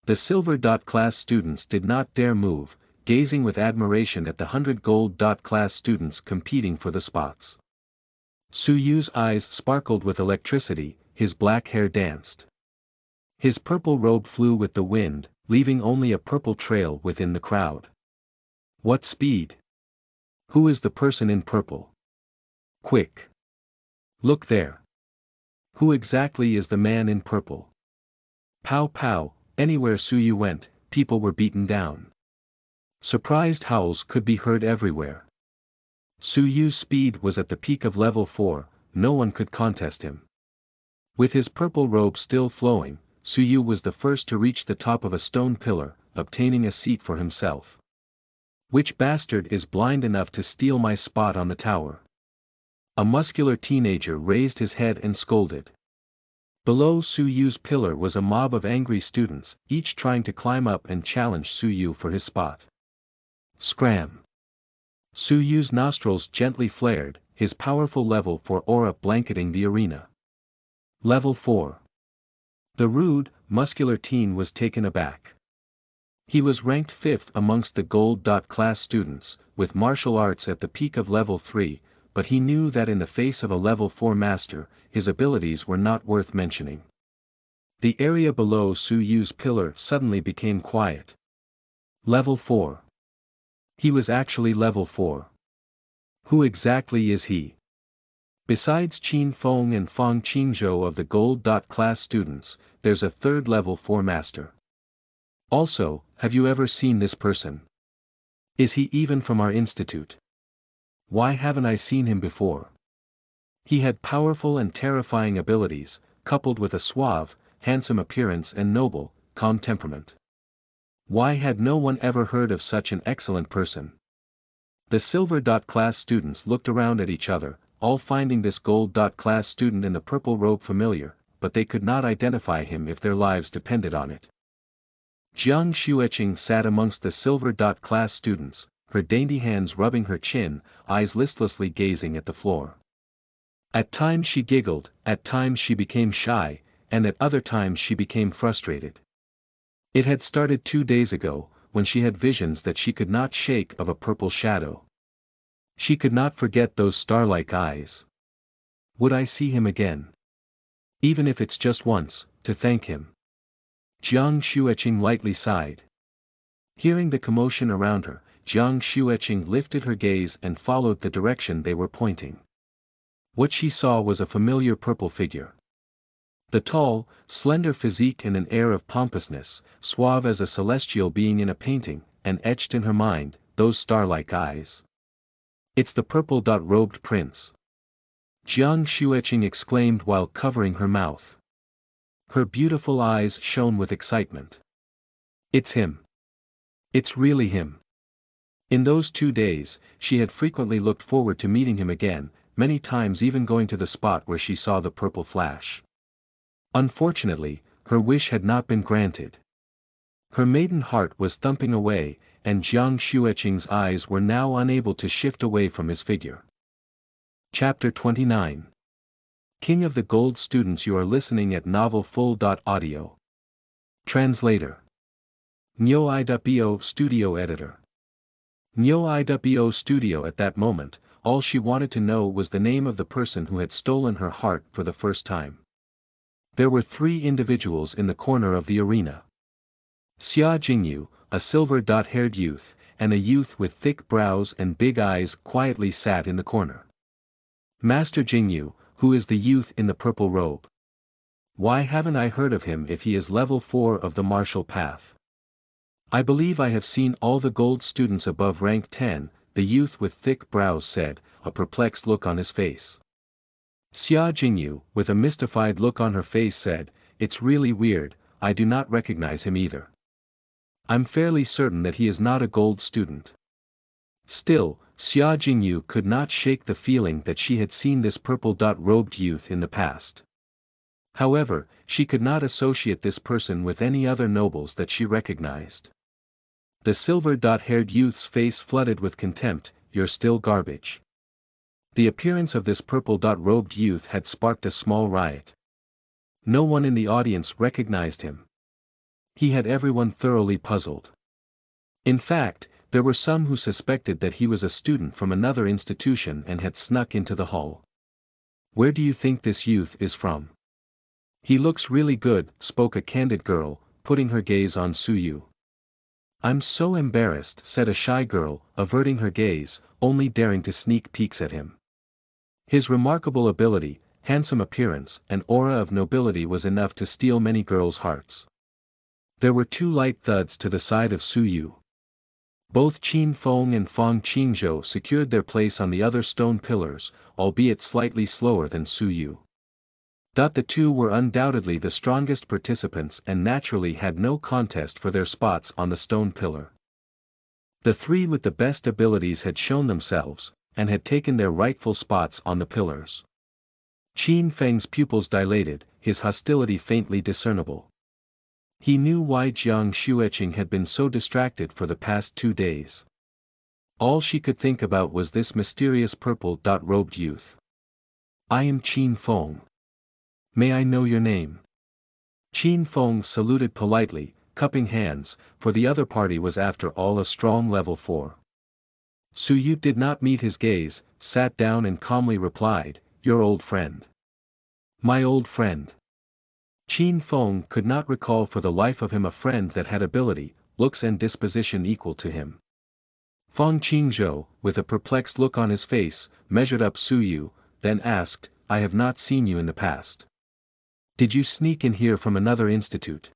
The Silver. Class students did not dare move, gazing with admiration at the 100 Gold. Class students competing for the spots. Suyu's eyes sparkled with electricity, his black hair danced. His purple robe flew with the wind, leaving only a purple trail within the crowd. What speed! Who is the person in purple? Quick! Look there! Who exactly is the man in purple? Pow pow, anywhere Suyu went, people were beaten down. Surprised howls could be heard everywhere. Suyu's speed was at the peak of level 4, no one could contest him. With his purple robe still flowing, Suyu was the first to reach the top of a stone pillar, obtaining a seat for himself. Which bastard is blind enough to steal my spot on the tower? A muscular teenager raised his head and scolded. Below Suyu's pillar was a mob of angry students, each trying to climb up and challenge Suyu for his spot. Scram! Suyu's nostrils gently flared, his powerful level 4 aura blanketing the arena. Level 4. The rude, muscular teen was taken aback. He was ranked 5th amongst the Gold. Class students, with martial arts at the peak of level 3, but he knew that in the face of a level 4 master, his abilities were not worth mentioning. The area below Suyu's pillar suddenly became quiet. Level 4. He was actually level 4. Who exactly is he? Besides Qin Feng and Fang Qingzhou of the Gold. Class students, there's a 3rd level 4 master. Also, have you ever seen this person? Is he even from our institute? Why haven't I seen him before? He had powerful and terrifying abilities, coupled with a suave, handsome appearance and noble, calm temperament. Why had no one ever heard of such an excellent person? The Silver. Class students looked around at each other, all finding this Gold. Class student in the purple robe familiar, but they could not identify him if their lives depended on it. Jiang Xueqing sat amongst the silver dot class students, her dainty hands rubbing her chin, eyes listlessly gazing at the floor. At times she giggled, at times she became shy, and at other times she became frustrated. It had started 2 days ago, when she had visions that she could not shake of a purple shadow. She could not forget those star-like eyes. Would I see him again? Even if it's just once, to thank him. Jiang Xueqing lightly sighed. Hearing the commotion around her, Jiang Xueqing lifted her gaze and followed the direction they were pointing. What she saw was a familiar purple figure. The tall, slender physique and an air of pompousness, suave as a celestial being in a painting, and etched in her mind, those star-like eyes. It's the purple-robed prince. Jiang Xueqing exclaimed while covering her mouth. Her beautiful eyes shone with excitement. It's him. It's really him. In those 2 days, she had frequently looked forward to meeting him again, many times even going to the spot where she saw the purple flash. Unfortunately, her wish had not been granted. Her maiden heart was thumping away, and Jiang Xueqing's eyes were now unable to shift away from his figure. Chapter 29. King of the Gold Students. You are listening at novelfull.audio. Translator. Nyo iwo Studio Editor. Nyo iwo Studio. At that moment, all she wanted to know was the name of the person who had stolen her heart for the first time. There were 3 individuals in the corner of the arena. Xia Jingyu, a silver-haired youth, and a youth with thick brows and big eyes quietly sat in the corner. Master Jingyu, who is the youth in the purple robe? Why haven't I heard of him if he is level 4 of the martial path? I believe I have seen all the gold students above rank 10, the youth with thick brows said, a perplexed look on his face. Xia Jingyu, with a mystified look on her face said, it's really weird, I do not recognize him either. I'm fairly certain that he is not a gold student. Still, Xia Jingyu could not shake the feeling that she had seen this purple-robed youth in the past. However, she could not associate this person with any other nobles that she recognized. The silver-haired youth's face flooded with contempt, you're still garbage. The appearance of this purple-robed youth had sparked a small riot. No one in the audience recognized him. He had everyone thoroughly puzzled. In fact, there were some who suspected that he was a student from another institution and had snuck into the hall. Where do you think this youth is from? He looks really good, spoke a candid girl, putting her gaze on Suyu. I'm so embarrassed, said a shy girl, averting her gaze, only daring to sneak peeks at him. His remarkable ability, handsome appearance, and aura of nobility was enough to steal many girls' hearts. There were 2 light thuds to the side of Suyu. Both Qin Feng and Fang Qingzhou secured their place on the other stone pillars, albeit slightly slower than Suyu. The 2 were undoubtedly the strongest participants and naturally had no contest for their spots on the stone pillar. The 3 with the best abilities had shown themselves, and had taken their rightful spots on the pillars. Qin Feng's pupils dilated, his hostility faintly discernible. He knew why Jiang Xueqing had been so distracted for the past 2 days. All she could think about was this mysterious purple-robed youth. I am Qin Feng. May I know your name? Qin Feng saluted politely, cupping hands, for the other party was after all a strong level 4. Suyu did not meet his gaze, sat down and calmly replied, your old friend. My old friend. Qin Feng could not recall for the life of him a friend that had ability, looks and disposition equal to him. Fang Qingzhou, with a perplexed look on his face, measured up Suyu, then asked, I have not seen you in the past. Did you sneak in here from another institute?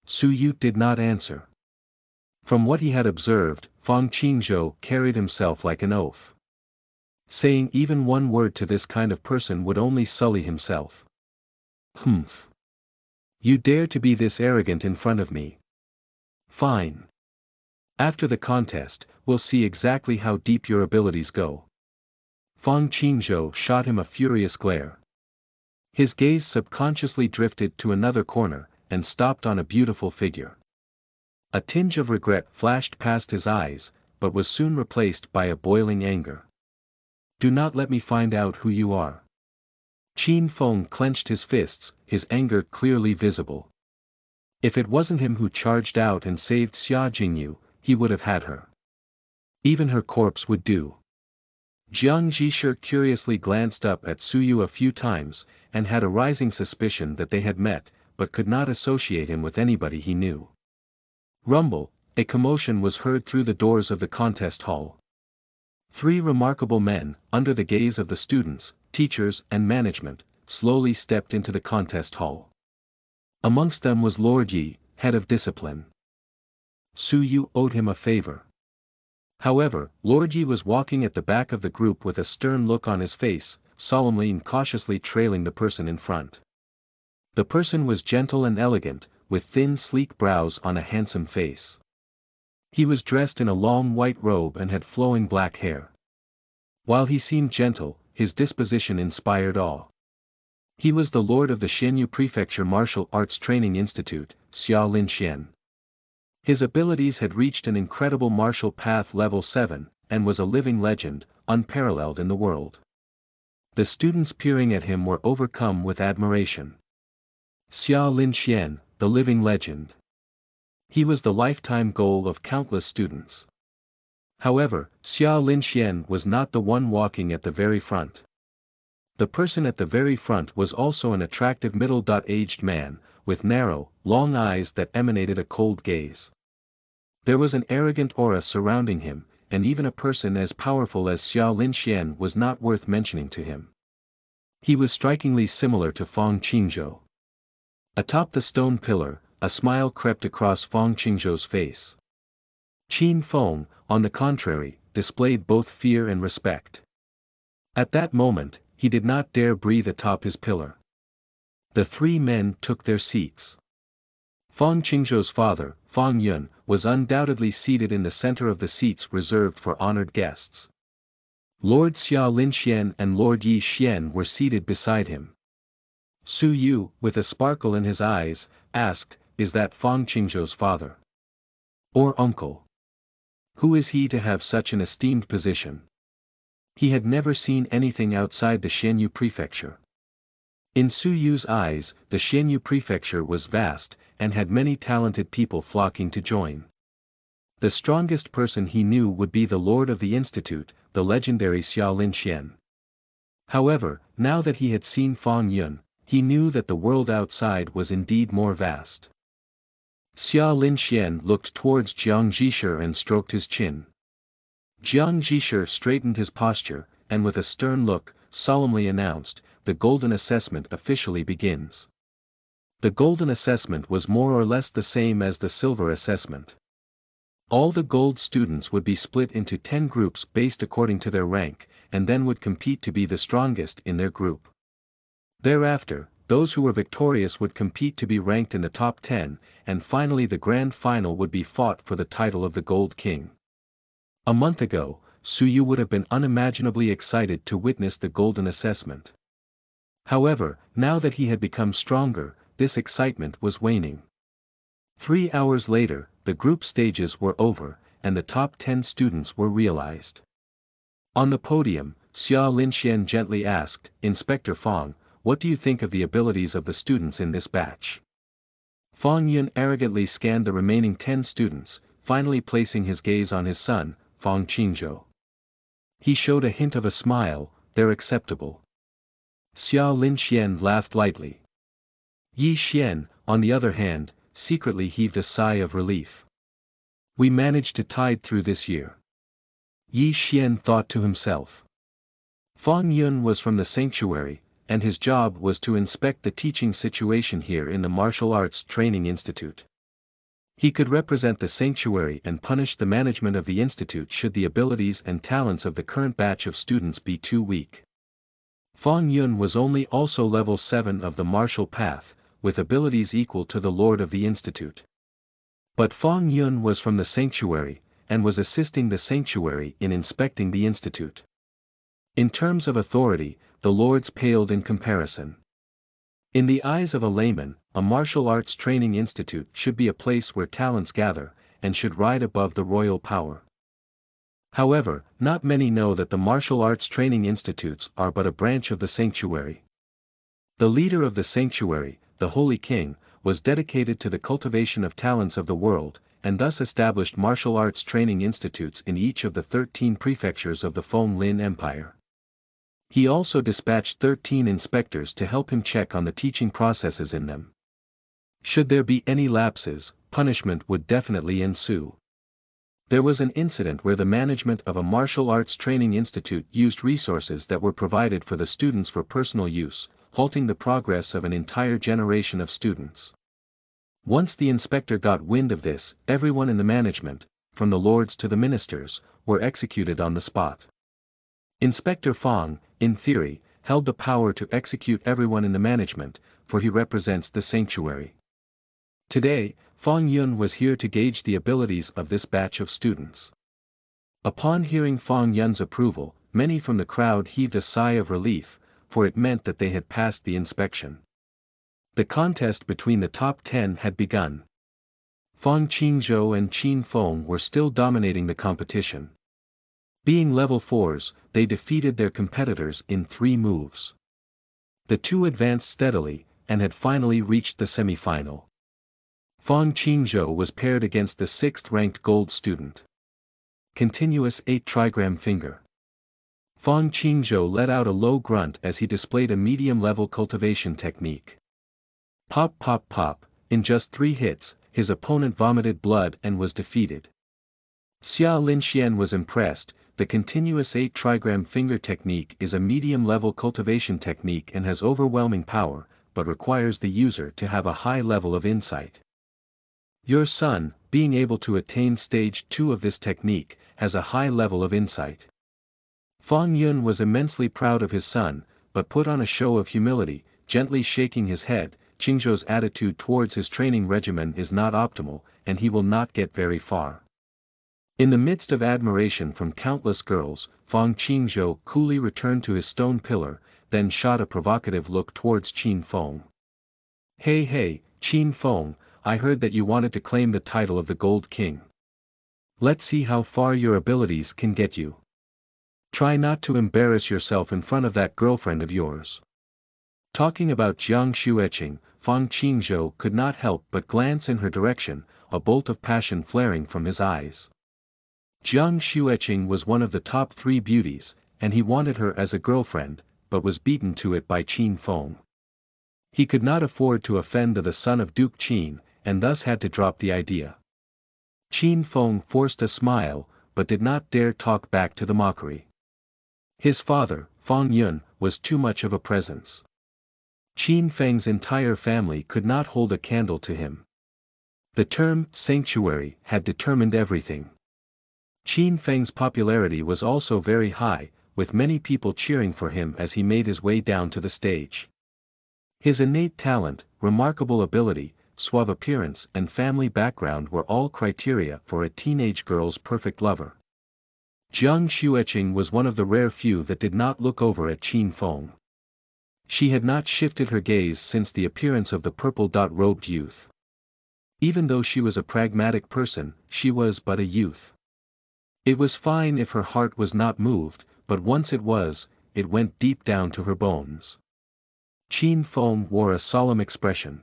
Suyu did not answer. From what he had observed, Fang Qingzhou carried himself like an oaf. Saying even one word to this kind of person would only sully himself. Humph. You dare to be this arrogant in front of me? Fine. After the contest, we'll see exactly how deep your abilities go. Fang Qingzhou shot him a furious glare. His gaze subconsciously drifted to another corner, and stopped on a beautiful figure. A tinge of regret flashed past his eyes, but was soon replaced by a boiling anger. Do not let me find out who you are. Qin Feng clenched his fists, his anger clearly visible. If it wasn't him who charged out and saved Xia Jingyu, he would have had her. Even her corpse would do. Jiang Zhishe curiously glanced up at Suyu a few times, and had a rising suspicion that they had met, but could not associate him with anybody he knew. Rumble, a commotion was heard through the doors of the contest hall. 3 remarkable men, under the gaze of the students, teachers and management, slowly stepped into the contest hall. Amongst them was Lord Yi, head of discipline. Suyu owed him a favor. However, Lord Yi was walking at the back of the group with a stern look on his face, solemnly and cautiously trailing the person in front. The person was gentle and elegant, with thin sleek brows on a handsome face. He was dressed in a long white robe and had flowing black hair. While he seemed gentle, his disposition inspired awe. He was the lord of the Xianyu Prefecture Martial Arts Training Institute, Xia Linxian. His abilities had reached an incredible martial path level 7, and was a living legend, unparalleled in the world. The students peering at him were overcome with admiration. Xia Linxian, the living legend. He was the lifetime goal of countless students. However, Xia Linxian was not the one walking at the very front. The person at the very front was also an attractive middle-aged man, with narrow, long eyes that emanated a cold gaze. There was an arrogant aura surrounding him, and even a person as powerful as Xia Linxian was not worth mentioning to him. He was strikingly similar to Fang Qingzhou. Atop the stone pillar, a smile crept across Fang Qingzhou's face. Qin Feng, on the contrary, displayed both fear and respect. At that moment, he did not dare breathe atop his pillar. The 3 men took their seats. Fang Qingzhou's father, Fang Yun, was undoubtedly seated in the center of the seats reserved for honored guests. Lord Xia Linxian and Lord Yi Xian were seated beside him. Su Yu, with a sparkle in his eyes, asked, "Is that Fang Qingzhou's father? Or uncle? Who is he to have such an esteemed position?" He had never seen anything outside the Xianyu Prefecture. In Su Yu's eyes, the Xianyu Prefecture was vast, and had many talented people flocking to join. The strongest person he knew would be the lord of the institute, the legendary Xia Linxian. However, now that he had seen Fang Yun, he knew that the world outside was indeed more vast. Xia Linxian looked towards Jiang Zhishe and stroked his chin. Jiang Zhishe straightened his posture, and with a stern look, solemnly announced, "The golden assessment officially begins." The golden assessment was more or less the same as the silver assessment. All the gold students would be split into 10 groups based according to their rank, and then would compete to be the strongest in their group. Thereafter, those who were victorious would compete to be ranked in the top 10, and finally the grand final would be fought for the title of the Gold King. A month ago, Suyu would have been unimaginably excited to witness the golden assessment. However, now that he had become stronger, this excitement was waning. 3 hours later, the group stages were over, and the top 10 students were realized. On the podium, Xia Linxian gently asked, "Inspector Fang, what do you think of the abilities of the students in this batch?" Fang Yun arrogantly scanned the remaining 10 students, finally placing his gaze on his son, Fang Qingzhou. He showed a hint of a smile, "They're acceptable." Xia Linxian laughed lightly. Yi Xian, on the other hand, secretly heaved a sigh of relief. "We managed to tide through this year." Yi Xian thought to himself. Fang Yun was from the sanctuary, and his job was to inspect the teaching situation here in the Martial Arts Training Institute. He could represent the sanctuary and punish the management of the institute should the abilities and talents of the current batch of students be too weak. Fang Yun was only also level 7 of the martial path, with abilities equal to the lord of the institute. But Fang Yun was from the sanctuary, and was assisting the sanctuary in inspecting the institute. In terms of authority, the lords paled in comparison. In the eyes of a layman, a martial arts training institute should be a place where talents gather, and should ride above the royal power. However, not many know that the martial arts training institutes are but a branch of the sanctuary. The leader of the sanctuary, the Holy King, was dedicated to the cultivation of talents of the world, and thus established martial arts training institutes in each of the 13 prefectures of the Feng Lin Empire. He also dispatched 13 inspectors to help him check on the teaching processes in them. Should there be any lapses, punishment would definitely ensue. There was an incident where the management of a martial arts training institute used resources that were provided for the students for personal use, halting the progress of an entire generation of students. Once the inspector got wind of this, everyone in the management, from the lords to the ministers, were executed on the spot. Inspector Feng, in theory, held the power to execute everyone in the management, for he represents the sanctuary. Today, Feng Yun was here to gauge the abilities of this batch of students. Upon hearing Feng Yun's approval, many from the crowd heaved a sigh of relief, for it meant that they had passed the inspection. The contest between the top 10 had begun. Feng Qingzhou and Qin Feng were still dominating the competition. Being level 4s, they defeated their competitors in 3 moves. The two advanced steadily, and had finally reached the semi-final. Feng Qingzhou was paired against the 6th-ranked gold student. Continuous 8-trigram finger. Feng Qingzhou let out a low grunt as he displayed a medium-level cultivation technique. Pop pop pop, in just 3 hits, his opponent vomited blood and was defeated. Xia Linxian was impressed. The continuous 8-trigram finger technique is a medium-level cultivation technique and has overwhelming power, but requires the user to have a high level of insight. Your son, being able to attain stage 2 of this technique, has a high level of insight. Feng Yun was immensely proud of his son, but put on a show of humility, gently shaking his head. Qingzhou's attitude towards his training regimen is not optimal, and he will not get very far. In the midst of admiration from countless girls, Feng Qingzhou coolly returned to his stone pillar, then shot a provocative look towards Qin Feng. Hey, Qin Feng, I heard that you wanted to claim the title of the Gold King. Let's see how far your abilities can get you. Try not to embarrass yourself in front of that girlfriend of yours. Talking about Jiang Xueqing, Feng Qingzhou could not help but glance in her direction, a bolt of passion flaring from his eyes. Jiang Xueqing was one of the top 3 beauties, and he wanted her as a girlfriend, but was beaten to it by Qin Feng. He could not afford to offend the son of Duke Qin, and thus had to drop the idea. Qin Feng forced a smile, but did not dare talk back to the mockery. His father, Feng Yun, was too much of a presence. Qin Feng's entire family could not hold a candle to him. The term sanctuary had determined everything. Qin Feng's popularity was also very high, with many people cheering for him as he made his way down to the stage. His innate talent, remarkable ability, suave appearance and family background were all criteria for a teenage girl's perfect lover. Jiang Xueqing was one of the rare few that did not look over at Qin Feng. She had not shifted her gaze since the appearance of the purple-robed youth. Even though she was a pragmatic person, she was but a youth. It was fine if her heart was not moved, but once it was, it went deep down to her bones. Qin Feng wore a solemn expression.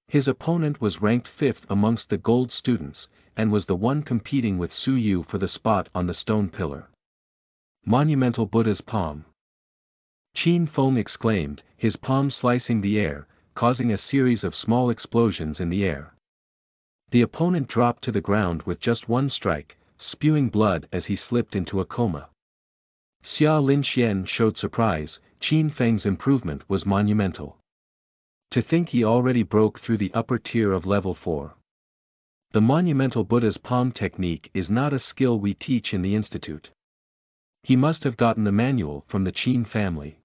His opponent was ranked 5th amongst the gold students, and was the one competing with Su Yu for the spot on the stone pillar. Monumental Buddha's palm. Qin Feng exclaimed, his palm slicing the air, causing a series of small explosions in the air. The opponent dropped to the ground with just one strike, spewing blood as he slipped into a coma. Xia Linxian showed surprise. Qin Feng's improvement was monumental. To think he already broke through the upper tier of level 4. The monumental Buddha's palm technique is not a skill we teach in the institute. He must have gotten the manual from the Qin family.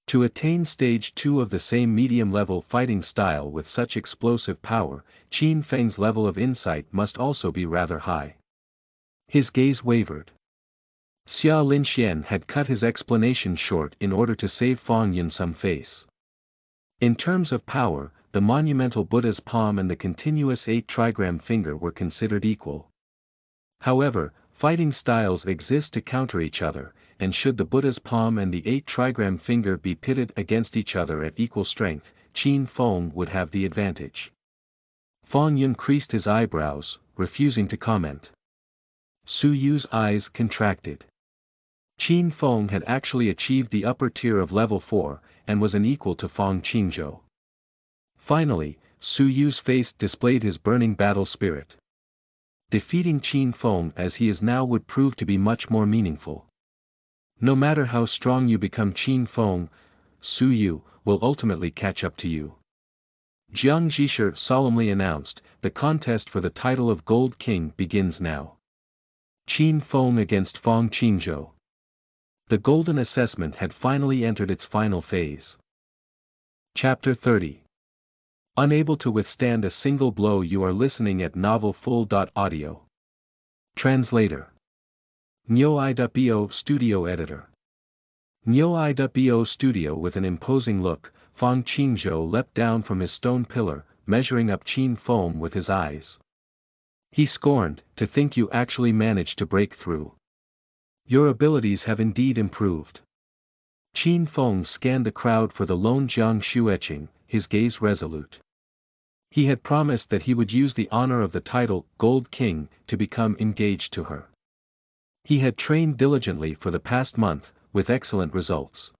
To attain stage 2 of the same medium-level fighting style with such explosive power, Qin Feng's level of insight must also be rather high. His gaze wavered. Xia Linxian had cut his explanation short in order to save Feng Yun some face. In terms of power, the monumental Buddha's palm and the continuous 8-trigram finger were considered equal. However, fighting styles exist to counter each other, and should the Buddha's palm and the 8-trigram finger be pitted against each other at equal strength, Qin Feng would have the advantage. Fang Yun creased his eyebrows, refusing to comment. Su Yu's eyes contracted. Qin Feng had actually achieved the upper tier of level 4, and was an equal to Fang Qingzhou. Finally, Su Yu's face displayed his burning battle spirit. Defeating Qin Feng as he is now would prove to be much more meaningful. No matter how strong you become, Qin Feng, Su Yu will ultimately catch up to you. Jiang Zhisher solemnly announced, the contest for the title of Gold King begins now. Qin Feng against Fang Qingzhou. The golden assessment had finally entered its final phase. Chapter 30. Unable to withstand a single blow. You are listening at novelfull.audio. Translator. Nyo-i.bo Studio Editor. Nyo-i.bo Studio. With an imposing look, Fang Qingzhou leapt down from his stone pillar, measuring up Qin Feng with his eyes. He scorned, to think you actually managed to break through. Your abilities have indeed improved. Qin Feng scanned the crowd for the lone Jiang Shu etching, his gaze resolute. He had promised that he would use the honor of the title, Gold King, to become engaged to her. He had trained diligently for the past month, with excellent results.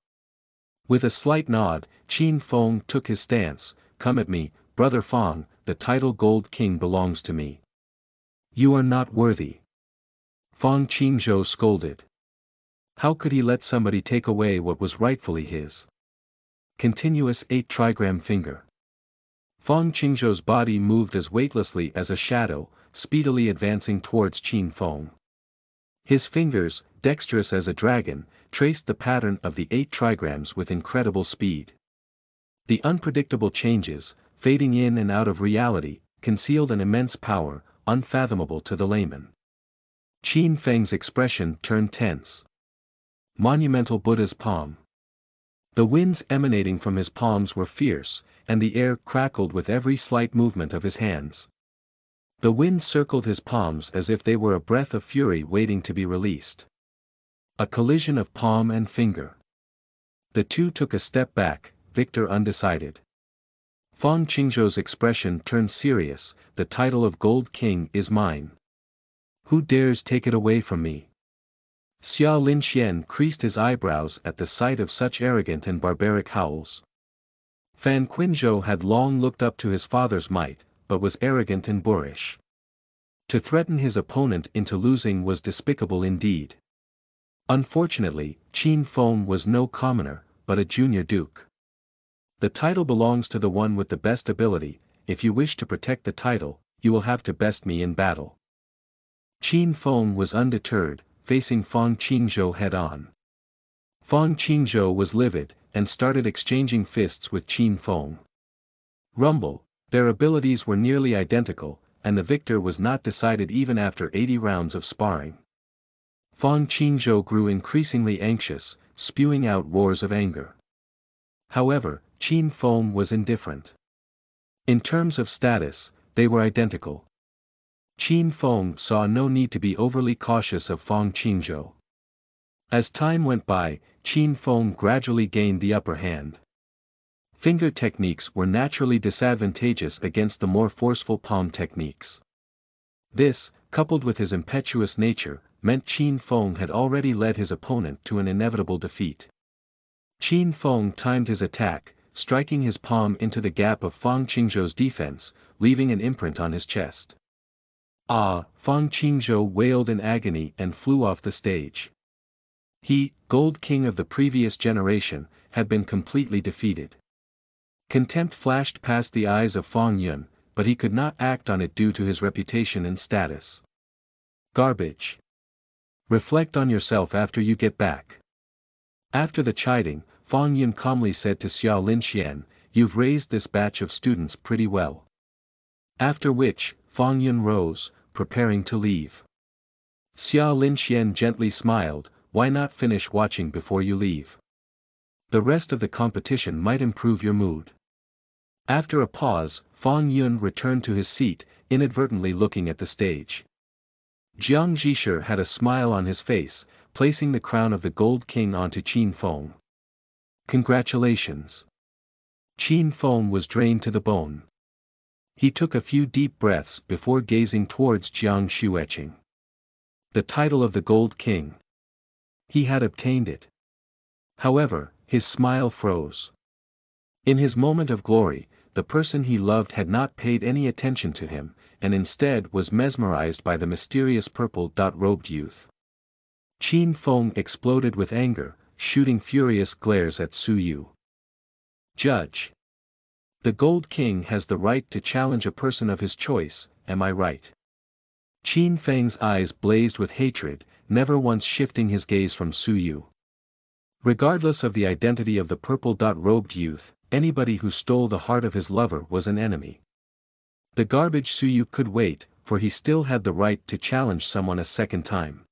With a slight nod, Qin Feng took his stance. Come at me, brother Fang, the title Gold King belongs to me. You are not worthy. Fang Qingzhou scolded. How could he let somebody take away what was rightfully his? Continuous 8-trigram finger. Fang Qingzhou's body moved as weightlessly as a shadow, speedily advancing towards Qin Feng. His fingers, dexterous as a dragon, traced the pattern of the 8 trigrams with incredible speed. The unpredictable changes, fading in and out of reality, concealed an immense power, unfathomable to the layman. Qin Feng's expression turned tense. Monumental Buddha's palm. The winds emanating from his palms were fierce, and the air crackled with every slight movement of his hands. The wind circled his palms as if they were a breath of fury waiting to be released. A collision of palm and finger. The two took a step back, victor undecided. Fang Qingzhou's expression turned serious. The title of Gold King is mine. Who dares take it away from me? Xia Linxian creased his eyebrows at the sight of such arrogant and barbaric howls. Fan Qinzhou had long looked up to his father's might, but was arrogant and boorish. To threaten his opponent into losing was despicable indeed. Unfortunately, Qin Feng was no commoner, but a junior duke. The title belongs to the one with the best ability. If you wish to protect the title, you will have to best me in battle. Qin Feng was undeterred, facing Fang Qingzhou head-on. Fang Qingzhou was livid, and started exchanging fists with Qin Feng. Rumble, their abilities were nearly identical, and the victor was not decided even after 80 rounds of sparring. Fang Qingzhou grew increasingly anxious, spewing out roars of anger. However, Qin Feng was indifferent. In terms of status, they were identical. Qin Feng saw no need to be overly cautious of Fang Qingzhou. As time went by, Qin Feng gradually gained the upper hand. Finger techniques were naturally disadvantageous against the more forceful palm techniques. This, coupled with his impetuous nature, meant Qin Feng had already led his opponent to an inevitable defeat. Qin Feng timed his attack, striking his palm into the gap of Fang Qingzhou's defense, leaving an imprint on his chest. Ah! Fang Qingzhou wailed in agony and flew off the stage. He, Gold King of the previous generation, had been completely defeated. Contempt flashed past the eyes of Fang Yun, but he could not act on it due to his reputation and status. Garbage. Reflect on yourself after you get back. After the chiding, Fang Yun calmly said to Xia Linxian, you've raised this batch of students pretty well. After which, Fang Yun rose, preparing to leave. Xia Linxian gently smiled, why not finish watching before you leave? The rest of the competition might improve your mood. After a pause, Fang Yun returned to his seat, inadvertently looking at the stage. Jiang Zhishi had a smile on his face, placing the crown of the Gold King onto Qin Feng. Congratulations. Qin Feng was drained to the bone. He took a few deep breaths before gazing towards Jiang Xueqing. The title of the Gold King. He had obtained it. However, his smile froze. In his moment of glory, the person he loved had not paid any attention to him, and instead was mesmerized by the mysterious purple-robed youth. Qin Feng exploded with anger, shooting furious glares at Su Yu. Judge. The Gold King has the right to challenge a person of his choice, am I right? Qin Feng's eyes blazed with hatred, never once shifting his gaze from Su Yu. Regardless of the identity of the purple-robed youth, anybody who stole the heart of his lover was an enemy. The garbage Su Yu could wait, for he still had the right to challenge someone a second time.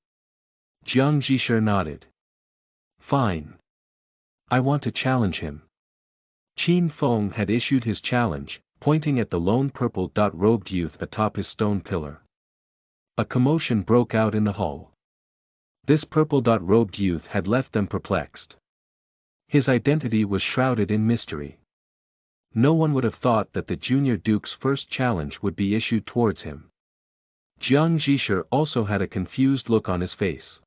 Jiang Zhishi nodded. Fine. I want to challenge him. Qin Feng had issued his challenge, pointing at the lone purple-robed youth atop his stone pillar. A commotion broke out in the hall. This purple-robed youth had left them perplexed. His identity was shrouded in mystery. No one would have thought that the junior duke's first challenge would be issued towards him. Jiang Zhishi also had a confused look on his face.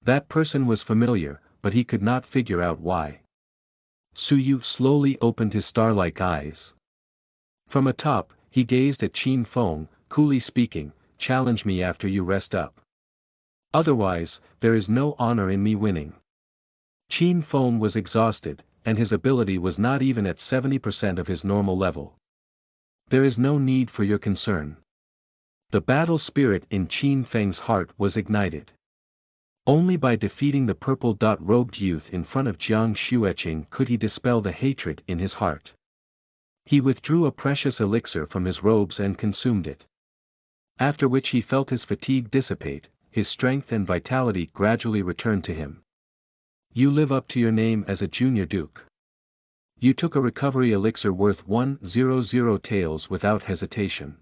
That person was familiar, but he could not figure out why. Su Yu slowly opened his star-like eyes. From atop, he gazed at Qin Feng, coolly speaking, challenge me after you rest up. Otherwise, there is no honor in me winning. Qin Feng was exhausted, and his ability was not even at 70% of his normal level. There is no need for your concern. The battle spirit in Qin Feng's heart was ignited. Only by defeating the purple-robed youth in front of Jiang Xueqing could he dispel the hatred in his heart. He withdrew a precious elixir from his robes and consumed it. After which he felt his fatigue dissipate, his strength and vitality gradually returned to him. You live up to your name as a junior duke. You took a recovery elixir worth 100 taels without hesitation.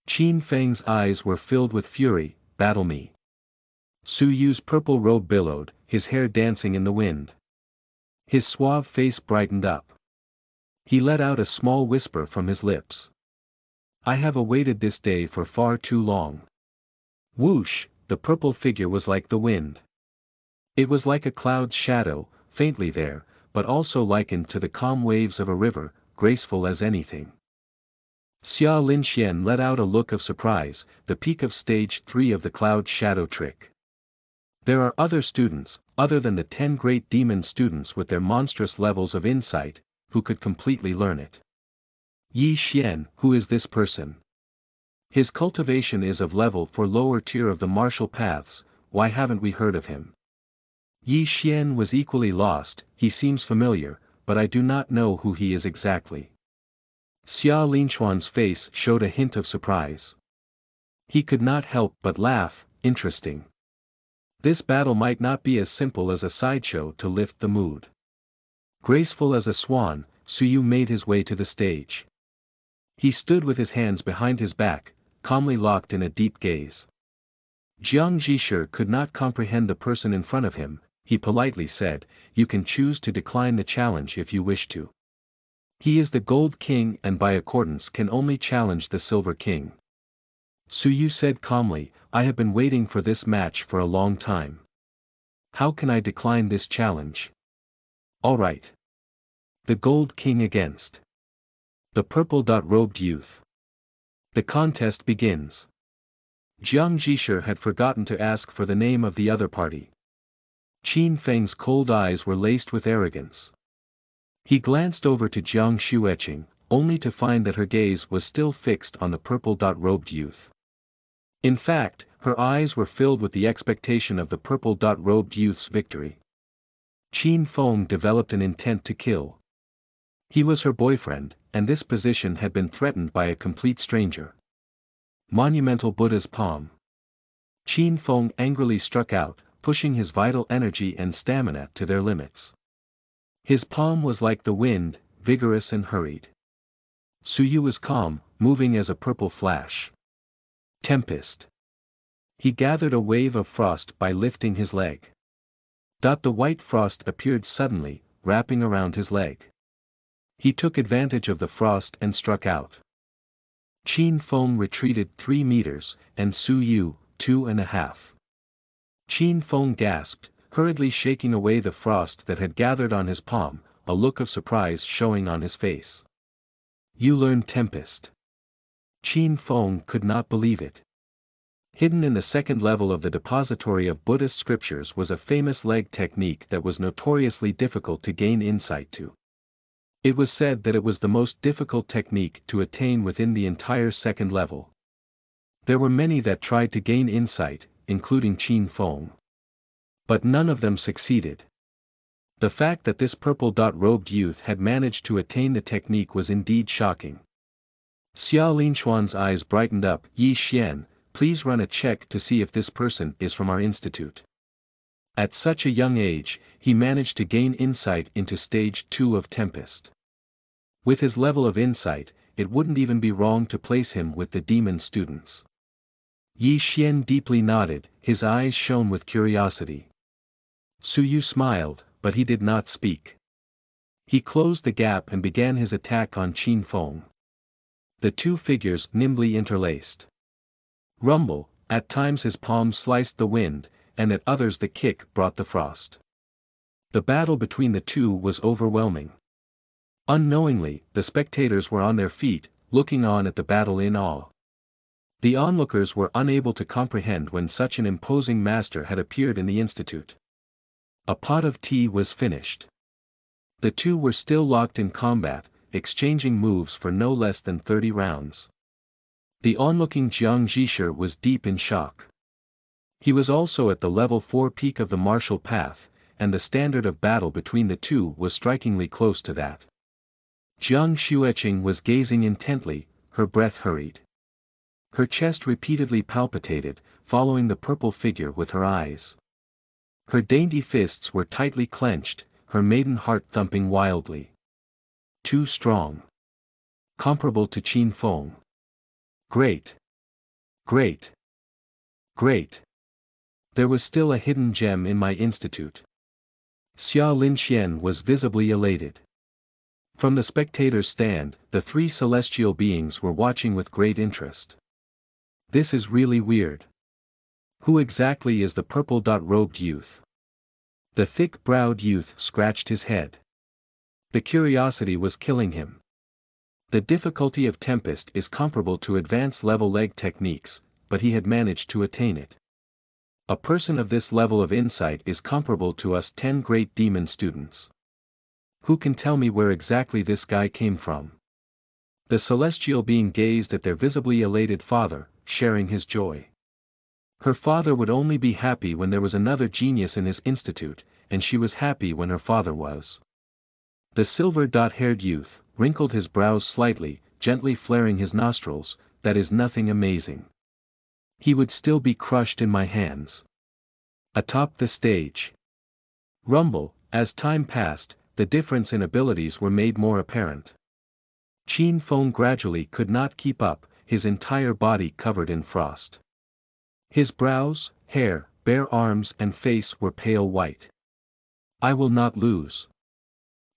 Qin Feng's eyes were filled with fury, battle me. Su Yu's purple robe billowed, his hair dancing in the wind. His suave face brightened up. He let out a small whisper from his lips. I have awaited this day for far too long. Whoosh, the purple figure was like the wind. It was like a cloud's shadow, faintly there, but also likened to the calm waves of a river, graceful as anything. Xia Linxian let out a look of surprise, the peak of stage 3 of the cloud shadow trick. There are other students, other than the 10 great demon students with their monstrous levels of insight, who could completely learn it. Yi Xian, who is this person? His cultivation is of level for lower tier of the martial paths, why haven't we heard of him? Yi Xian was equally lost, he seems familiar, but I do not know who he is exactly. Xia Linxuan's face showed a hint of surprise. He could not help but laugh, interesting. This battle might not be as simple as a sideshow to lift the mood. Graceful as a swan, Su Yu made his way to the stage. He stood with his hands behind his back, calmly locked in a deep gaze. Jiang Zhishi could not comprehend the person in front of him. He politely said, you can choose to decline the challenge if you wish to. He is the Gold King and by accordance can only challenge the Silver King. Su Yu said calmly, I have been waiting for this match for a long time. How can I decline this challenge? All right. The Gold King against the purple-robed youth. The contest begins. Jiang Zhishi had forgotten to ask for the name of the other party. Qin Feng's cold eyes were laced with arrogance. He glanced over to Jiang Xueqing, only to find that her gaze was still fixed on the purple-robed youth. In fact, her eyes were filled with the expectation of the purple-robed youth's victory. Qin Feng developed an intent to kill. He was her boyfriend, and this position had been threatened by a complete stranger. Monumental Buddha's palm. Qin Feng angrily struck out, pushing his vital energy and stamina to their limits. His palm was like the wind, vigorous and hurried. Suyu was calm, moving as a purple flash. Tempest. He gathered a wave of frost by lifting his leg. The white frost appeared suddenly, wrapping around his leg. He took advantage of the frost and struck out. Qin Feng retreated 3 meters, and Suyu, 2.5. Qin Feng gasped, hurriedly shaking away the frost that had gathered on his palm, a look of surprise showing on his face. You learned Tempest. Qin Feng could not believe it. Hidden in the second level of the depository of Buddhist scriptures was a famous leg technique that was notoriously difficult to gain insight to. It was said that it was the most difficult technique to attain within the entire second level. There were many that tried to gain insight, including Qin Feng. But none of them succeeded. The fact that this purple-robed youth had managed to attain the technique was indeed shocking. Xia Linxuan's eyes brightened up. Yi Xian, please run a check to see if this person is from our institute. At such a young age, he managed to gain insight into stage 2 of Tempest. With his level of insight, it wouldn't even be wrong to place him with the demon students. Yi Xian deeply nodded, his eyes shone with curiosity. Suyu smiled, but he did not speak. He closed the gap and began his attack on Qin Feng. The two figures nimbly interlaced. Rumble, at times his palm sliced the wind, and at others the kick brought the frost. The battle between the two was overwhelming. Unknowingly, the spectators were on their feet, looking on at the battle in awe. The onlookers were unable to comprehend when such an imposing master had appeared in the institute. A pot of tea was finished. The two were still locked in combat, exchanging moves for no less than 30 rounds. The onlooking Jiang Zhisher was deep in shock. He was also at the level 4 peak of the martial path, and the standard of battle between the two was strikingly close to that. Jiang Xueqing was gazing intently, her breath hurried. Her chest repeatedly palpitated, following the purple figure with her eyes. Her dainty fists were tightly clenched, her maiden heart thumping wildly. Too strong. Comparable to Qin Feng. Great. Great. Great. There was still a hidden gem in my institute. Xia Linxian was visibly elated. From the spectator's stand, the 3 celestial beings were watching with great interest. This is really weird. Who exactly is the purple-robed youth? The thick-browed youth scratched his head. The curiosity was killing him. The difficulty of Tempest is comparable to advanced level leg techniques, but he had managed to attain it. A person of this level of insight is comparable to us 10 great demon students. Who can tell me where exactly this guy came from? The celestial being gazed at their visibly elated father, sharing his joy. Her father would only be happy when there was another genius in his institute, and she was happy when her father was. The silver-haired youth wrinkled his brows slightly, gently flaring his nostrils. That is nothing amazing. He would still be crushed in my hands. Atop the stage. Rumble, as time passed, the difference in abilities were made more apparent. Qin Feng gradually could not keep up, his entire body covered in frost. His brows, hair, bare arms and face were pale white. I will not lose.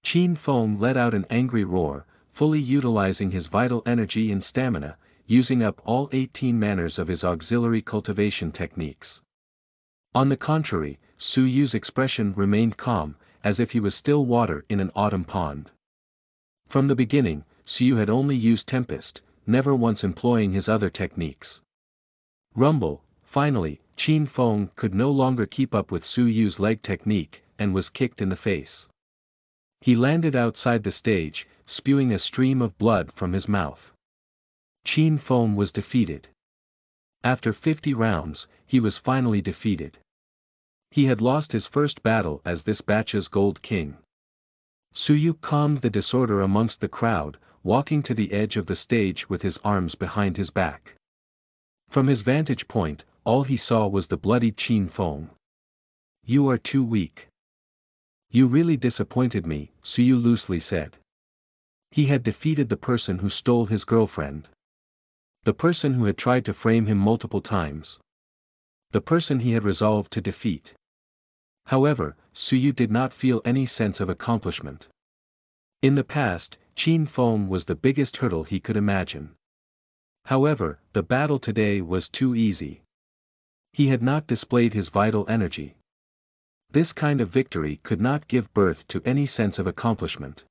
Qin Feng let out an angry roar, fully utilizing his vital energy and stamina, using up all 18 manners of his auxiliary cultivation techniques. On the contrary, Su Yu's expression remained calm, as if he was still water in an autumn pond. From the beginning, Su Yu had only used Tempest, never once employing his other techniques. Rumble, finally, Qin Feng could no longer keep up with Su Yu's leg technique, and was kicked in the face. He landed outside the stage, spewing a stream of blood from his mouth. Qin Feng was defeated. After 50 rounds, he was finally defeated. He had lost his first battle as this batch's gold king. Su Yu calmed the disorder amongst the crowd, walking to the edge of the stage with his arms behind his back. From his vantage point, all he saw was the bloodied Qin Feng. You are too weak. You really disappointed me, Su Yu loosely said. He had defeated the person who stole his girlfriend. The person who had tried to frame him multiple times. The person he had resolved to defeat. However, Suyu did not feel any sense of accomplishment. In the past, Qin Feng was the biggest hurdle he could imagine. However, the battle today was too easy. He had not displayed his vital energy. This kind of victory could not give birth to any sense of accomplishment.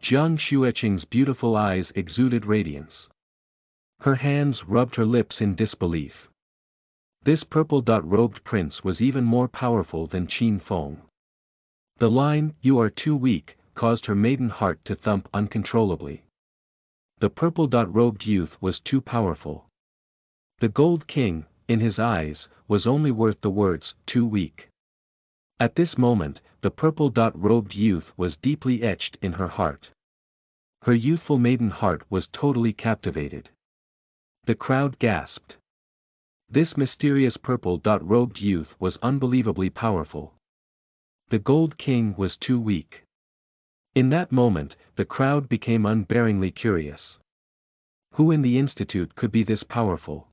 Jiang Xueqing's beautiful eyes exuded radiance. Her hands rubbed her lips in disbelief. This purple-robed prince was even more powerful than Qin Feng. The line, "You are too weak," caused her maiden heart to thump uncontrollably. The purple-robed youth was too powerful. The Gold King, in his eyes, was only worth the words, "too weak." At this moment, the purple-robed youth was deeply etched in her heart. Her youthful maiden heart was totally captivated. The crowd gasped. This mysterious purple-robed youth was unbelievably powerful. The Gold King was too weak. In that moment, the crowd became unbearingly curious. Who in the institute could be this powerful?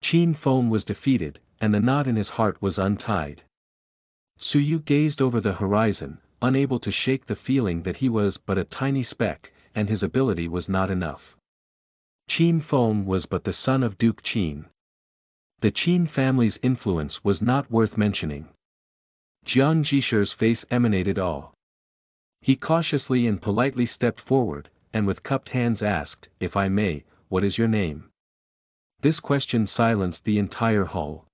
Qin Feng was defeated, and the knot in his heart was untied. Suyu gazed over the horizon, unable to shake the feeling that he was but a tiny speck, and his ability was not enough. Qin Feng was but the son of Duke Qin. The Qin family's influence was not worth mentioning. Jiang Jisher's face emanated awe. He cautiously and politely stepped forward, and with cupped hands asked, "If I may, what is your name?" This question silenced the entire hall.